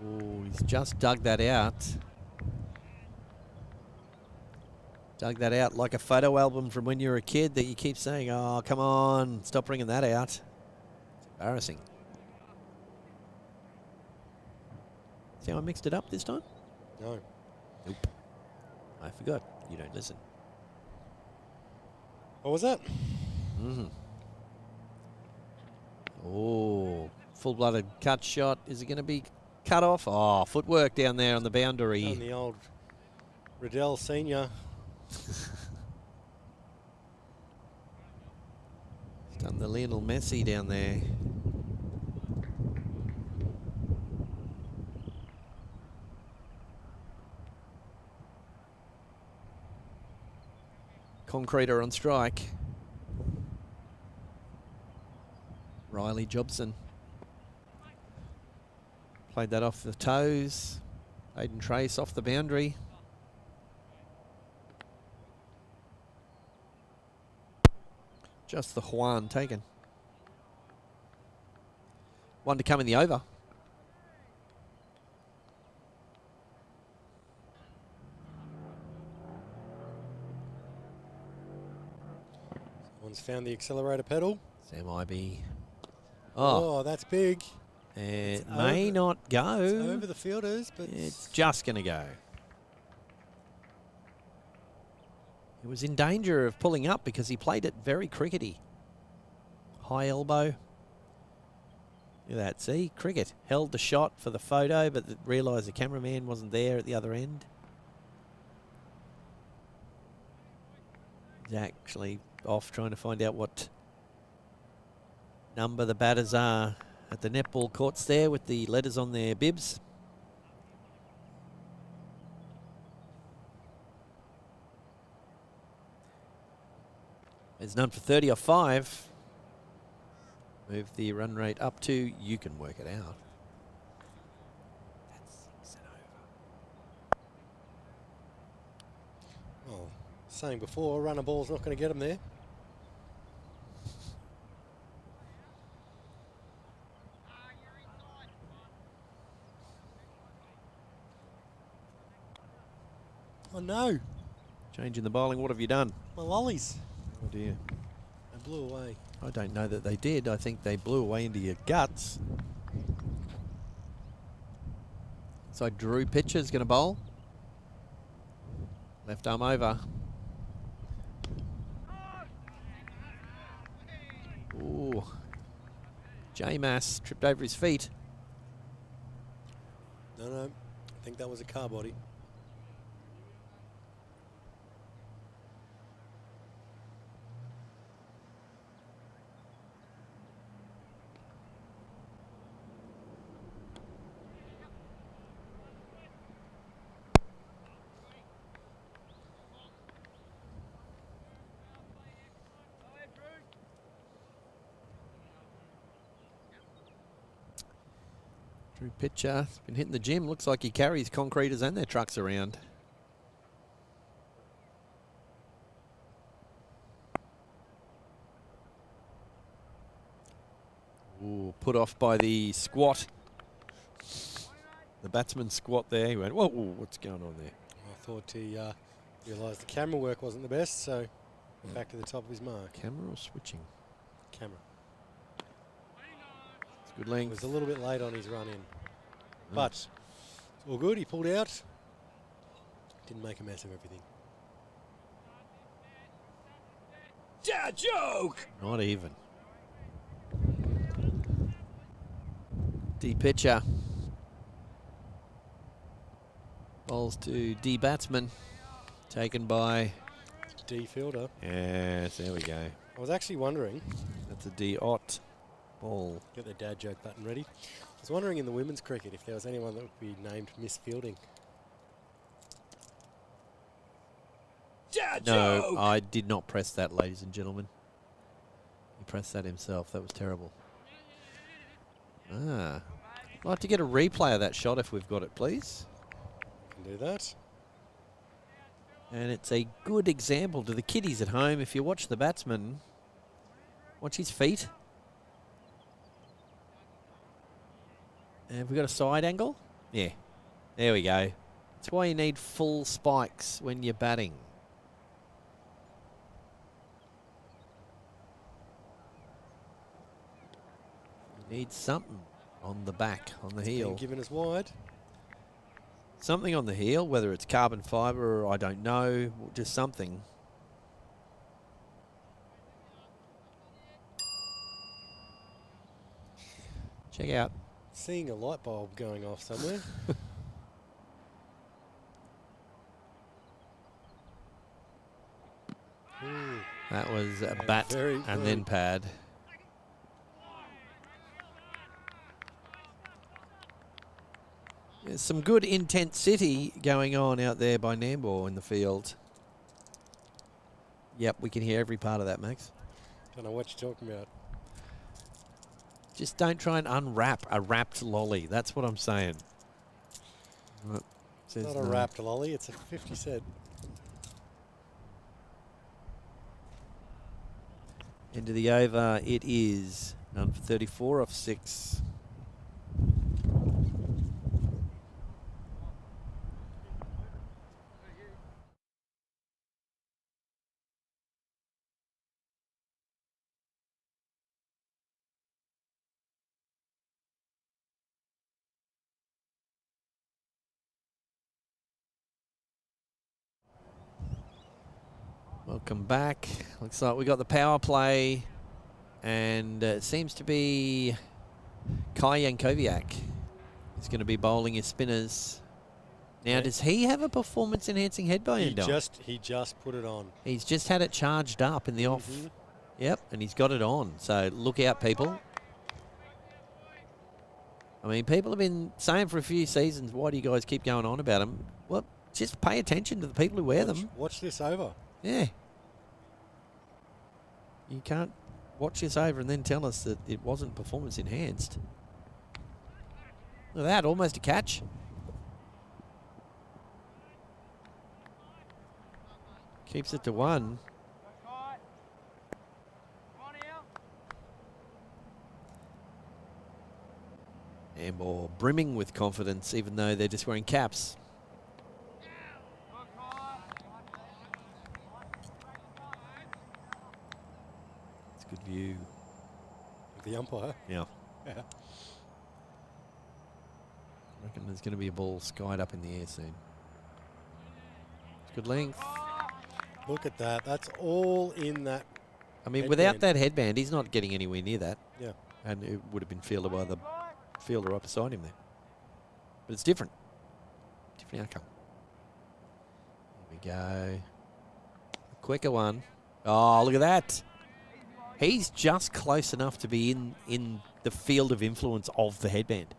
Speaker 4: Oh, he's just dug that out. Dug that out like a photo album from when you were a kid that you keep saying, oh, come on, stop bringing that out. It's embarrassing. See how I mixed it up this time?
Speaker 1: No.
Speaker 4: Nope. I forgot. You don't listen.
Speaker 1: What was that?
Speaker 4: Mm-hmm. Oh, full-blooded cut shot. Is it going to be cut off? Oh, footwork down there on the boundary.
Speaker 1: On the old Riddell Senior.
Speaker 4: He's done the Lionel Messi down there. Concreter on strike. Riley Jobson. Played that off the toes. Aiden Trace off the boundary. Just the Juan taken. One to come in the over.
Speaker 1: Someone's found the accelerator pedal.
Speaker 4: Sam Ibe.
Speaker 1: Oh, that's big.
Speaker 4: It may not go.
Speaker 1: It's over the fielders, but
Speaker 4: It's just going to go. He was in danger of pulling up because he played it very crickety. High elbow. Look at that. See? Cricket. Held the shot for the photo, but realised the cameraman wasn't there at the other end. He's actually off trying to find out what number the batters are at the netball courts there with the letters on their bibs. There's none for 30 off 5. Move the run rate up to, you can work it out. That's 6 and over.
Speaker 1: well, saying before, runner ball's not going to get him there. Oh no,
Speaker 4: Changing the bowling, what have you done?
Speaker 1: my lollies.
Speaker 4: Oh dear.
Speaker 1: I blew away.
Speaker 4: I don't know that they did. I think they blew away into your guts. So Drew Pitcher's going to bowl. Left arm over. Ooh. J-Mass tripped over his feet.
Speaker 1: No, I think that was a car body.
Speaker 4: Drew Pitcher has been hitting the gym. Looks like he carries concreters and their trucks around. Ooh, put off by the squat. The batsman squat there. He went, whoa, what's going on there?
Speaker 1: I thought he realised the camera work wasn't the best, so back to the top of his mark.
Speaker 4: Camera or switching?
Speaker 1: Camera.
Speaker 4: It's good
Speaker 1: He
Speaker 4: length.
Speaker 1: was a little bit late on his run in. But it's all good. He pulled out. Didn't make a mess of everything.
Speaker 3: Dad joke!
Speaker 4: Not even. D pitcher. Bowls to D batsman. Taken by.
Speaker 1: D fielder.
Speaker 4: Yes, there we go.
Speaker 1: I was actually wondering.
Speaker 4: That's a D-ot ball.
Speaker 1: Get the dad joke button ready. I was wondering in the women's cricket if there was anyone that would be named Miss Fielding.
Speaker 3: Dad
Speaker 4: No,
Speaker 3: joke!
Speaker 4: I did not press that, ladies and gentlemen. He pressed that himself. That was terrible. I'd like to get a replay of that shot if we've got it, please.
Speaker 1: Can do that.
Speaker 4: And it's a good example to the kiddies at home. If you watch the batsman, watch his feet. And have we got a side angle? Yeah. There we go. That's why you need full spikes when you're batting. You need something on the back, on the heel.
Speaker 1: Being given us wide.
Speaker 4: Something on the heel, whether it's carbon fibre or I don't know, just something. Check out.
Speaker 1: Seeing a light bulb going off somewhere. Ooh,
Speaker 4: That was a
Speaker 1: Yeah,
Speaker 4: bat
Speaker 1: very,
Speaker 4: and
Speaker 1: very-
Speaker 4: then pad. There's some good intensity going on out there by Nambour in the field. Yep, we can hear every part of that, Max.
Speaker 1: don't know what you're talking about.
Speaker 4: Just don't try and unwrap a wrapped lolly. That's what I'm saying.
Speaker 1: It's not a wrapped lolly, it's a 50 cent.
Speaker 4: Into the over, it is none for 34 off 6. Welcome back. Looks like we got the power play, and it seems to be Kai Yankovic is going to be bowling his spinners. Now, does he have a performance-enhancing headband on?
Speaker 1: He just put it on.
Speaker 4: He's just had it charged up in the off. Yep, and he's got it on. So look out, people. I mean, people have been saying for a few seasons, why do you guys keep going on about them? Well, just pay attention to the people who wear them.
Speaker 1: Watch this over.
Speaker 4: Yeah. You can't watch this over and then tell us that it wasn't performance enhanced. Look at that, almost a catch. Keeps it to 1. Nambour brimming with confidence, even though they're just wearing caps. It's a good view.
Speaker 1: The umpire.
Speaker 4: Yeah.
Speaker 1: Yeah.
Speaker 4: I reckon there's going to be a ball skied up in the air soon. It's good length.
Speaker 1: Look at that. That's all in that.
Speaker 4: I mean,
Speaker 1: Headband.
Speaker 4: without that headband, he's not getting anywhere near that.
Speaker 1: Yeah.
Speaker 4: And it would have been fielded by the fielder right beside him there. But it's different. Different outcome. Here we go. A quicker one. Oh, look at that. He's just close enough to be in the field of influence of the headband.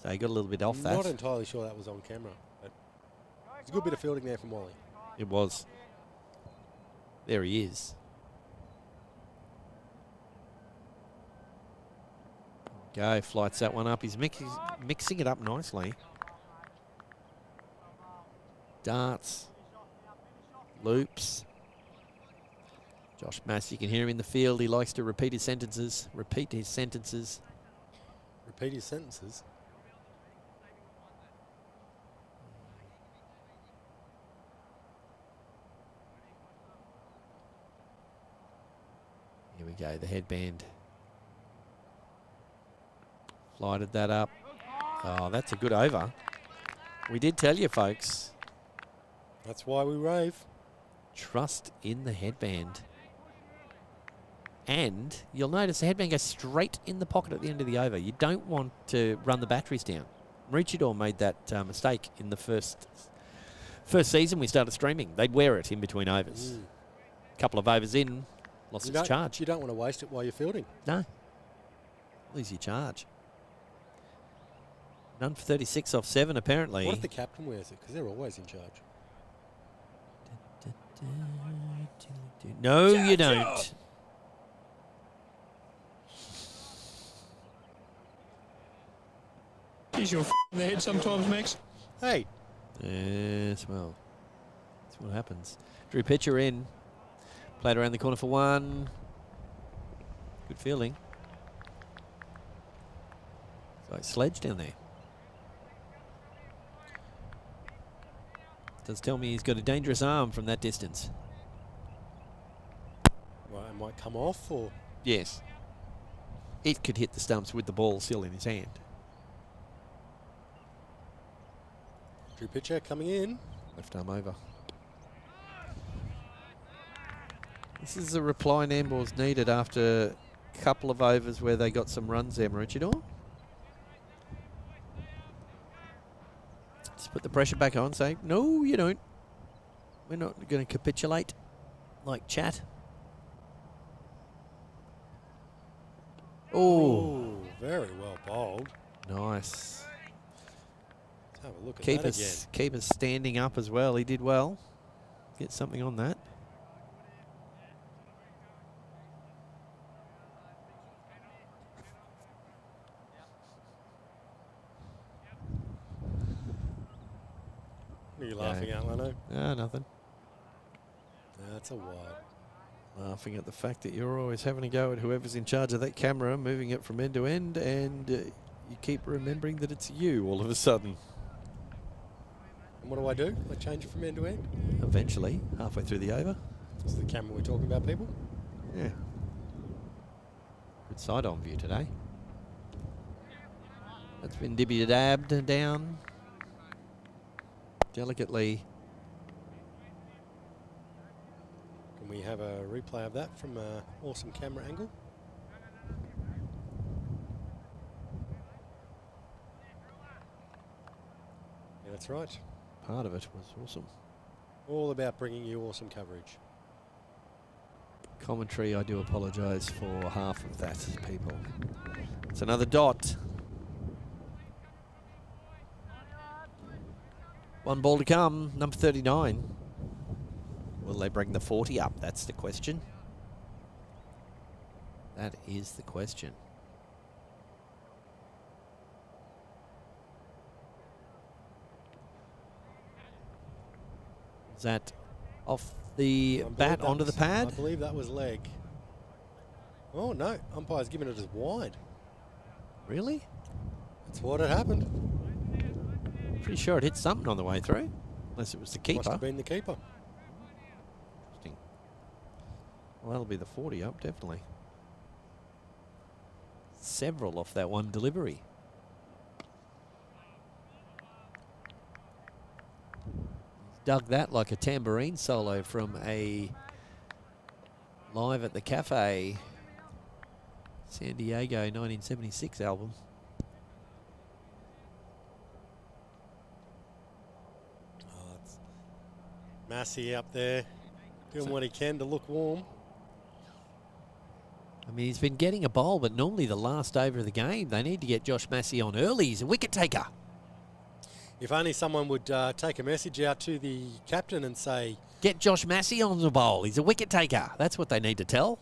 Speaker 4: So he got a little bit off that.
Speaker 1: Not entirely sure that was on camera. But it's a good bit of fielding there from Wally.
Speaker 4: It was. There he is. Go, flights that one up. He's mixing it up nicely. Darts. Loops. Josh Mass, you can hear him in the field. He likes to repeat his sentences. Repeat his sentences.
Speaker 1: Repeat his sentences.
Speaker 4: Here we go, the headband. Lighted that up. Oh, that's a good over. We did tell you, folks.
Speaker 1: That's why we rave.
Speaker 4: Trust in the headband. And you'll notice the headband goes straight in the pocket at the end of the over. You don't want to run the batteries down. Maroochydore made that mistake in the first season we started streaming. They'd wear it in between overs. Couple of overs in, lost its charge.
Speaker 1: You don't want to waste it while you're fielding.
Speaker 4: No. Lose your charge. None for 36 off 7, apparently.
Speaker 1: What if the captain wears it? Because they're always in charge.
Speaker 4: No, you don't.
Speaker 3: Is your in the head sometimes, Max?
Speaker 1: Hey,
Speaker 4: Yes, well. what happens. Drew pitcher in. Played around the corner for one. Good feeling. So it's Sledge down there. Does tell me he's got a dangerous arm from that distance.
Speaker 1: Well, it might come off or...
Speaker 4: Yes. It could hit the stumps with the ball still in his hand.
Speaker 1: Drew pitcher coming in.
Speaker 4: Left arm over. This is a reply Nambour's needed after a couple of overs where they got some runs there, Maroochydore. Just put the pressure back on, say, no, you don't. We're not going to capitulate like chat. Oh,
Speaker 1: very well bowled.
Speaker 4: nice.
Speaker 1: Let's have a look at
Speaker 4: Keep
Speaker 1: that
Speaker 4: us standing up as well. He did well. Get something on that.
Speaker 1: What are you laughing at, Lanno?
Speaker 4: Ah, nothing.
Speaker 1: That's a wide.
Speaker 4: Laughing at the fact that you're always having a go at whoever's in charge of that camera, moving it from end to end, and you keep remembering that it's you all of a sudden.
Speaker 1: And what do? I change it from end to end?
Speaker 4: Eventually, halfway through the over.
Speaker 1: This is the camera we're talking about, people.
Speaker 4: Yeah. Good side-on view today. That's been dibby-dabbed down. Delicately.
Speaker 1: Can we have a replay of that from an awesome camera angle? Yeah, that's right.
Speaker 4: Part of it was awesome.
Speaker 1: All about bringing you awesome coverage.
Speaker 4: Commentary, I do apologise for half of that, people. It's another dot. One ball to come, number 39. Will they bring the 40 up? That's the question. That is the question. Is that off the bat onto the pad?
Speaker 1: I believe that was leg. Oh no, umpire's given it as wide.
Speaker 4: Really?
Speaker 1: That's what had happened.
Speaker 4: Pretty sure it hit something on the way through. Unless it was the keeper.
Speaker 1: Must have been the keeper.
Speaker 4: Interesting. Well, that'll be the 40 up, definitely. Several off that one delivery. Dug that like a tambourine solo from a Live at the Cafe San Diego 1976 album.
Speaker 1: Oh, it's Massey up there doing what he can to look warm.
Speaker 4: I mean, he's been getting a bowl, but normally the last over of the game, they need to get Josh Massey on early. He's a wicket taker.
Speaker 1: If only someone would take a message out to the captain and say,
Speaker 4: get Josh Massey on the bowl. He's a wicket taker. That's what they need to tell.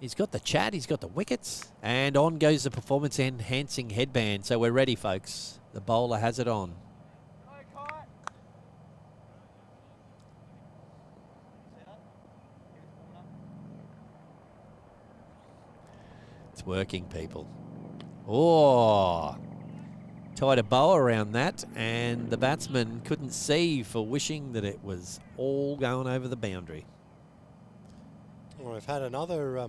Speaker 4: He's got the chat. He's got the wickets. And on goes the performance-enhancing headband. So we're ready, folks. The bowler has it on. It's working, people. Oh, tied a bow around that, and the batsman couldn't see for wishing that it was all going over the boundary.
Speaker 1: well, I've had another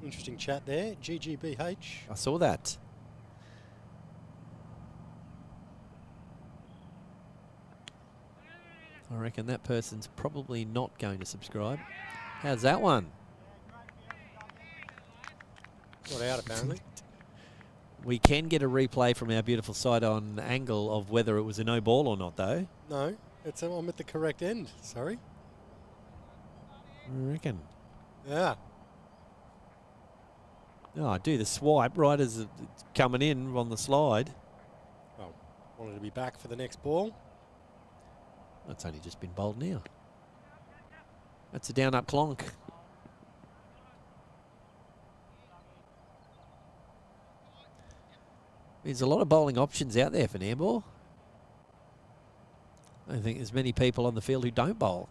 Speaker 1: interesting chat there. GGBH.
Speaker 4: I saw that. I reckon that person's probably not going to subscribe. How's that one?
Speaker 1: Not out, apparently.
Speaker 4: We can get a replay from our beautiful side-on angle of whether it was a no ball or not, though.
Speaker 1: No, it's I'm at the correct end. Sorry.
Speaker 4: I reckon.
Speaker 1: Yeah.
Speaker 4: Oh, I do the swipe right as it's coming in on the slide.
Speaker 1: Well, wanted to be back for the next ball.
Speaker 4: That's only just been bowled now. That's a down-up clonk. There's a lot of bowling options out there for Nambour. I don't think there's many people on the field who don't bowl.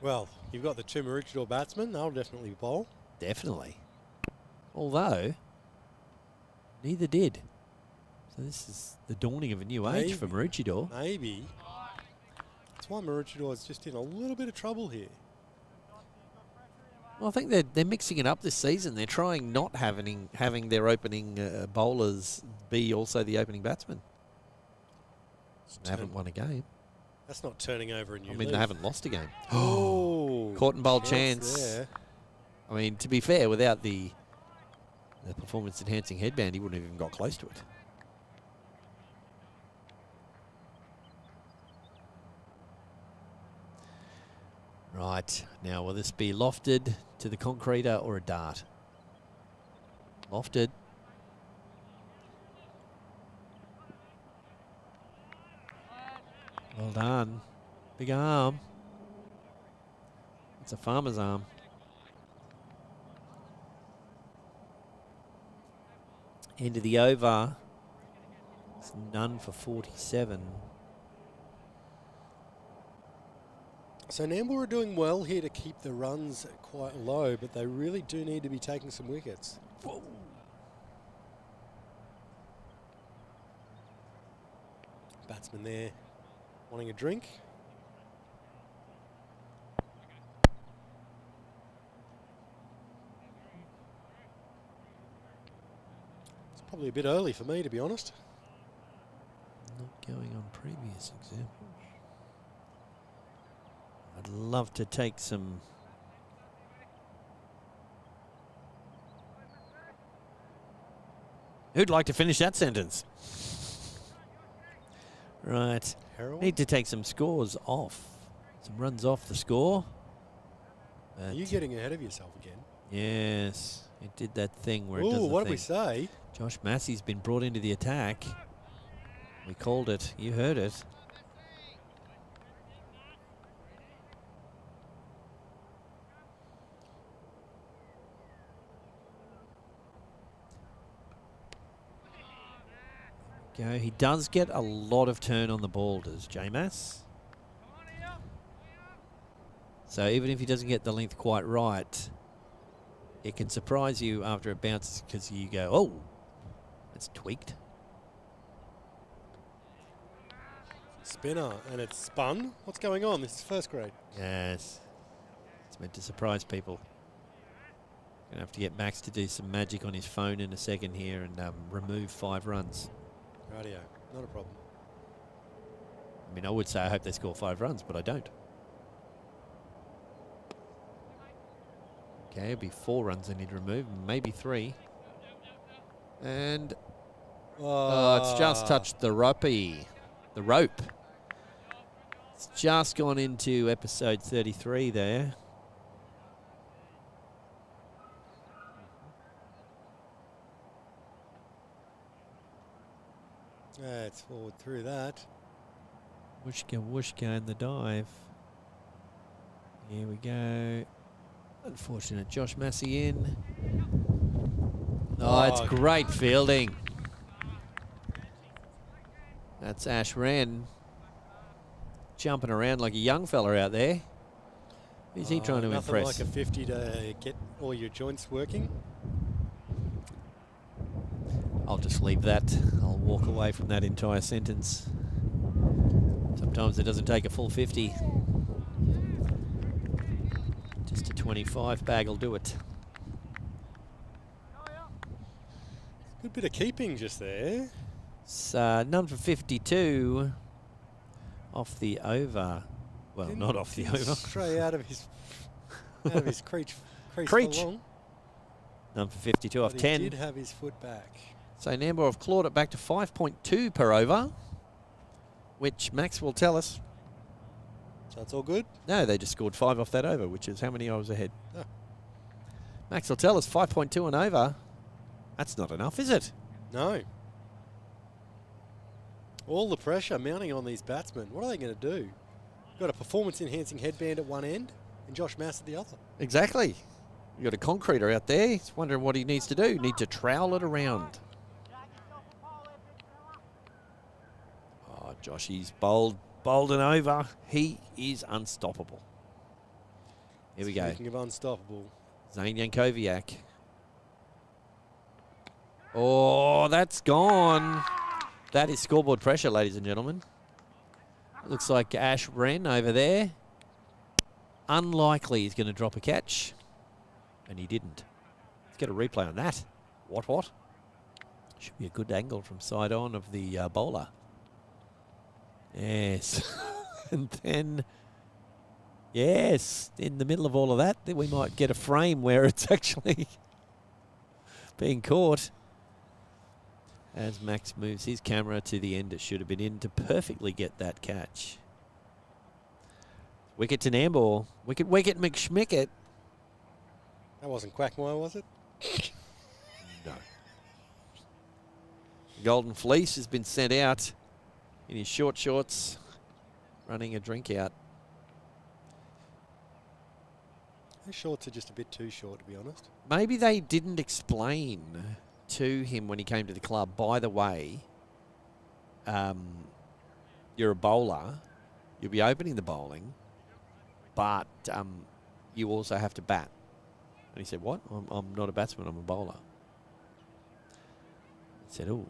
Speaker 1: Well, you've got the two Maroochydore batsmen. They'll definitely bowl.
Speaker 4: Definitely. Although, neither did. So this is the dawning of a new age for Maroochydore.
Speaker 1: Maybe. That's why Maroochydore is just in a little bit of trouble here.
Speaker 4: Well, I think they're mixing it up this season. They're trying not having their opening bowlers be also the opening batsman. They haven't won a game.
Speaker 1: That's not turning over a new
Speaker 4: I mean,
Speaker 1: leaf.
Speaker 4: they haven't lost a game.
Speaker 1: Oh,
Speaker 4: Caught and bowled chance.
Speaker 1: there.
Speaker 4: I mean, to be fair, without the performance-enhancing headband, he wouldn't have even got close to it. Right, now will this be lofted to the concreter or a dart? Lofted. Well done. Big arm. It's a farmer's arm. End of the over. It's none for 47.
Speaker 1: So Nambour are doing well here to keep the runs quite low, but they really do need to be taking some wickets.
Speaker 4: Whoa.
Speaker 1: Batsman there wanting a drink. It's probably a bit early for me, to be honest.
Speaker 4: Not going on previous examples. I'd love to take some. Who'd like to finish that sentence? Right.
Speaker 1: Harold?
Speaker 4: Need to take some scores off. Some runs off the score.
Speaker 1: Are you getting ahead of yourself again?
Speaker 4: Yes. It did that thing where it does
Speaker 1: Ooh,
Speaker 4: the
Speaker 1: what
Speaker 4: thing.
Speaker 1: did we say?
Speaker 4: Josh Massey's been brought into the attack. We called it. You heard it. Go. He does get a lot of turn on the ball, does J-Mass. So even if he doesn't get the length quite right, it can surprise you after it bounces because you go, oh, it's tweaked.
Speaker 1: Spinner, and it's spun. What's going on? This is first grade.
Speaker 4: Yes. It's meant to surprise people. Gonna have to get Max to do some magic on his phone in a second here and remove 5 runs.
Speaker 1: Radio, not a problem.
Speaker 4: I mean, I would say I hope they score 5 runs, but I don't. Okay, it'll be 4 runs they need to remove, maybe 3. And it's just touched the rope. The rope. It's just gone into episode 33 there.
Speaker 1: It's forward through that.
Speaker 4: Wooshka in the dive. Here we go. Unfortunate Josh Massey in. Oh, it's great fielding. That's Ash Wren jumping around like a young fella out there. Who's he trying to
Speaker 1: nothing
Speaker 4: impress?
Speaker 1: like a 50 to get all your joints working.
Speaker 4: I'll just leave that. I'll walk away from that entire sentence. Sometimes it doesn't take a full 50. Just a 25 bag will do it.
Speaker 1: Good bit of keeping just there.
Speaker 4: It's none for 52 off the over. Well, not off the over.
Speaker 1: Stray out of his crease for long.
Speaker 4: None for 52 off
Speaker 1: But
Speaker 4: 10.
Speaker 1: He did have his foot back.
Speaker 4: So Nambour have clawed it back to 5.2 per over, which Max will tell us.
Speaker 1: So it's all good?
Speaker 4: No, they just scored 5 off that over, which is how many overs ahead.
Speaker 1: Oh.
Speaker 4: Max will tell us 5.2 and over. That's not enough, is it?
Speaker 1: No. All the pressure mounting on these batsmen. What are they going to do? Got a performance-enhancing headband at one end and Josh Mass at the other.
Speaker 4: Exactly. You got a concreter out there. He's wondering what he needs to do. Need to trowel it around. Oh, Joshy's bowled Bolden over. He is unstoppable. Here we go.
Speaker 1: Speaking of unstoppable.
Speaker 4: Zane Jankowiak. Oh, that's gone. That is scoreboard pressure, ladies and gentlemen. It looks like Ash Wren over there. Unlikely he's going to drop a catch. And he didn't. Let's get a replay on that. What? Should be a good angle from side on of the bowler. Yes. And then, yes, in the middle of all of that, then we might get a frame where it's actually being caught. As Max moves his camera to the end, it should have been in to perfectly get that catch. Wicket to Nambour. Wicket McSchmicket.
Speaker 1: That wasn't Quackmire, was it?
Speaker 4: No. Golden Fleece has been sent out in his short shorts, running a drink out.
Speaker 1: Those shorts are just a bit too short, to be honest.
Speaker 4: Maybe they didn't explain to him when he came to the club, by the way, you're a bowler, you'll be opening the bowling, but you also have to bat. And he said, what? I'm not a batsman, I'm a bowler. He said, oh,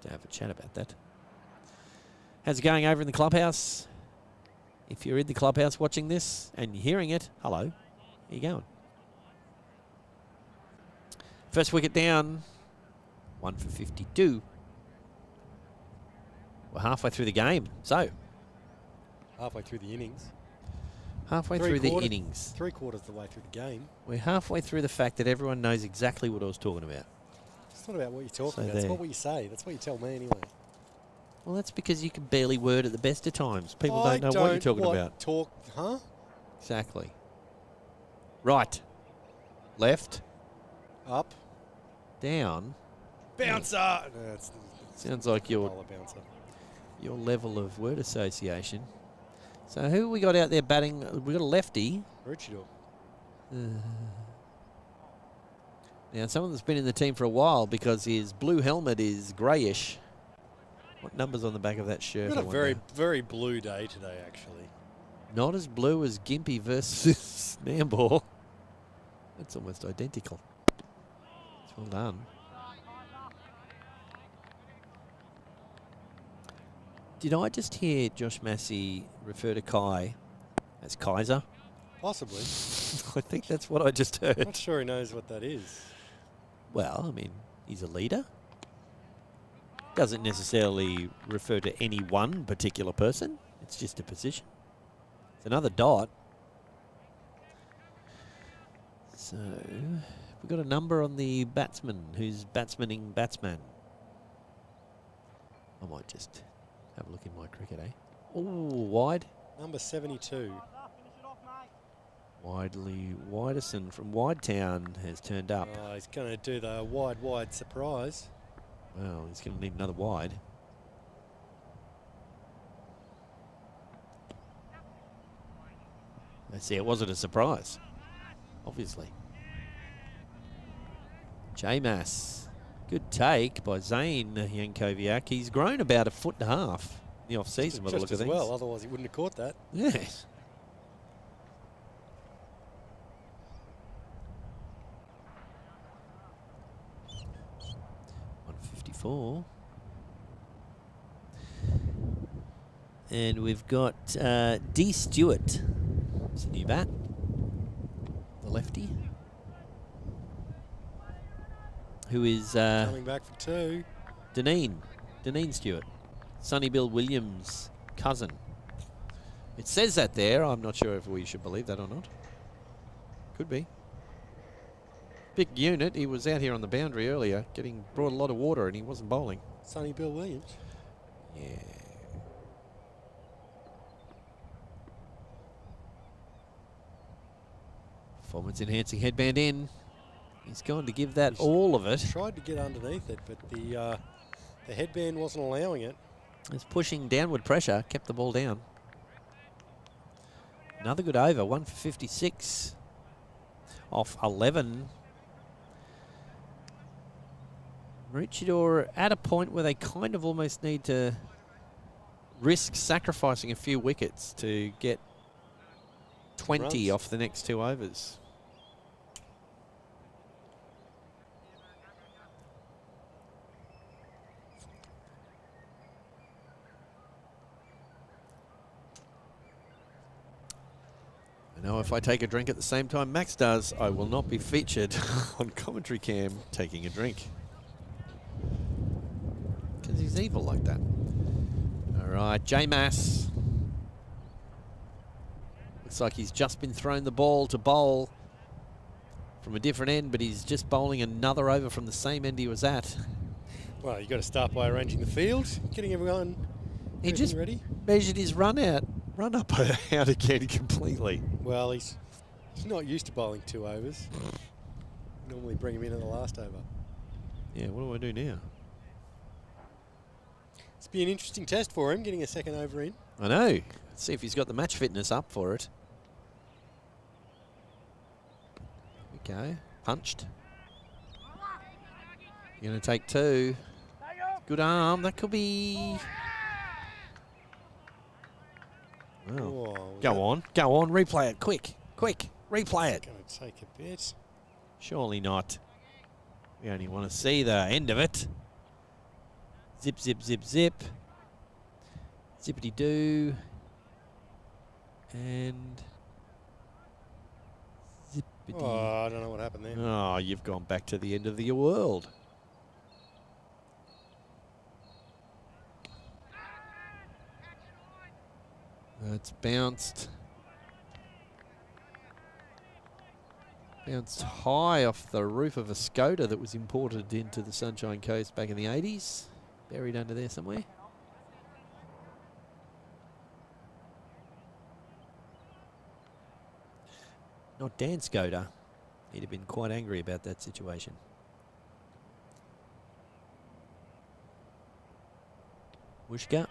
Speaker 4: have a chat about that. How's it going over in the clubhouse? If you're in the clubhouse watching this and you're hearing it, hello, how you going? First wicket down, 1 for 52. We're halfway through the game, so.
Speaker 1: Halfway through the innings.
Speaker 4: Halfway through the innings.
Speaker 1: 3/4 of the way through the game.
Speaker 4: We're halfway through the fact that everyone knows exactly what I was talking about.
Speaker 1: It's not about what you're talking about.
Speaker 4: there.
Speaker 1: It's not what you say. That's what you tell me anyway.
Speaker 4: Well, that's because you can barely word at the best of times. People don't know what you're talking about.
Speaker 1: Huh?
Speaker 4: Exactly. Right. Left.
Speaker 1: Up.
Speaker 4: Down.
Speaker 1: Bouncer! No, it's
Speaker 4: Sounds like your
Speaker 1: bouncer.
Speaker 4: level of word association. So who we got out there batting? We got a lefty.
Speaker 1: Maroochydore.
Speaker 4: Now, someone that's been in the team for a while because his blue helmet is greyish. What number's on the back of that shirt?
Speaker 1: We've got a very, very blue day today, actually.
Speaker 4: Not as blue as Gimpy versus Nambour. That's almost identical. It's well done. Did I just hear Josh Massey refer to Kai as Kaiser?
Speaker 1: Possibly.
Speaker 4: I think that's what I just heard.
Speaker 1: I'm not sure he knows what that is.
Speaker 4: Well, I mean, he's a leader. Doesn't necessarily refer to any one particular person. It's just a position. It's another dot. So, we've got a number on the batsman who's batsmaning batsman. I might just have a look in my cricket, eh? Oh, wide.
Speaker 1: Number 72.
Speaker 4: Widerson from Widetown has turned up.
Speaker 1: Oh, he's going to do the wide surprise.
Speaker 4: Well, he's going to need another wide. Let's see, it wasn't a surprise, obviously. J-Mass. Good take by Zane Jankowiak. He's grown about 1.5 foot in the off-season by the look of things.
Speaker 1: Well, otherwise he wouldn't have caught that.
Speaker 4: Yes. And we've got D. Stewart. It's a new bat. The lefty. Who is
Speaker 1: coming back for 2.
Speaker 4: Deneen Stewart. Sonny Bill Williams' cousin. It says that there. I'm not sure if we should believe that or not. Could be. Big unit. He was out here on the boundary earlier, brought a lot of water, and he wasn't bowling.
Speaker 1: Sonny Bill Williams.
Speaker 4: Yeah. Performance enhancing headband in. He's going to give that all of it.
Speaker 1: Tried to get underneath it, but the headband wasn't allowing it.
Speaker 4: It's pushing downward pressure, kept the ball down. Another good over, 1 for 56 off 11. Maroochydore at a point where they kind of almost need to risk sacrificing a few wickets to get 20
Speaker 1: Runs.
Speaker 4: off the next 2 overs. I know if I take a drink at the same time Max does, I will not be featured on commentary cam taking a drink. Because he's evil like that. All right, J-Mass. Looks like he's just been thrown the ball to bowl from a different end, but he's just bowling another over from the same end he was at.
Speaker 1: Well, you got to start by arranging the field, getting everyone
Speaker 4: He just
Speaker 1: ready.
Speaker 4: measured his run up out again completely.
Speaker 1: Well, he's not used to bowling 2 overs. Normally bring him in at the last over.
Speaker 4: Yeah, what do I do now?
Speaker 1: It's be an interesting test for him, getting a second over in.
Speaker 4: I know. Let's see if he's got the match fitness up for it. Okay, punched. You're going to take 2. Good arm. That could be... Well,
Speaker 1: Oh,
Speaker 4: go on. Replay it. Quick. Replay it.
Speaker 1: Going to take a bit.
Speaker 4: Surely not. We only want to see the end of it. Zip, zip, zip, zip. Zippity-doo. And... zippity.
Speaker 1: Oh, I don't know what happened there.
Speaker 4: Oh, you've gone back to the end of the world. It's bounced. Bounced high off the roof of a Skoda that was imported into the Sunshine Coast back in the 80s. Buried under there somewhere. Not Dan Skoda. He'd have been quite angry about that situation. Wishka.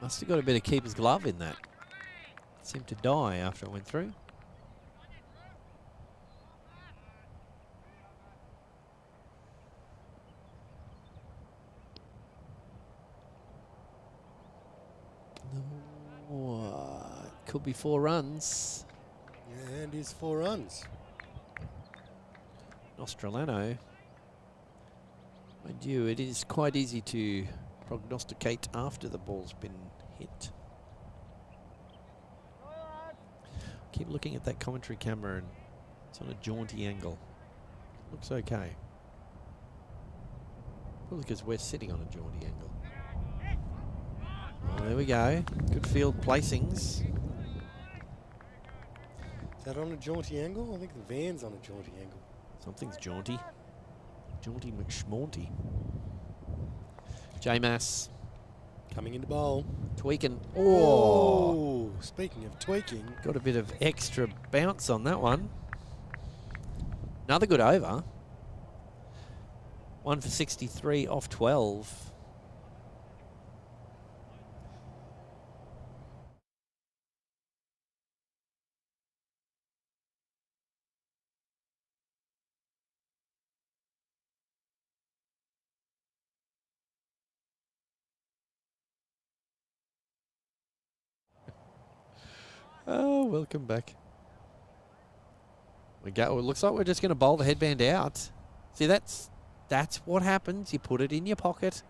Speaker 4: Must have got a bit of keeper's glove in that. It seemed to die after it went through. Could be 4 runs.
Speaker 1: And he's 4 runs.
Speaker 4: Nostrolano. Mind you, it is quite easy to prognosticate after the ball's been hit. Keep looking at that commentary camera and it's on a jaunty angle. Looks okay. Probably because we're sitting on a jaunty angle. Oh, there we go. Good field placings.
Speaker 1: Is that on a jaunty angle? I think the van's on a jaunty angle.
Speaker 4: Something's jaunty. Jaunty McSchmaunty. J-Mass.
Speaker 1: Coming into bowl.
Speaker 4: Tweaking.
Speaker 1: Oh, speaking of tweaking.
Speaker 4: Got a bit of extra bounce on that one. Another good over. 1 for 63 off 12. Oh, welcome back. We go. It looks like we're just going to bowl the headband out. See, that's what happens. You put it in your pocket,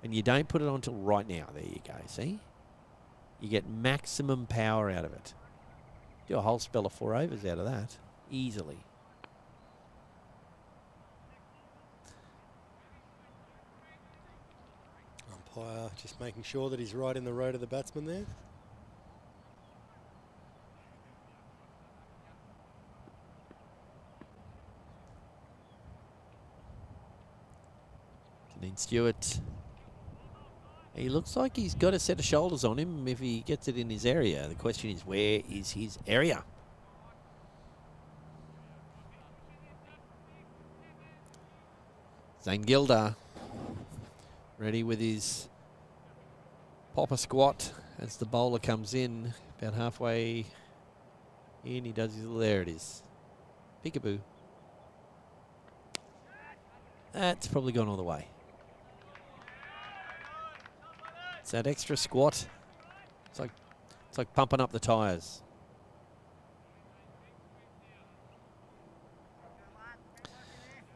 Speaker 4: and you don't put it on till right now. There you go. See, you get maximum power out of it. Do a whole spell of 4 overs out of that easily.
Speaker 1: Umpire just making sure that he's right in the road of the batsman there.
Speaker 4: Janine Stewart. He looks like he's got a set of shoulders on him if he gets it in his area. The question is, where is his area? Zane Gilder ready with his popper squat as the bowler comes in. About halfway in, he does his little, there it is. Peekaboo. That's probably gone all the way. It's that extra squat. It's like pumping up the tyres.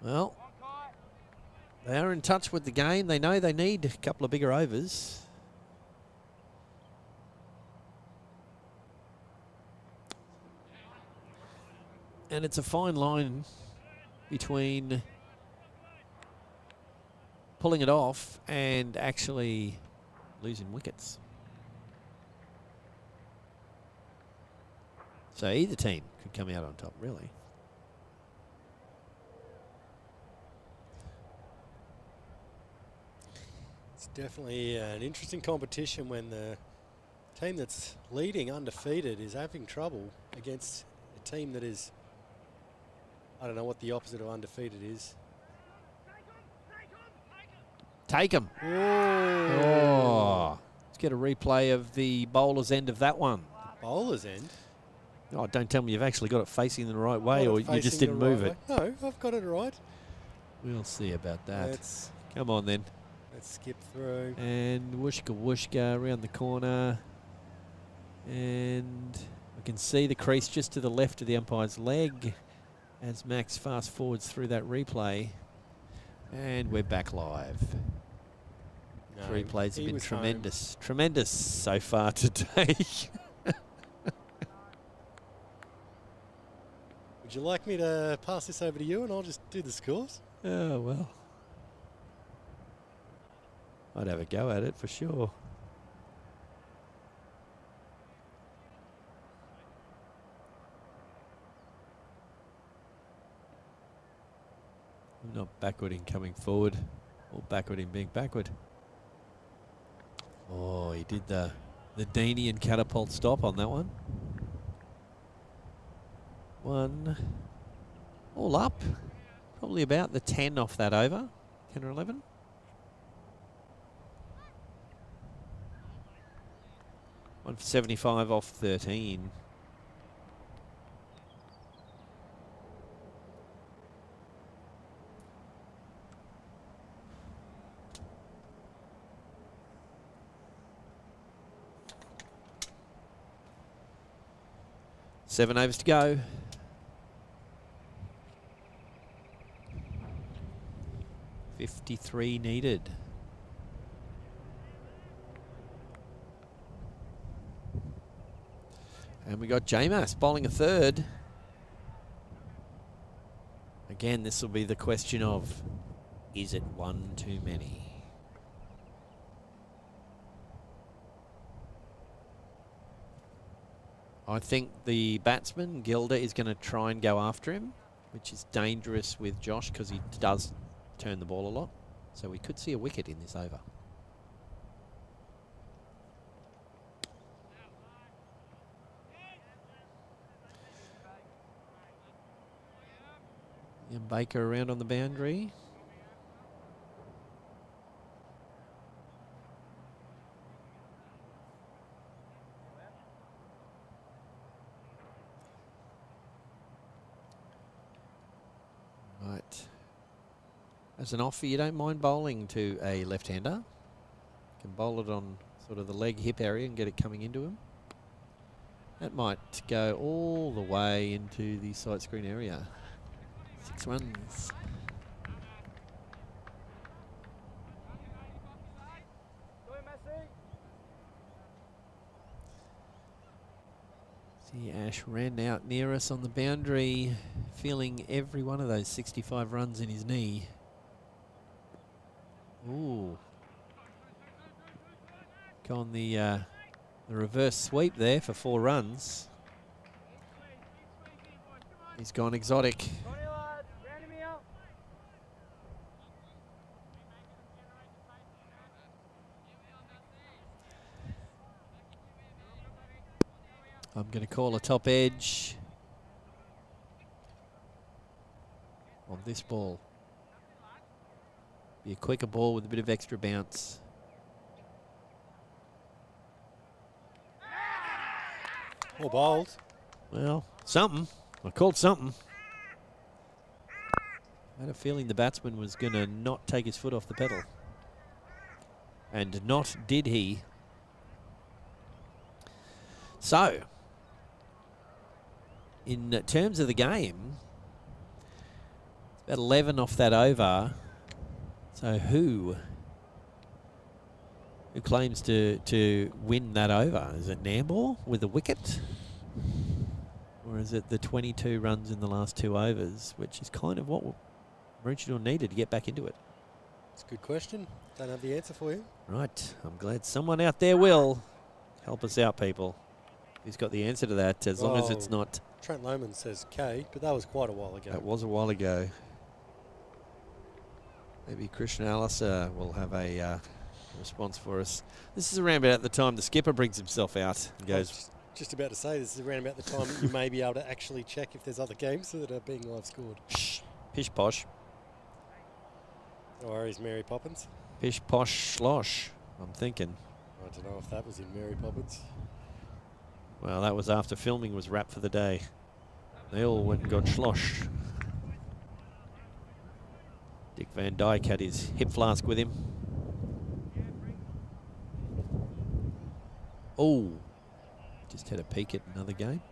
Speaker 4: Well, they are in touch with the game. They know they need a couple of bigger overs. And it's a fine line between pulling it off and actually losing wickets. So either team could come out on top, really.
Speaker 1: It's definitely an interesting competition when the team that's leading undefeated is having trouble against a team that is, I don't know what the opposite of undefeated is.
Speaker 4: Take him. Oh. Let's get a replay of the bowler's end of that one.
Speaker 1: The bowler's end?
Speaker 4: Oh, don't tell me you've actually got it facing the right way or you just didn't move it.
Speaker 1: No, I've got it right.
Speaker 4: We'll see about that. Come on then.
Speaker 1: Let's skip through.
Speaker 4: And whooshka around the corner. And I can see the crease just to the left of the umpire's leg as Max fast forwards through that replay. And we're back live.
Speaker 1: No,
Speaker 4: Three plays have been
Speaker 1: was
Speaker 4: tremendous. Tremendous so far today.
Speaker 1: Would you like me to pass this over to you and I'll just do the scores?
Speaker 4: Oh, well. I'd have a go at it for sure. I'm not backward in coming forward or backward in being backward. Oh, he did the Dini and catapult stop on that one. One all up. Probably about the 10 off that over. 10 or 11. One for 75 off 13. Seven overs to go. .53 needed. And we got J-Mass bowling a third. Again, this will be the question of, is it one too many? I think the batsman, Gilder, is going to try and go after him, which is dangerous with Josh because he does turn the ball a lot. So we could see a wicket in this over. And Baker around on the boundary. Right. As an offer, you don't mind bowling to a left-hander. You can bowl it on sort of the leg hip area and get it coming into him. That might go all the way into the side screen area. 6 runs. See, Ash ran out near us on the boundary, feeling every one of those 65 runs in his knee. Ooh. Gone the reverse sweep there for 4 runs. He's gone exotic. I'm going to call a top edge on this ball. Be a quicker ball with a bit of extra bounce.
Speaker 1: Or bowled.
Speaker 4: Well, something. I called something. I had a feeling the batsman was going to not take his foot off the pedal. And not did he. So, in terms of the game, it's about 11 off that over. So who claims to win that over? Is it Nambour with a wicket? Or is it the 22 runs in the last 2 overs, which is kind of what Maroochydore needed to get back into it?
Speaker 1: It's a good question. Don't have the answer for you.
Speaker 4: Right. I'm glad someone out there will help us out, people. Who's got the answer to that, as long as it's not...
Speaker 1: Trent Lohman says K, but that was quite a while ago.
Speaker 4: That was a while ago. Maybe Christian Alliser will have a response for us. This is around about the time the skipper brings himself out and goes...
Speaker 1: Just about to say, this is around about the time you may be able to actually check if there's other games that are being live scored.
Speaker 4: Shh. Pish posh.
Speaker 1: No worries, Mary Poppins.
Speaker 4: Pish posh slosh, I'm thinking.
Speaker 1: I don't know if that was in Mary Poppins.
Speaker 4: Well, that was after filming was wrapped for the day. They all went and got slosh. Dick Van Dyke had his hip flask with him. Oh, just had a peek at another game.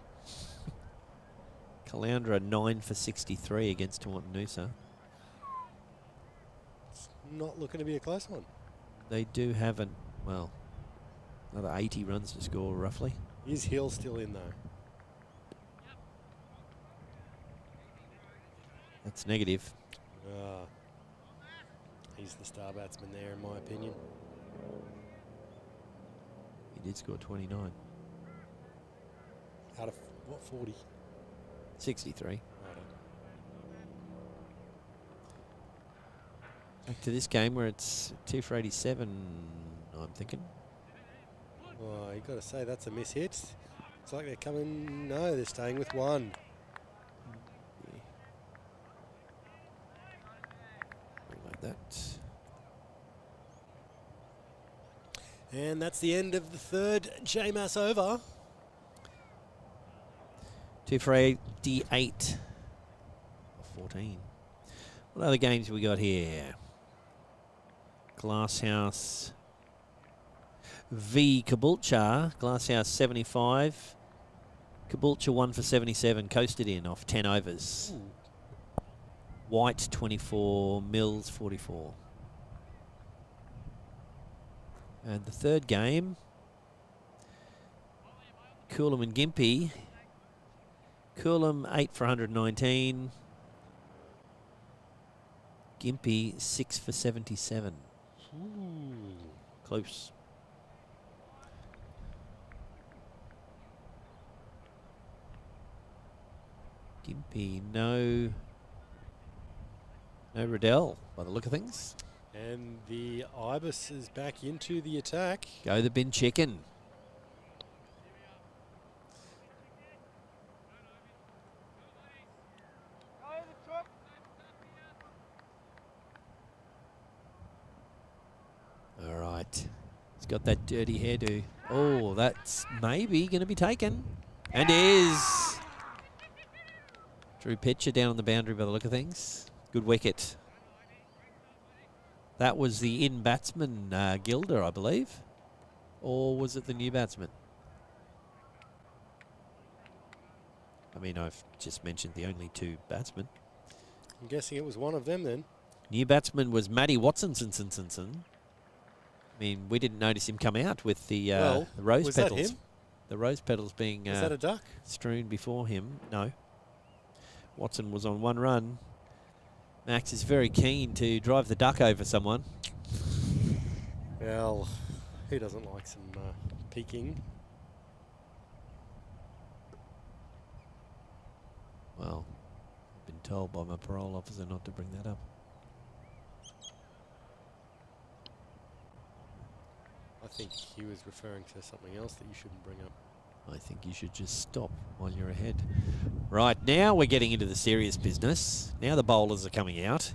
Speaker 4: Caloundra 9 for 63 against Taunton Noosa.
Speaker 1: It's not looking to be a close one.
Speaker 4: They do have well, another 80 runs to score roughly.
Speaker 1: Is Hill still in though?
Speaker 4: That's negative.
Speaker 1: He's the star batsman there, in my opinion.
Speaker 4: He did score 29.
Speaker 1: Out of, what, 40?
Speaker 4: 63.
Speaker 1: Righto.
Speaker 4: Back to this game where it's 2 for 87, I'm thinking.
Speaker 1: Oh, you got to say that's a miss-hit. It's like they're coming... No, they're staying with one.
Speaker 4: Like that.
Speaker 1: And that's the end of the third JMass over.
Speaker 4: 2 for 88. 14. What other games have we got here? Glasshouse v Caboolture. Glasshouse 75. Caboolture 1 for 77. Coasted in off 10 overs.
Speaker 1: Ooh.
Speaker 4: White 24. Mills 44. And the third game, Coolum and Gympie. Coolum 8 for 119. Gympie 6 for 77.
Speaker 1: Ooh.
Speaker 4: Close. Gympie, no Riddell by the look of things.
Speaker 1: And the Ibis is back into the attack.
Speaker 4: Go the bin chicken. All right. He's got that dirty hairdo. Oh, that's maybe going to be taken. And is. Drew Pitcher down on the boundary by the look of things. Good wicket. That was the in batsman, Gilder, I believe. Or was it the new batsman? I mean, I've just mentioned the only 2 batsmen.
Speaker 1: I'm guessing it was one of them then.
Speaker 4: New batsman was Matty Watson. I mean, we didn't notice him come out with the rose
Speaker 1: was
Speaker 4: petals.
Speaker 1: that him?
Speaker 4: The rose petals being
Speaker 1: Is that a duck?
Speaker 4: strewn before him. No. Watson was on 1 run. Max is very keen to drive the duck over someone.
Speaker 1: Well, who doesn't like some peeking?
Speaker 4: Well, I've been told by my parole officer not to bring that up.
Speaker 1: I think he was referring to something else that you shouldn't bring up.
Speaker 4: I think you should just stop while you're ahead. Right, now we're getting into the serious business. Now the bowlers are coming out.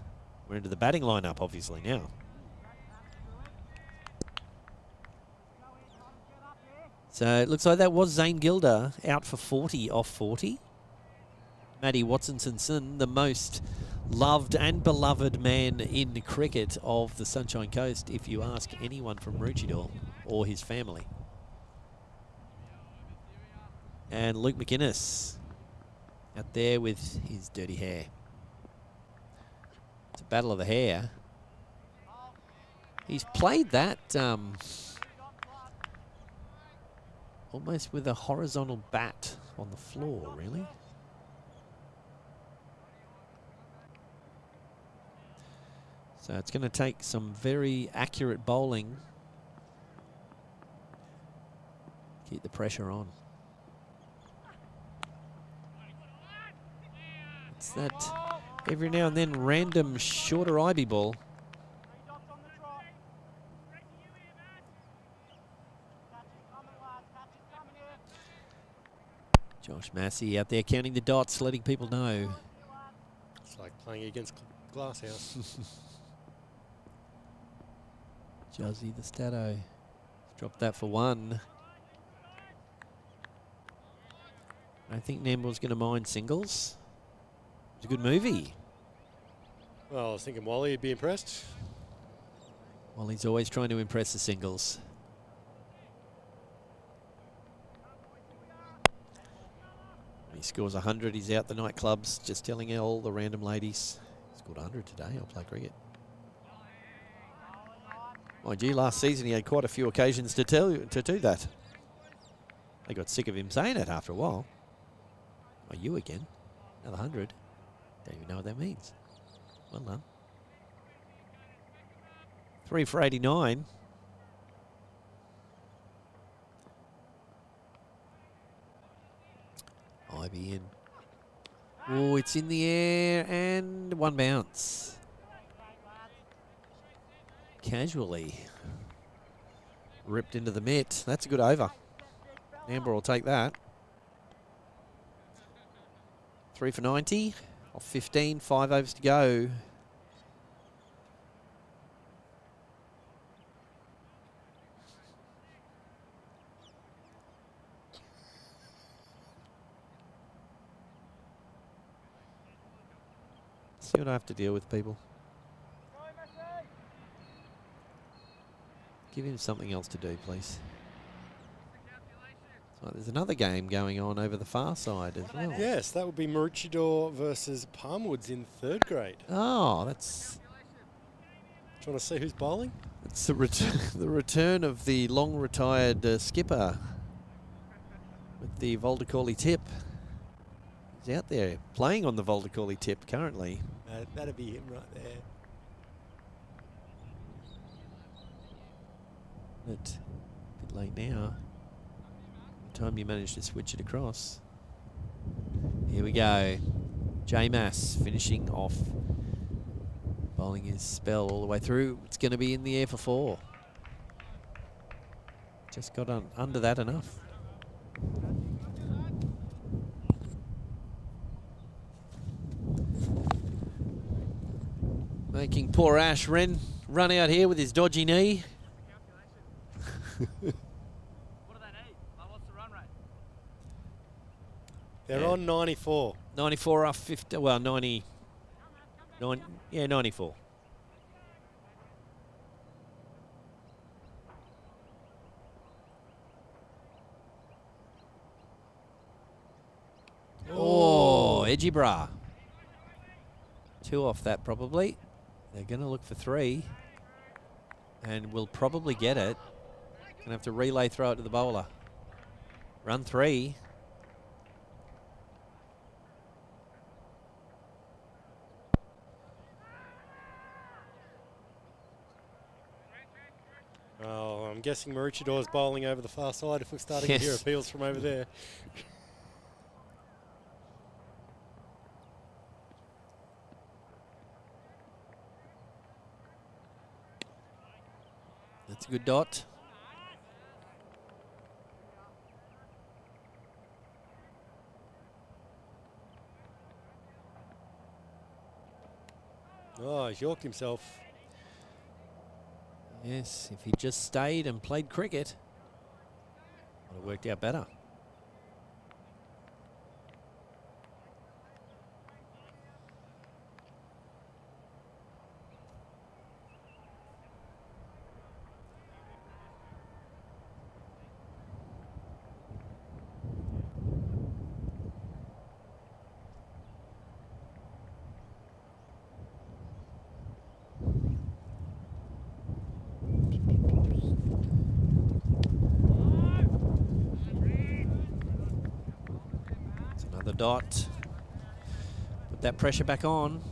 Speaker 4: We're into the batting lineup, obviously, now. So it looks like that was Zane Gilder out for 40 off 40. Matty Watsonson, the most loved and beloved man in cricket of the Sunshine Coast, if you ask anyone from Maroochydore or his family. And Luke McInnes out there with his dirty hair. It's a battle of the hair. He's played that almost with a horizontal bat on the floor, really. So it's going to take some very accurate bowling. Keep the pressure on. It's that every now and then random shorter IB ball. Josh Massey out there counting the dots, letting people know.
Speaker 1: It's like playing against Glasshouse.
Speaker 4: Juzzy the Stato. Dropped that for one. I think Nambour's going to mind singles. It's a good movie.
Speaker 1: Well, I was thinking Wally would be impressed.
Speaker 4: Well, he's always trying to impress the singles. When he scores 100, he's out the nightclubs, just telling all the random ladies, he scored 100 today, I'll play cricket. Mind you, last season he had quite a few occasions to do that. They got sick of him saying it after a while. Oh, you again? Another 100? Don't even know what that means. Well done. 3 for 89. IB in. Oh, it's in the air and one bounce. Casually ripped into the mitt. That's a good over. Nambour will take that. 3 for 90 off 15, 5 overs to go. See what I have to deal with, people. Give him something else to do, please. So there's another game going on over the far side as well.
Speaker 1: Yes, that would be Maroochydore versus Palmwoods in 3rd grade.
Speaker 4: Oh, that's...
Speaker 1: Do you want to see who's bowling?
Speaker 4: It's the return of the long-retired skipper with the Voldacoli tip. He's out there playing on the Voldacoli tip currently.
Speaker 1: That'd be him right there.
Speaker 4: But a bit late now. The time you managed to switch it across. Here we go. J-Mass finishing off. Bowling his spell all the way through. It's going to be in the air for 4. Just got under that enough. Making poor Ash Wren run out here with his dodgy knee.
Speaker 6: What do they need? What's the run rate?
Speaker 1: They're on 94.
Speaker 4: 94 off 50, well, 90. 94. Oh, edgy bra. 2 off that probably. They're going to look for 3. And we'll probably get it. Gonna have to relay throw it to the bowler. Run 3.
Speaker 1: Oh, I'm guessing Maroochidore's bowling over the far side if we're starting to hear appeals from over there.
Speaker 4: That's a good dot.
Speaker 1: Oh, he's yorked himself.
Speaker 4: Yes, if he just stayed and played cricket, would have worked out better. dot. Put that pressure back on.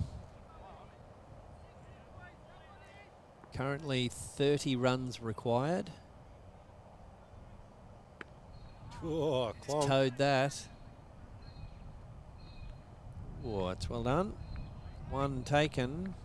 Speaker 4: Currently 30 runs required.
Speaker 1: Oh,
Speaker 4: He's
Speaker 1: clonk.
Speaker 4: towed that. Oh, it's well done. One taken.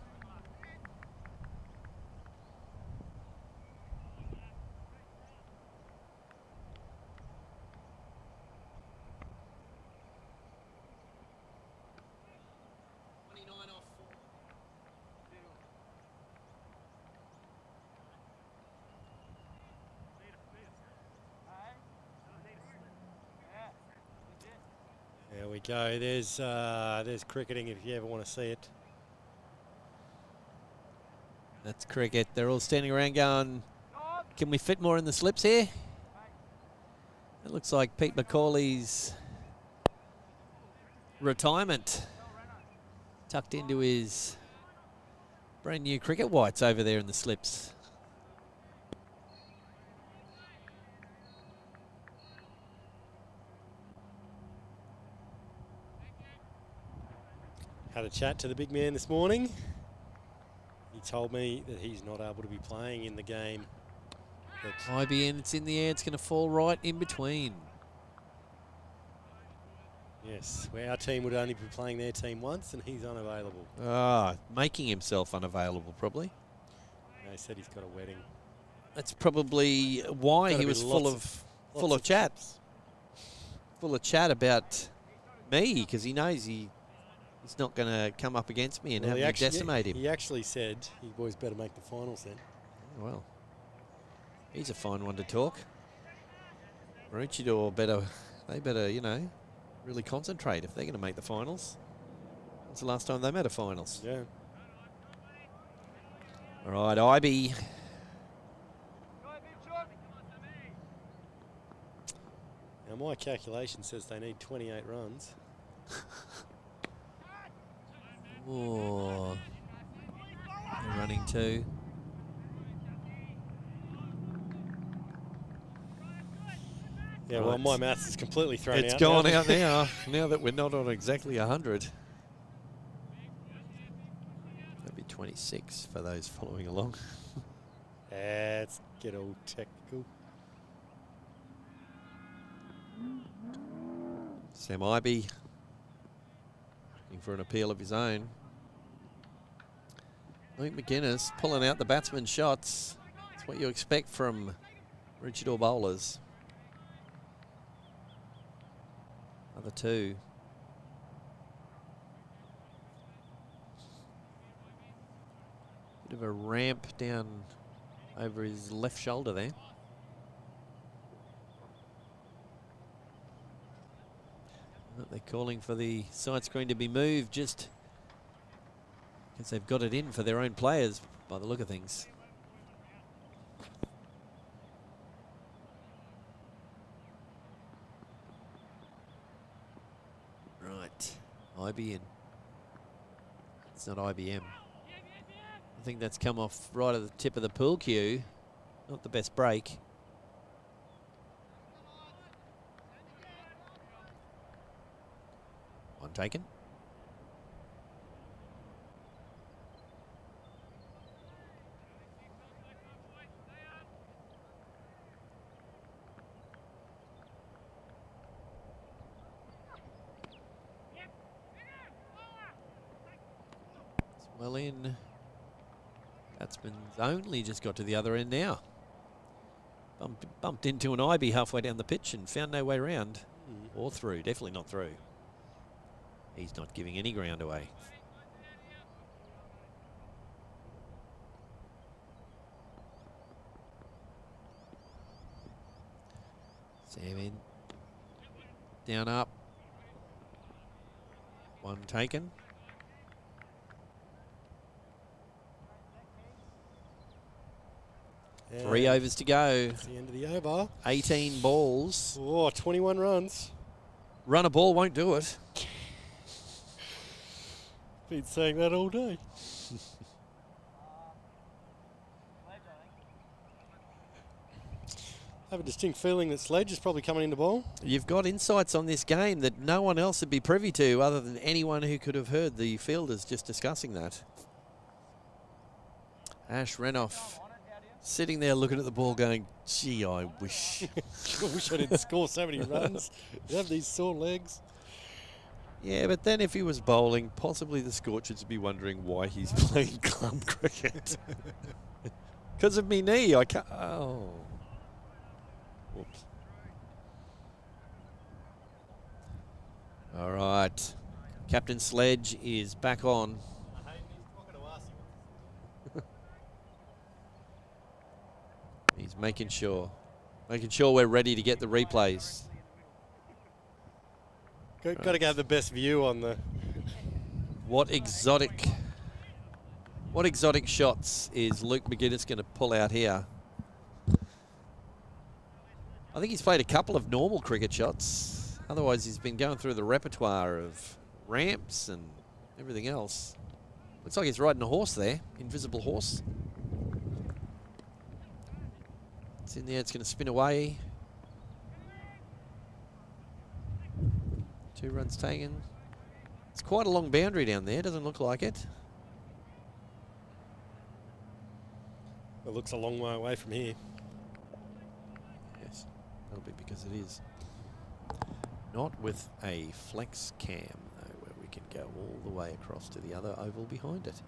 Speaker 1: There we go. There's cricketing if you ever want to see it.
Speaker 4: That's cricket. They're all standing around going, can we fit more in the slips here? It looks like Pete McCauley's retirement tucked into his brand new cricket whites over there in the slips.
Speaker 1: Had a chat to the big man this morning. He told me that he's not able to be playing in the game.
Speaker 4: IBN, it's in the air. It's going to fall right in between.
Speaker 1: Yes, where our team would only be playing their team once and he's unavailable.
Speaker 4: Making himself unavailable, probably.
Speaker 1: They said he's got a wedding.
Speaker 4: That's probably why
Speaker 1: Gotta
Speaker 4: he
Speaker 1: be
Speaker 4: was
Speaker 1: lots
Speaker 4: full of chat.
Speaker 1: trips.
Speaker 4: Full of chat about me, because he knows he's not going to come up against me and
Speaker 1: Well,
Speaker 4: have me decimate him.
Speaker 1: He actually said you boys better make the finals then.
Speaker 4: Well, he's a fine one to talk. Maroochydore they better, you know, really concentrate if they're going to make the finals. When's the last time they made a finals?
Speaker 1: Yeah.
Speaker 4: All right, IB.
Speaker 1: Now my calculation says they need 28 runs.
Speaker 4: Oh, they're running two.
Speaker 1: Yeah, well,
Speaker 4: Right.
Speaker 1: my maths is completely thrown out.
Speaker 4: It's gone
Speaker 1: now.
Speaker 4: out now, now that we're not on exactly 100. That'd be 26 for those following along.
Speaker 1: Let's get all technical.
Speaker 4: Sam Ibe looking for an appeal of his own. Luke McGuinness pulling out the batsman's shots. That's what you expect from Maroochydore bowlers. Other two. Bit of a ramp down over his left shoulder there. They're calling for the side screen to be moved just because they've got it in for their own players by the look of things. Right, IBN. It's not IBM. I think that's come off right at the tip of the pool cue. Not the best break. One taken. It's well in. Batsman's only just got to the other end now. Bumped into an IB halfway down the pitch and found no way round. Or through, definitely not through. He's not giving any ground away. Sam in. Down up. One taken.
Speaker 1: Yeah,
Speaker 4: 3 overs to go.
Speaker 1: it's the end of the over.
Speaker 4: 18 balls.
Speaker 1: Oh, 21 runs.
Speaker 4: Run a ball won't do it.
Speaker 1: Been saying that all day. have a distinct feeling that Sledge is probably coming into ball.
Speaker 4: You've got insights on this game that no one else would be privy to other than anyone who could have heard the fielders just discussing that. Ash Renoff sitting there looking at the ball going, gee, I wish.
Speaker 1: I wish I didn't score so many runs. You have these sore legs.
Speaker 4: Yeah, but then if he was bowling, possibly the Scorchers would be wondering why he's playing club cricket. Because of me knee, I can't. Oh. Whoops. All right. Captain Sledge is back on. He's making sure we're ready to get the replays.
Speaker 1: Got to have the best view on the.
Speaker 4: What exotic shots is Luke McGuinness going to pull out here? I think he's played a couple of normal cricket shots. Otherwise, he's been going through the repertoire of ramps and everything else. Looks like he's riding a horse there, invisible horse. It's in there, it's going to spin away. 2 runs taken. It's quite a long boundary down there, doesn't look like it.
Speaker 1: It looks a long way away from here.
Speaker 4: Yes, that'll be because it is. Not with a flex cam, though, where we can go all the way across to the other oval behind it.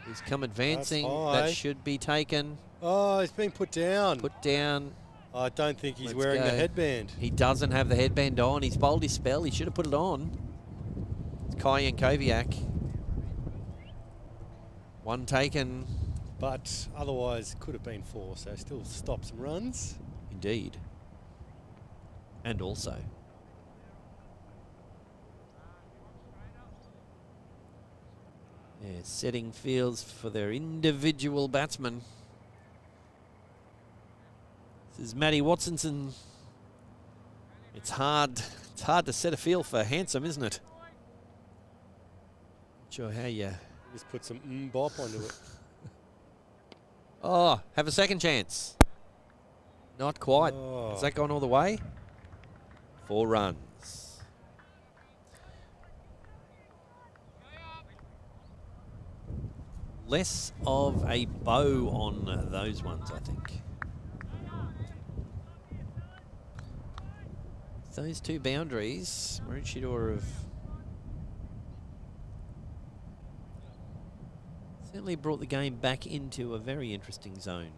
Speaker 4: He's come advancing. That should be taken.
Speaker 1: Oh, he's been put down.
Speaker 4: Put down.
Speaker 1: I don't think he's wearing the headband.
Speaker 4: He doesn't have the headband on. He's bowled his spell. He should have put it on. It's Kai Yankoviak. 1 taken.
Speaker 1: But otherwise could have been 4, so still stop some runs.
Speaker 4: Indeed. And also. Yeah, setting fields for their individual batsmen. This is Matty Watsonson. It's hard to set a field for Handsome, isn't it? Not sure how you
Speaker 1: just put some bop onto it.
Speaker 4: Oh, have a second chance. Not quite.
Speaker 1: Oh.
Speaker 4: Has that gone all the way? 4 runs. Less of a bow on those ones, I think. Those 2 boundaries, Maroochydore have certainly brought the game back into a very interesting zone.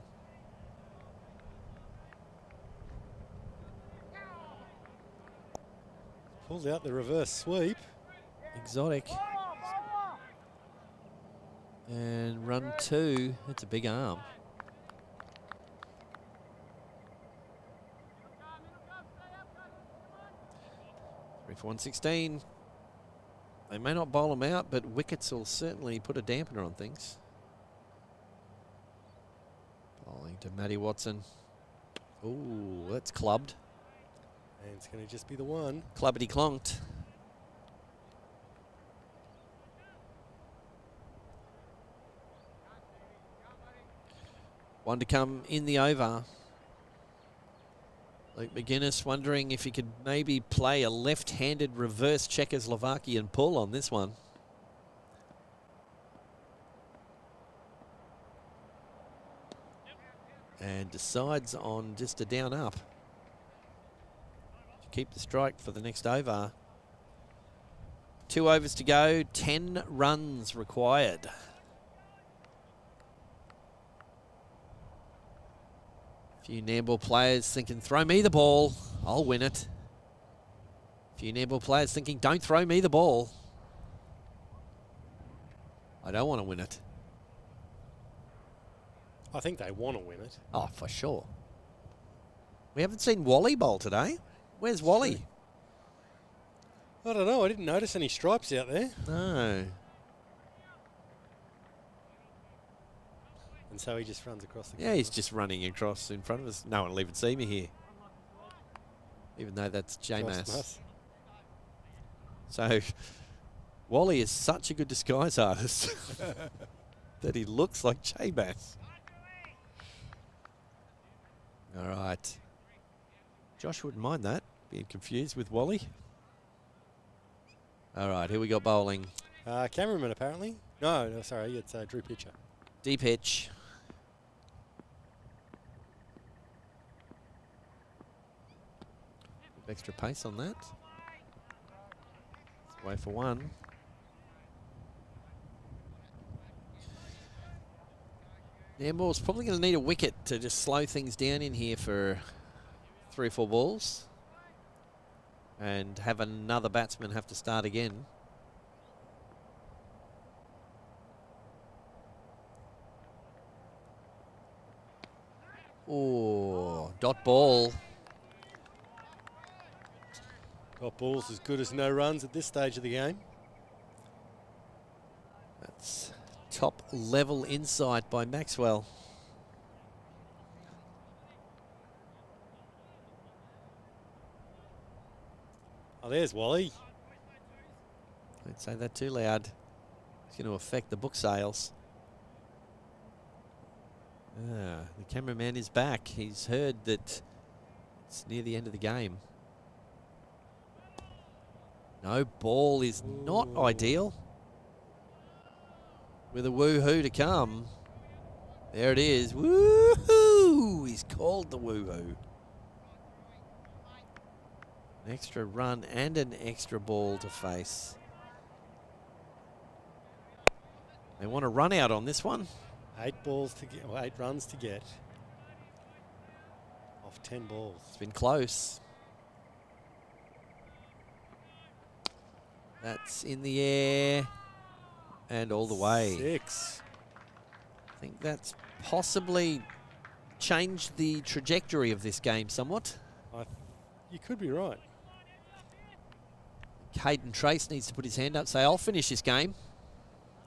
Speaker 1: Pulled out the reverse sweep.
Speaker 4: Exotic. And run 2, that's a big arm. 3 for 116. They may not bowl them out, but wickets will certainly put a dampener on things. Bowling to Matty Watson. Ooh, that's clubbed.
Speaker 1: And it's going to just be the 1.
Speaker 4: Clubbity clonked. One to come in the over. Luke McGuinness wondering if he could maybe play a left-handed reverse Czechoslovakian pull on this one. And decides on just a down up. To keep the strike for the next over. 2 overs to go, 10 runs required. Few Nambour players thinking, throw me the ball, I'll win it. Few Nambour players thinking, don't throw me the ball. I don't want to win it.
Speaker 1: I think they want to win it.
Speaker 4: Oh, for sure. We haven't seen Wally bowl today. Where's Wally?
Speaker 1: I don't know. I didn't notice any stripes out there.
Speaker 4: No.
Speaker 1: And so he just runs across the
Speaker 4: Yeah, he's just running across in front of us. No one will even see me here. Even though that's J-Mass. So, Wally is such a good disguise artist that he looks like J-Mass. All right. Josh wouldn't mind that, being confused with Wally. All right, here we go bowling.
Speaker 1: Cameraman, apparently. No, sorry, it's Drew Pitcher.
Speaker 4: Deep pitch. Extra pace on that. Away for one. Nambour's probably going to need a wicket to just slow things down in here for 3 or 4 balls. And have another batsman have to start again. Oh, dot ball.
Speaker 1: Got balls as good as no runs at this stage of the game.
Speaker 4: That's top level insight by Maxwell.
Speaker 1: Oh, there's Wally.
Speaker 4: Don't say that too loud. It's going to affect the book sales. The cameraman is back. He's heard that it's near the end of the game. No, ball is not ideal. With a woohoo to come. There it is. Woohoo! He's called the woohoo. An extra run and an extra ball to face. They want a run out on this one.
Speaker 1: 8 balls to get, or 8 runs to get. Off 10 balls.
Speaker 4: It's been close. That's in the air and all the way.
Speaker 1: 6.
Speaker 4: I think that's possibly changed the trajectory of this game somewhat.
Speaker 1: You could be right.
Speaker 4: Hayden Trace needs to put his hand up, say, I'll finish this game.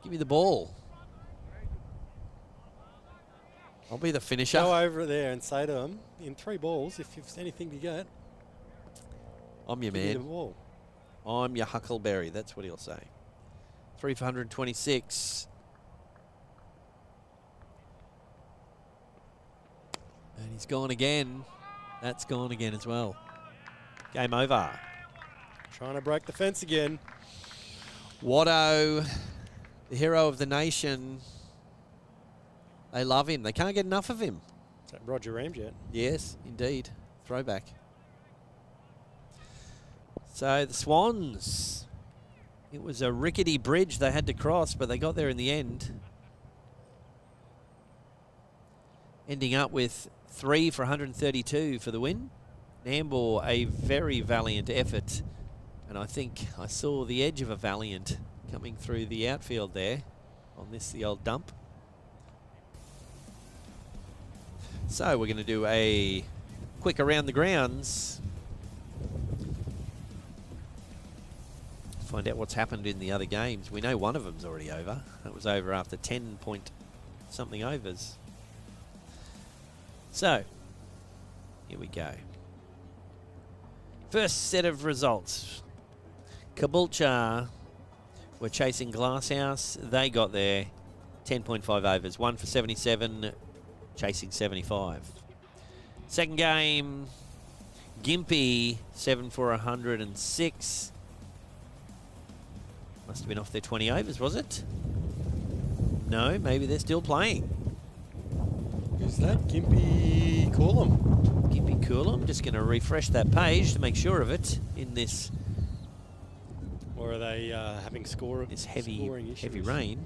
Speaker 4: Give me the ball. I'll be the finisher.
Speaker 1: Go over there and say to them, in 3 balls, if you've anything to get,
Speaker 4: I'm your
Speaker 1: give me the
Speaker 4: man.
Speaker 1: ball.
Speaker 4: I'm your Huckleberry. That's what he'll say. 3 for 126. And he's gone again. That's gone again as well. Game over.
Speaker 1: Trying to break the fence again.
Speaker 4: Watto, the hero of the nation. They love him. They can't get enough of him.
Speaker 1: Is that Roger Ramjet?
Speaker 4: Yes, indeed. Throwback. So the Swans. It was a rickety bridge they had to cross, but they got there in the end. Ending up with 3 for 132 for the win. Nambour, a very valiant effort. And I think I saw the edge of a valiant coming through the outfield there on this, the old dump. So we're going to do a quick around the grounds. Find out what's happened in the other games. We know one of them's already over. That was over after 10 point something overs. So, here we go. First set of results. Caboolture were chasing Glasshouse. They got there 10.5 overs. 1 for 77, chasing 75. Second game, Gympie, 7 for 106. Must have been off their 20 overs, was it? No, maybe they're still playing.
Speaker 1: Who's that? Gympie Coolum.
Speaker 4: Gympie Coolum. Just going to refresh that page to make sure of it in this.
Speaker 1: Or are they having
Speaker 4: This heavy
Speaker 1: rain?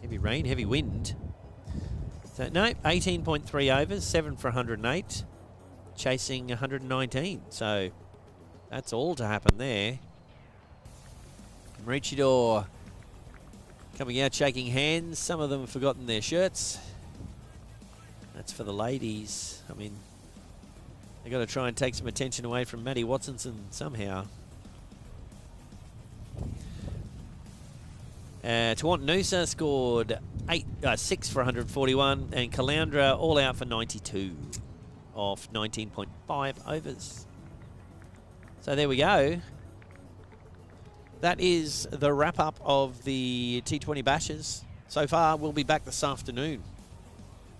Speaker 4: heavy wind. So no, 18.3 overs, 7 for 108, chasing 119. So that's all to happen there. Maroochydore coming out, shaking hands. Some of them have forgotten their shirts. That's for the ladies. I mean, they got to try and take some attention away from Maddie Watson somehow. Tawantinoosa scored 6 for 141, and Caloundra all out for 92 off 19.5 overs. So there we go. That is the wrap-up of the T20 Bashes. So far, we'll be back this afternoon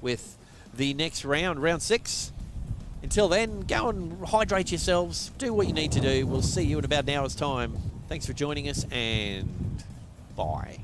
Speaker 4: with the next round, round 6, Until then, go and hydrate yourselves. Do what you need to do. We'll see you in about an hour's time. Thanks for joining us, and bye.